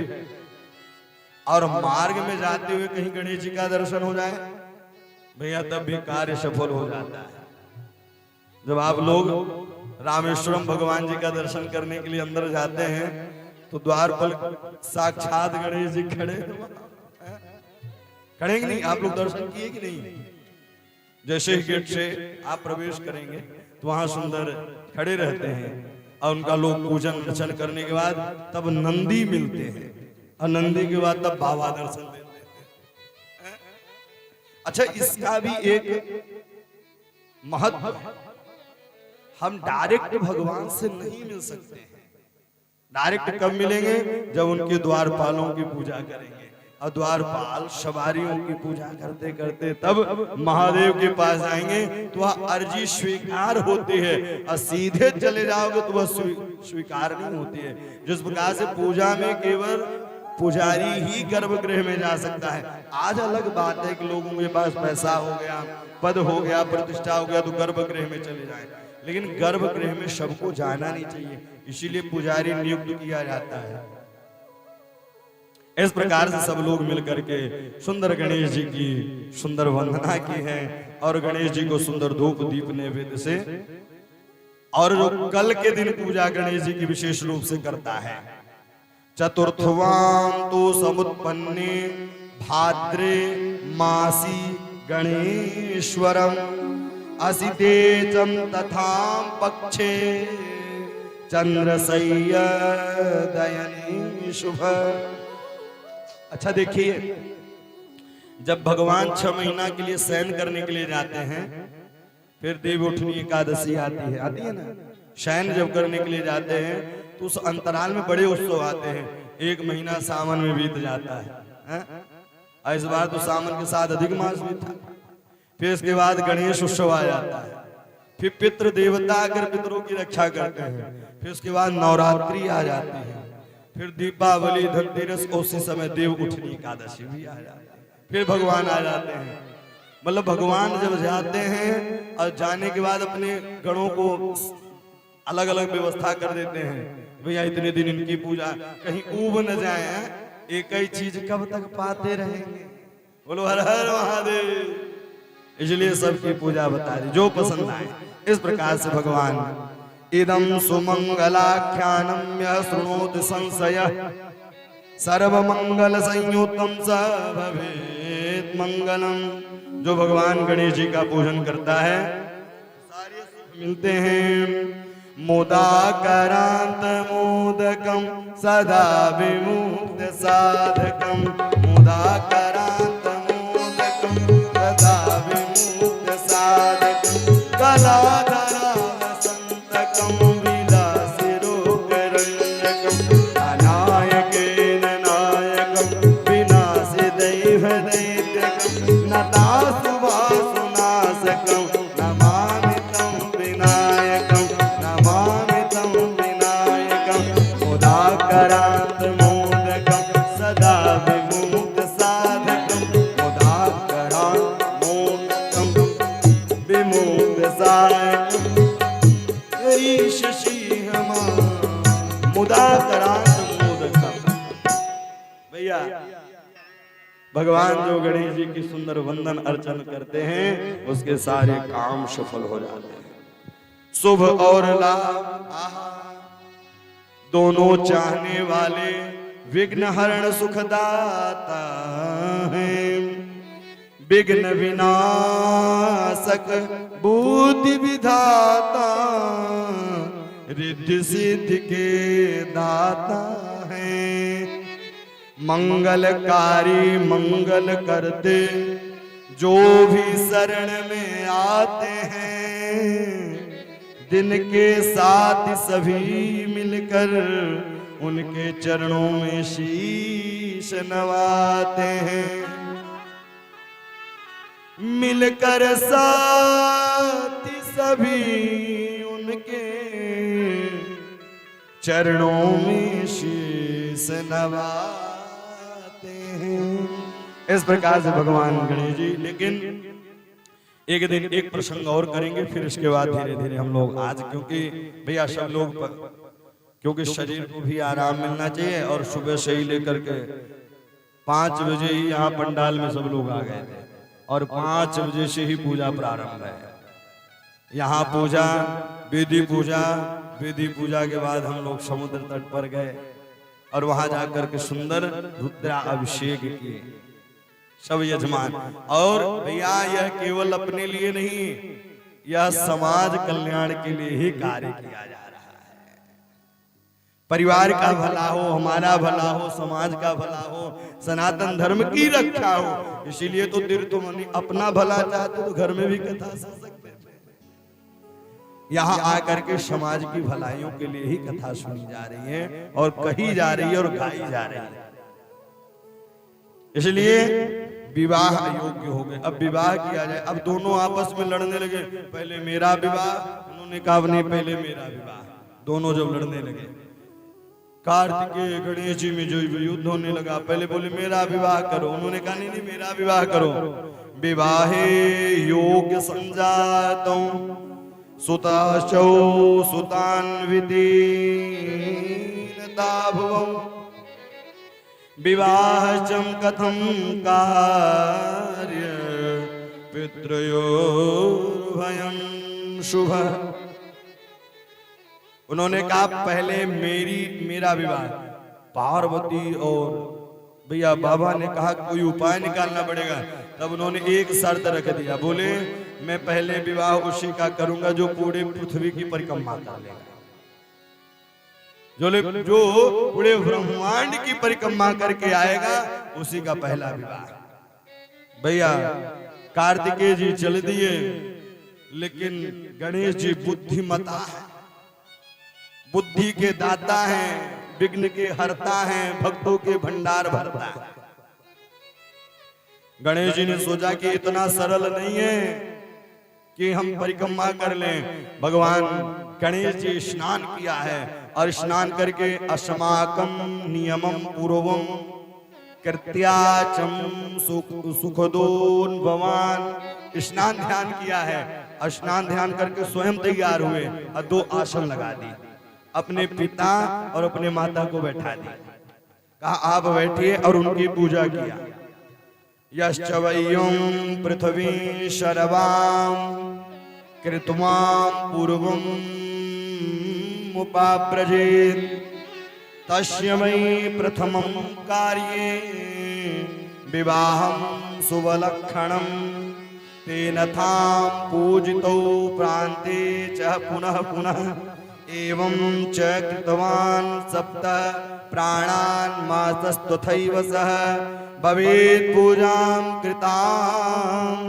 और मार्ग में जाते हुए कहीं गणेश जी का दर्शन हो जाए भैया तब भी कार्य सफल हो जाता है। जब आप लोग रामेश्वरम भगवान जी का दर्शन करने के लिए अंदर जाते हैं तो द्वार पर साक्षात गणेश जी खड़े कि नहीं? आप लोग दर्शन किए कि नहीं? जैसे ही गेट से आप प्रवेश करेंगे तो वहां सुंदर खड़े रहते हैं और उनका लोग पूजन अर्चन करने के बाद तब नंदी मिलते हैं और नंदी के बाद तब बाबा दर्शन देते हैं। अच्छा, इसका भी एक महत्व है। हम डायरेक्ट भगवान से नहीं मिल सकते हैं। डायरेक्ट कब मिलेंगे? जब उनके द्वारपालों की पूजा करेंगे और द्वारपाल सवारियों की पूजा करते करते तब महादेव के पास आएंगे तो वह अर्जी स्वीकार होती है। और सीधे चले जाओगे तो वह स्वीकार नहीं होती है। जिस प्रकार से पूजा में केवल पुजारी ही गर्भगृह में जा सकता है। आज अलग बात है कि लोगों के पास पैसा हो गया, पद हो गया, प्रतिष्ठा हो गया तो गर्भगृह में चले जाएं, लेकिन गर्भगृह में सबको जाना नहीं चाहिए, इसीलिए पुजारी नियुक्त किया जाता है। इस प्रकार से सब लोग मिलकर के सुंदर गणेश जी की सुंदर वंदना की है और गणेश जी को सुंदर धूप दीप नैवेद्य से। और जो कल के दिन पूजा गणेश जी की विशेष रूप से करता है, चतुर्थवां तो समुत्पन्ने भाद्रे मासी गणेश्वरम असितेजं तथा पक्षे चंद्रसैयदयनी शुभ। अच्छा देखिए, जब भगवान 6 महीना के लिए शयन करने के लिए जाते हैं, फिर देवउठनी एकादशी आती है ना। शयन जब करने के लिए जाते हैं तो उस अंतराल में बड़े उत्सव आते हैं। 1 महीना सावन में बीत जाता है। इस बार तो सावन के साथ अधिक मास भी था। फिर इसके बाद गणेश उत्सव आ जाता है। फिर पितृ देवता अगर पितरों की रक्षा करते हैं। फिर उसके बाद नवरात्रि आ जाती है। फिर दीपावली, धनतेरस, उसी समय देवउठनी एकादशी भी आ जाती है। फिर भगवान आ जाते हैं। मतलब भगवान जब जाते हैं और जाने के बाद अपने गणों को अलग अलग व्यवस्था कर देते हैं। भैया इतने दिन इनकी पूजा, कहीं ऊब न जाए, एक ही चीज कब तक पाते रहेंगे। बोलो हर हर महादेव। इसलिए सबकी पूजा बता दी जो पसंद आए। इस प्रकार से भगवान इदं सुमंगलाख्यानं यः शृणोति संशयः सर्वमंगल संयुक्तं स भवेत् मंगलम। जो भगवान गणेश जी का पूजन करता है सारे सुख मिलते हैं। मोदाकरांत मोदकम सदा विमुक्त साधकम। मोदाकरांत मोदकम सदा विमुक्त साधकम। कलाधरा वसंतकम विलासिरोगरण्यकम। अनायकेन नायकम विनाशि दैव दैत्यकम। नतासुभासुनाशकम नमामि तं विनायकम। नमामि तं विनायकम। मोदाकरांत मोदकम सदा विमुक्त साधकम। मोदाकरांत मोदकम विमुक्त साधकम। मुदाकरांत मोदकम। भैया भगवान जो गणेश जी की सुंदर वंदन अर्चन करते हैं उसके सारे काम सफल हो जाते हैं। शुभ और लाभ दोनों चाहने वाले विघ्न हरण सुखदाता है। विघ्न विनाशक बुद्धि विधाता रिद्धि सिद्धि के दाता है। मंगलकारी मंगल करते जो भी शरण में आते हैं। दिन के साथ सभी मिलकर उनके चरणों में शीश नवाते हैं। मिलकर साथ सभी उनके चरणों में शीश नवाते हैं। इस प्रकार से भगवान गणेश जी। लेकिन एक दिन एक प्रसंग और करेंगे, फिर इसके बाद धीरे धीरे हम लोग आज, क्योंकि भैया सब लोग क्योंकि शरीर को भी आराम मिलना चाहिए, और सुबह से ही लेकर के 5 बजे ही यहाँ पंडाल में सब लोग आ गए थे, और 5 बजे से ही पूजा प्रारंभ है। यहाँ पूजा, वेदी पूजा के बाद हम लोग समुद्र तट पर गए और वहां जाकर के सुंदर रुद्रा अभिषेक किए सब यजमान। और भैया यह केवल अपने लिए नहीं, यह समाज कल्याण के लिए ही कार्य किया जा रहा है। परिवार का भला हो, हमारा भला हो, समाज का भला हो, सनातन धर्म की रक्षा हो। इसीलिए तो तीर्थमुनि अपना भला चाहते तो घर में भी कथा सुन सकते थे। यहाँ आकर के समाज की भलाइयों के लिए ही कथा सुनी जा रही है और कही जा रही है और गाई जा रही है। इसलिए विवाह अयोग्य हो गए, अब विवाह किया जाए। अब दोनों आपस में लड़ने लगे, पहले मेरा विवाह, उन्होंने कहा नहीं पहले मेरा विवाह। दोनों जब लड़ने लगे, कार्तिकेय गणेश जी में जो युद्ध होने लगा, पहले बोले मेरा विवाह करो, उन्होंने कहा नहीं मेरा विवाह करो। विवाहे योग्य संजातौ सुताश्चौ सुतान्वितीनता भुवौ विवाहचं कथं कार्य पितृयोर्भयं शुभ। उन्होंने कहा पहले मेरा विवाह। पार्वती और भैया बाबा ने कहा कोई उपाय निकालना पड़ेगा। तब उन्होंने एक शर्त रख दिया, बोले मैं पहले विवाह उसी का करूंगा जो पूरे पृथ्वी की परिक्रमा कर लेगा, जो पूरे ब्रह्मांड की परिक्रमा करके आएगा उसी का पहला विवाह। भैया कार्तिकेय जी चल दिए, लेकिन गणेश जी बुद्धिमता है, बुद्धि के दाता हैं, विघ्न के हरता हैं, भक्तों के भंडार भरता है। गणेश जी ने सोचा कि इतना सरल नहीं है कि हम परिक्रमा कर लें। भगवान गणेश जी स्नान किया है और स्नान करके अस्माकं नियमं पूर्वं कृत्याचम सुखदोन भवान स्नान ध्यान किया है। स्नान ध्यान करके स्वयं तैयार हुए और 2 आसन लगा दी, अपने पिता और अपने माता को बैठा दी, कहा आप बैठिए और उनकी पूजा किया। यश्च वयं पृथ्वी शर्वां कृत्वां पूर्वं उपाव्रजेत् तस्य मयि प्रथमं कार्ये विवाहं सुवलक्षणं तेन थां पूजितौ प्रान्ते च पुनः पुनः एवं च कृतवान् 7 प्राणान् मासस्तथैव सह भवेत् पूजां कृताम्।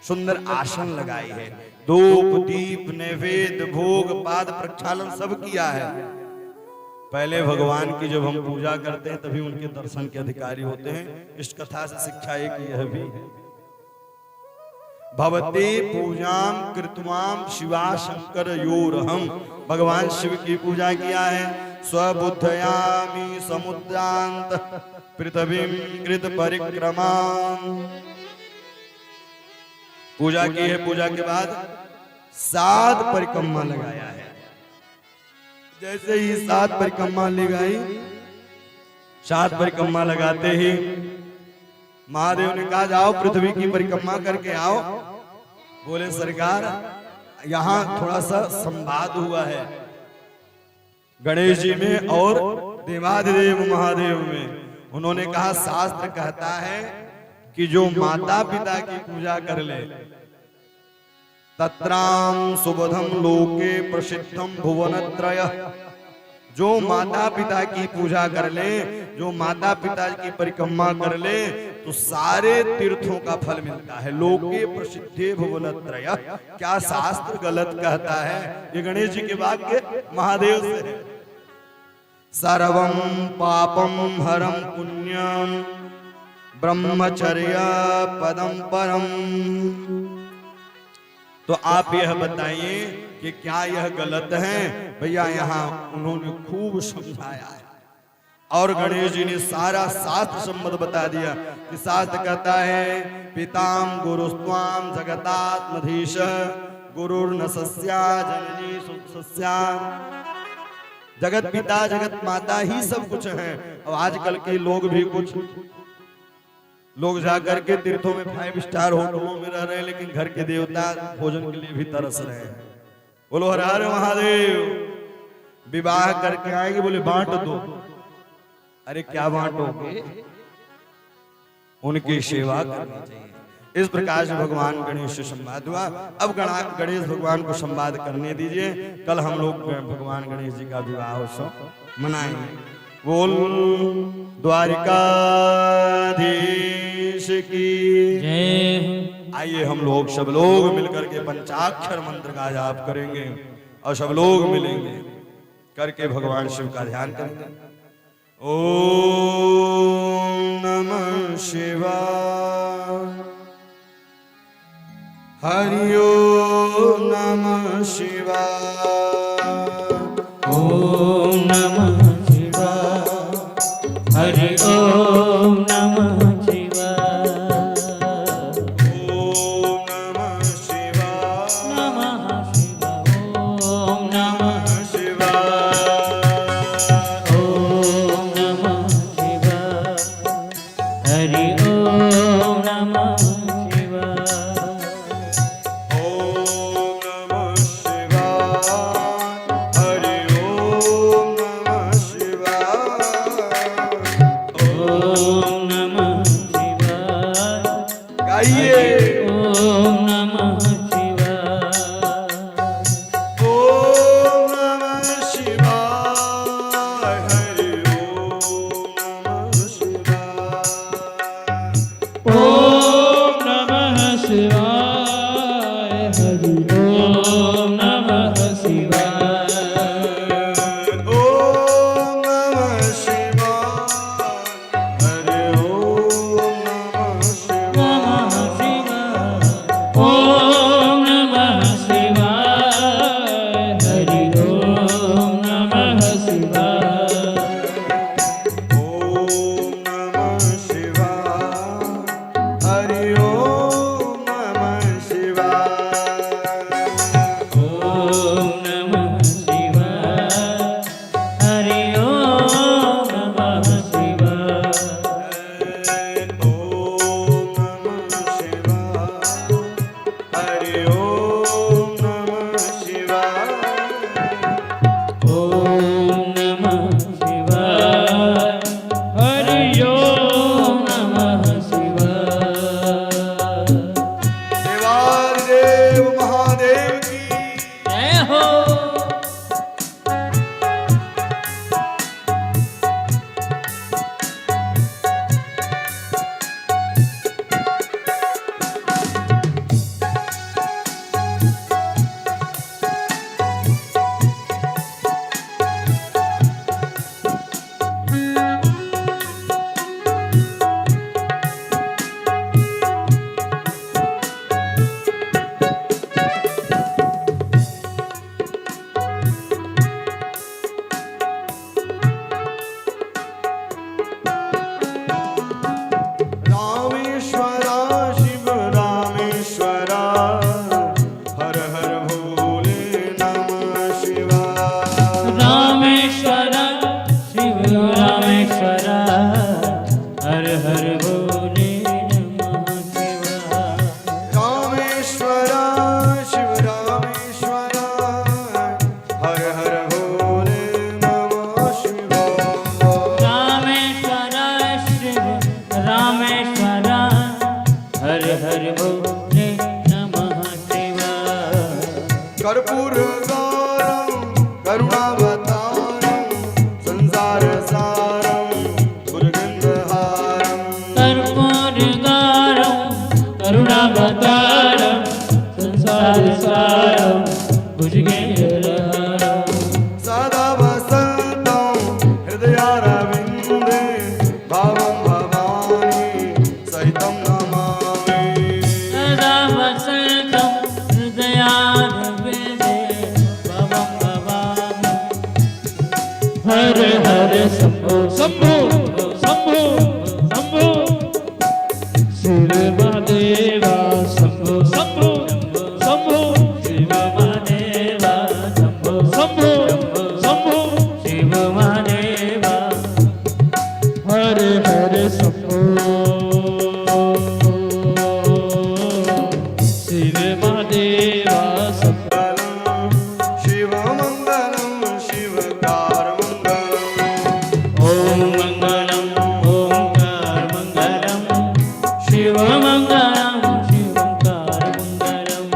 सुंदर आसन लगाई है, धूप दीप नैवेद्य भोग पाद प्रक्षालन सब किया है। पहले भगवान की जब हम पूजा करते हैं तभी उनके दर्शन के अधिकारी होते हैं। इस कथा से शिक्षा एक यह भी है, भवते पूजां कृत्वां शिवा शंकर योरहम। भगवान शिव की पूजा किया है। स्वबुद्धयामि समुद्रांत पृथ्वीं कृत परिक्रमां। पूजा की है, पूजा के बाद 7 परिक्रमा लगाया है। जैसे ही 7 परिक्रमा लगाई, 7 परिक्रमा लगाते ही महादेव ने कहा जाओ पृथ्वी की परिक्रमा करके आओ। बोले सरकार यहाँ थोड़ा सा संवाद हुआ है गणेश जी में और देवाधिदेव महादेव में। उन्होंने कहा शास्त्र कहता है कि जो माता पिता की पूजा कर ले तत्रां सुबोधम लोके प्रसिद्धम भुवनत्रयः। जो माता पिता की पूजा कर ले, जो माता पिता की परिक्रमा कर ले तो सारे तीर्थों का फल मिलता है। लोके प्रसिद्धे भुवनत्रयः। क्या शास्त्र गलत कहता है? ये गणेश जी के वाक्य महादेव से है। सर्वं पापं हरं पुण्यं ब्रह्मचर्य पदम परम। तो आप यह बताइए कि क्या यह गलत है? भैया यहाँ उन्होंने खूब समझाया है। और गणेश जी ने सारा शास्त्र संबंध बता दिया कि शास्त्र कहता है पिताम गुरुस्त्वाम जगतात्मधीश गुरुर्न सस्या जननी सस्या। जगत पिता जगत माता ही सब कुछ है। और आजकल के लोग भी कुछ लोग जाकर के तीर्थों में 5 स्टार होटलों में रह रहे हैं, लेकिन घर के देवता भोजन के लिए भी तरस रहे हैं। बोलो हर हर महादेव। विवाह करके आएंगे, बोले बांट दो। अरे क्या बांटोगे? उनकी सेवा करनी चाहिए। इस प्रकार से भगवान गणेश से संवाद हुआ। अब गणेश भगवान को संवाद करने दीजिए। कल हम लोग भगवान गणेश जी का विवाह उत्सव मनाएंगे। बोल द्वारिकाधीश की जय। आइए हम लोग सब लोग मिलकर के पंचाक्षर मंत्र का जाप करेंगे और सब लोग मिलेंगे करके भगवान शिव का ध्यान करेंगे। ओम नमः शिवाय। हरि ओम नमः शिवाय। ओम नमः शिवाय। हरि ओम नमः शिवाय। ओम नमः शिवाय। नमः शिवाय। ओम नमः शिवाय। ओम नमः शिवाय। हरि ओम नमः शिवाय। ओम नमः शिवाय। हरि ओम नमः शिवाय। ओम नमः शिवाय। गाइए। ओम नमः शिवाय। ओम नमः शिवाय। हरि ओम नमः शिवाय। ओम नमः शिवाय। हरि ओम नमः शिवाय। ओम नमः शिवाय। हरि ओम नमः शिवाय। ओम नमः शिवाय। हरि ओम नमः शिवाय। ओम नमः शिवाय। हरि ओम नमः शिवाय। ओम नमः शिवाय। हरि ओम नमः शिवाय। ओम नमः शिवाय। हरि ओम नमः शिवाय। ओम नमः शिवाय। हरि ओम नमः शिवाय। देवादिदेव महादेव की जय हो। रामेश्वरा शिव रामेश्वरा। हर हर भोले नमः शिवाय। रामेश्वर शिव रामेश्वर। हर हर भोले नमः शिवाय। रामेश्वरा शिव रामेश्वरा। हर हर भोले नमः शिवाय। रामेश्वर शिव रामेश्वर। हर हर भोले नमः शिवाय। कर्पूर गौरम करुणावतारम संसार सारम भुजगंधहारम। कर्पूरगारं करुणावतारं संसारसारं भुजगेन्द्रहारं। सदा वसन्तं हृदयारविन्दे भावं भवानी सहितं नमामि। सदा वसन्तं हृदयारविन्दे भवं भवामि। हर हर शम्भो शम्भो शिव महादेवा शिव मंगलम शिवकार मंगलम ओम मंगलम ओंकार मंगलम शिव मंगलम शिवकार मंगलम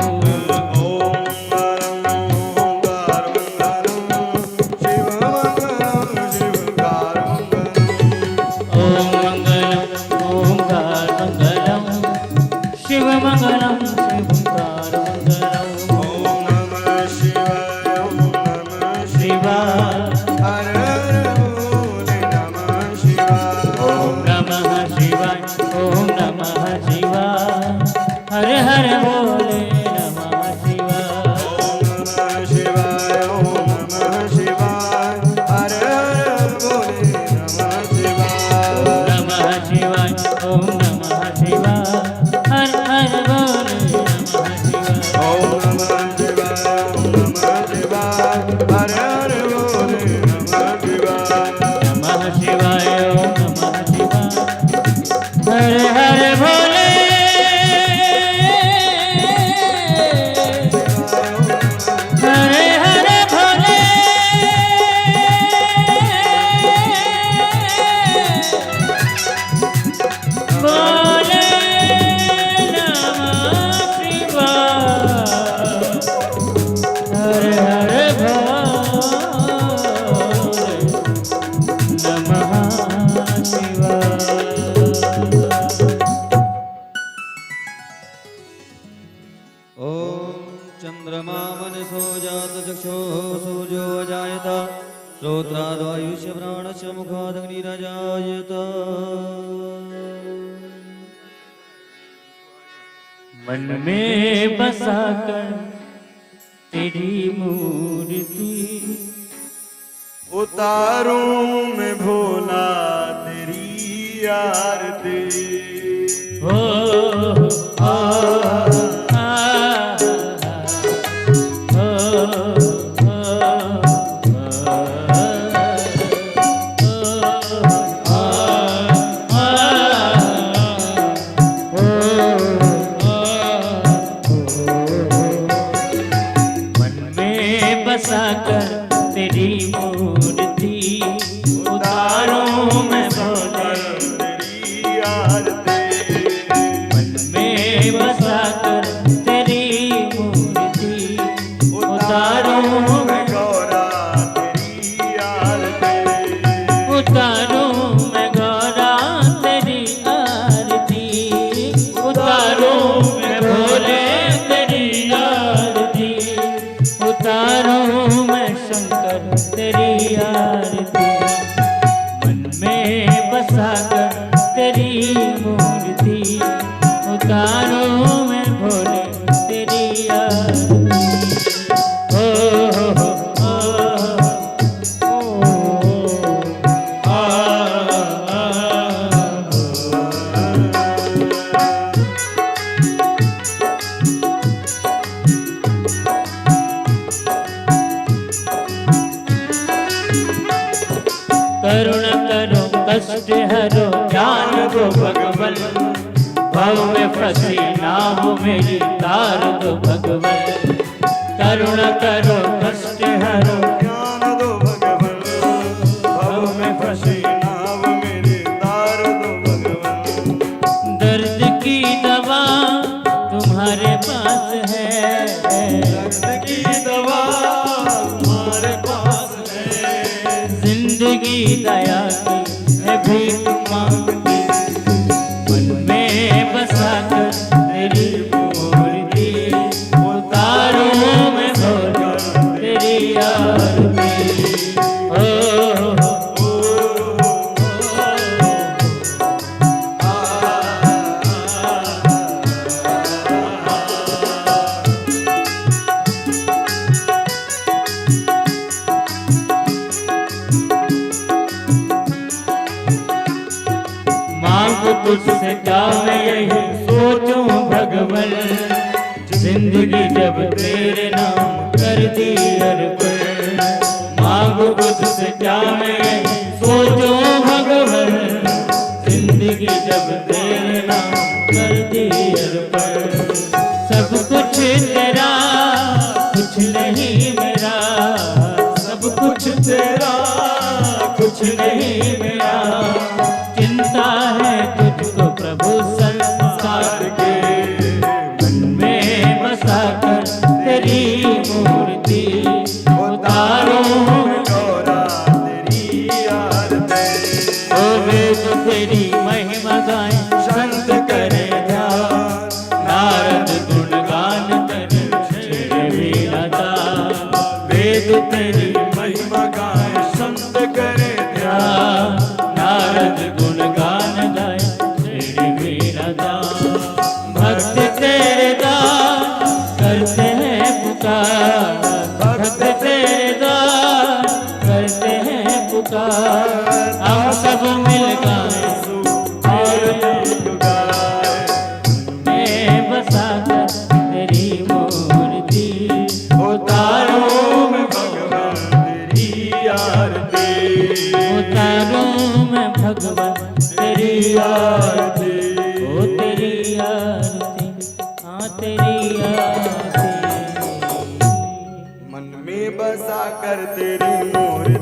ओम मंगलम ओंकार मंगलम शिव मंगलम ओम मंगलम ओंकार मंगलम शिव मंगलम ओम नमः शिवाय हर हर बोले नमः शिवाय ओम नमः शिवाय ओम नमः शिवाय हर हर बोले नमः शिवाय ओम नमः शिवाय ओम नमः शिवाय हर हर बोले नमः शिवाय ओम नमः शिवाय ओम नमः शिवाय हर हर बोले नमः शिवाय नमः शिवाय ओम नमः शिवाय हर हर भोले हरे हरे भोले बोले नमः शिवाय हरे हरे भोले नमः शिवाय ओम चंद्रमा मनसो जात चक्षो सूर्यो अजायत श्रोत्राद्वायुष्य प्राणस्य मुखादग्निरजायत मन में बसा कर तेरी मूर्ति उतारूं मैं भोला तेरी आरती हो आ, आ, हो, मन में बसा कर तेरी मूर्ति उतारूं मैं भोले तेरी आरती मन में बसा कर तेरी मूर्ति उतारूं मैं गौरा तेरी आरती उतारूं मैं गौरा तेरी आरती उतारूं मैं भोले तेरी आरती उतारूं मैं शंकर तेरी आरती मन में बसा कर तेरी मूर्ति उतारूं मैं भोले तेरी आरती ओ हो आ करुण करो कष्ट हरो ज्ञान दो भगवन भव में फंसी नाम मेरी तार दो भगवन करुण करो कष्ट हरो ज्ञान दो भगवन भव में फंसी नाव मेरे तार दो भगवन दर्द की दवा तुम्हारे पास है दर्द की दवा तुम्हारे पास है जिंदगी दया की है भीख मांगती मन में बसा कर तेरी मूर्ति उतारूं मैं भोले तेरी आरती ओ मांगो तुझसे क्या मैं यही सोचूं भगवन जिंदगी जब तेरे नाम कर दी अर्पण मांगो तुझसे क्या मैं यही सोचूं भगवन जिंदगी जिंदगी जब तेरे नाम कर दी अर्पण। सब कुछ तेरा कुछ नहीं मेरा, सब कुछ तेरा कुछ नहीं मेरा। चिंता है तुझको प्रभु संसार के, मन में बसा कर तेरी मूर्ति उतारूं गौरा तेरी आरती। ओ वेद तेरी महिमा गाएं संत करे ध्यान, नारद गुणगान करे छेड़े वीणा। वेद तेरी महिमा गाए संत करे ध्यान, नारद गुणगान गाए छेड़े वीणा। भक्त तेरे दान करते हैं पुकार, भक्त तेरे दान करते हैं पुकार। हम सब मिल गाएं मैं बसा कर तेरी मूर्ति उतारूं मैं भगवान तेरी आरती। उतारूं मैं भगवान तेरी आरती। ओ तेरी आरती, हाँ तेरी आरती। मन में बसा कर तेरी मूर्ति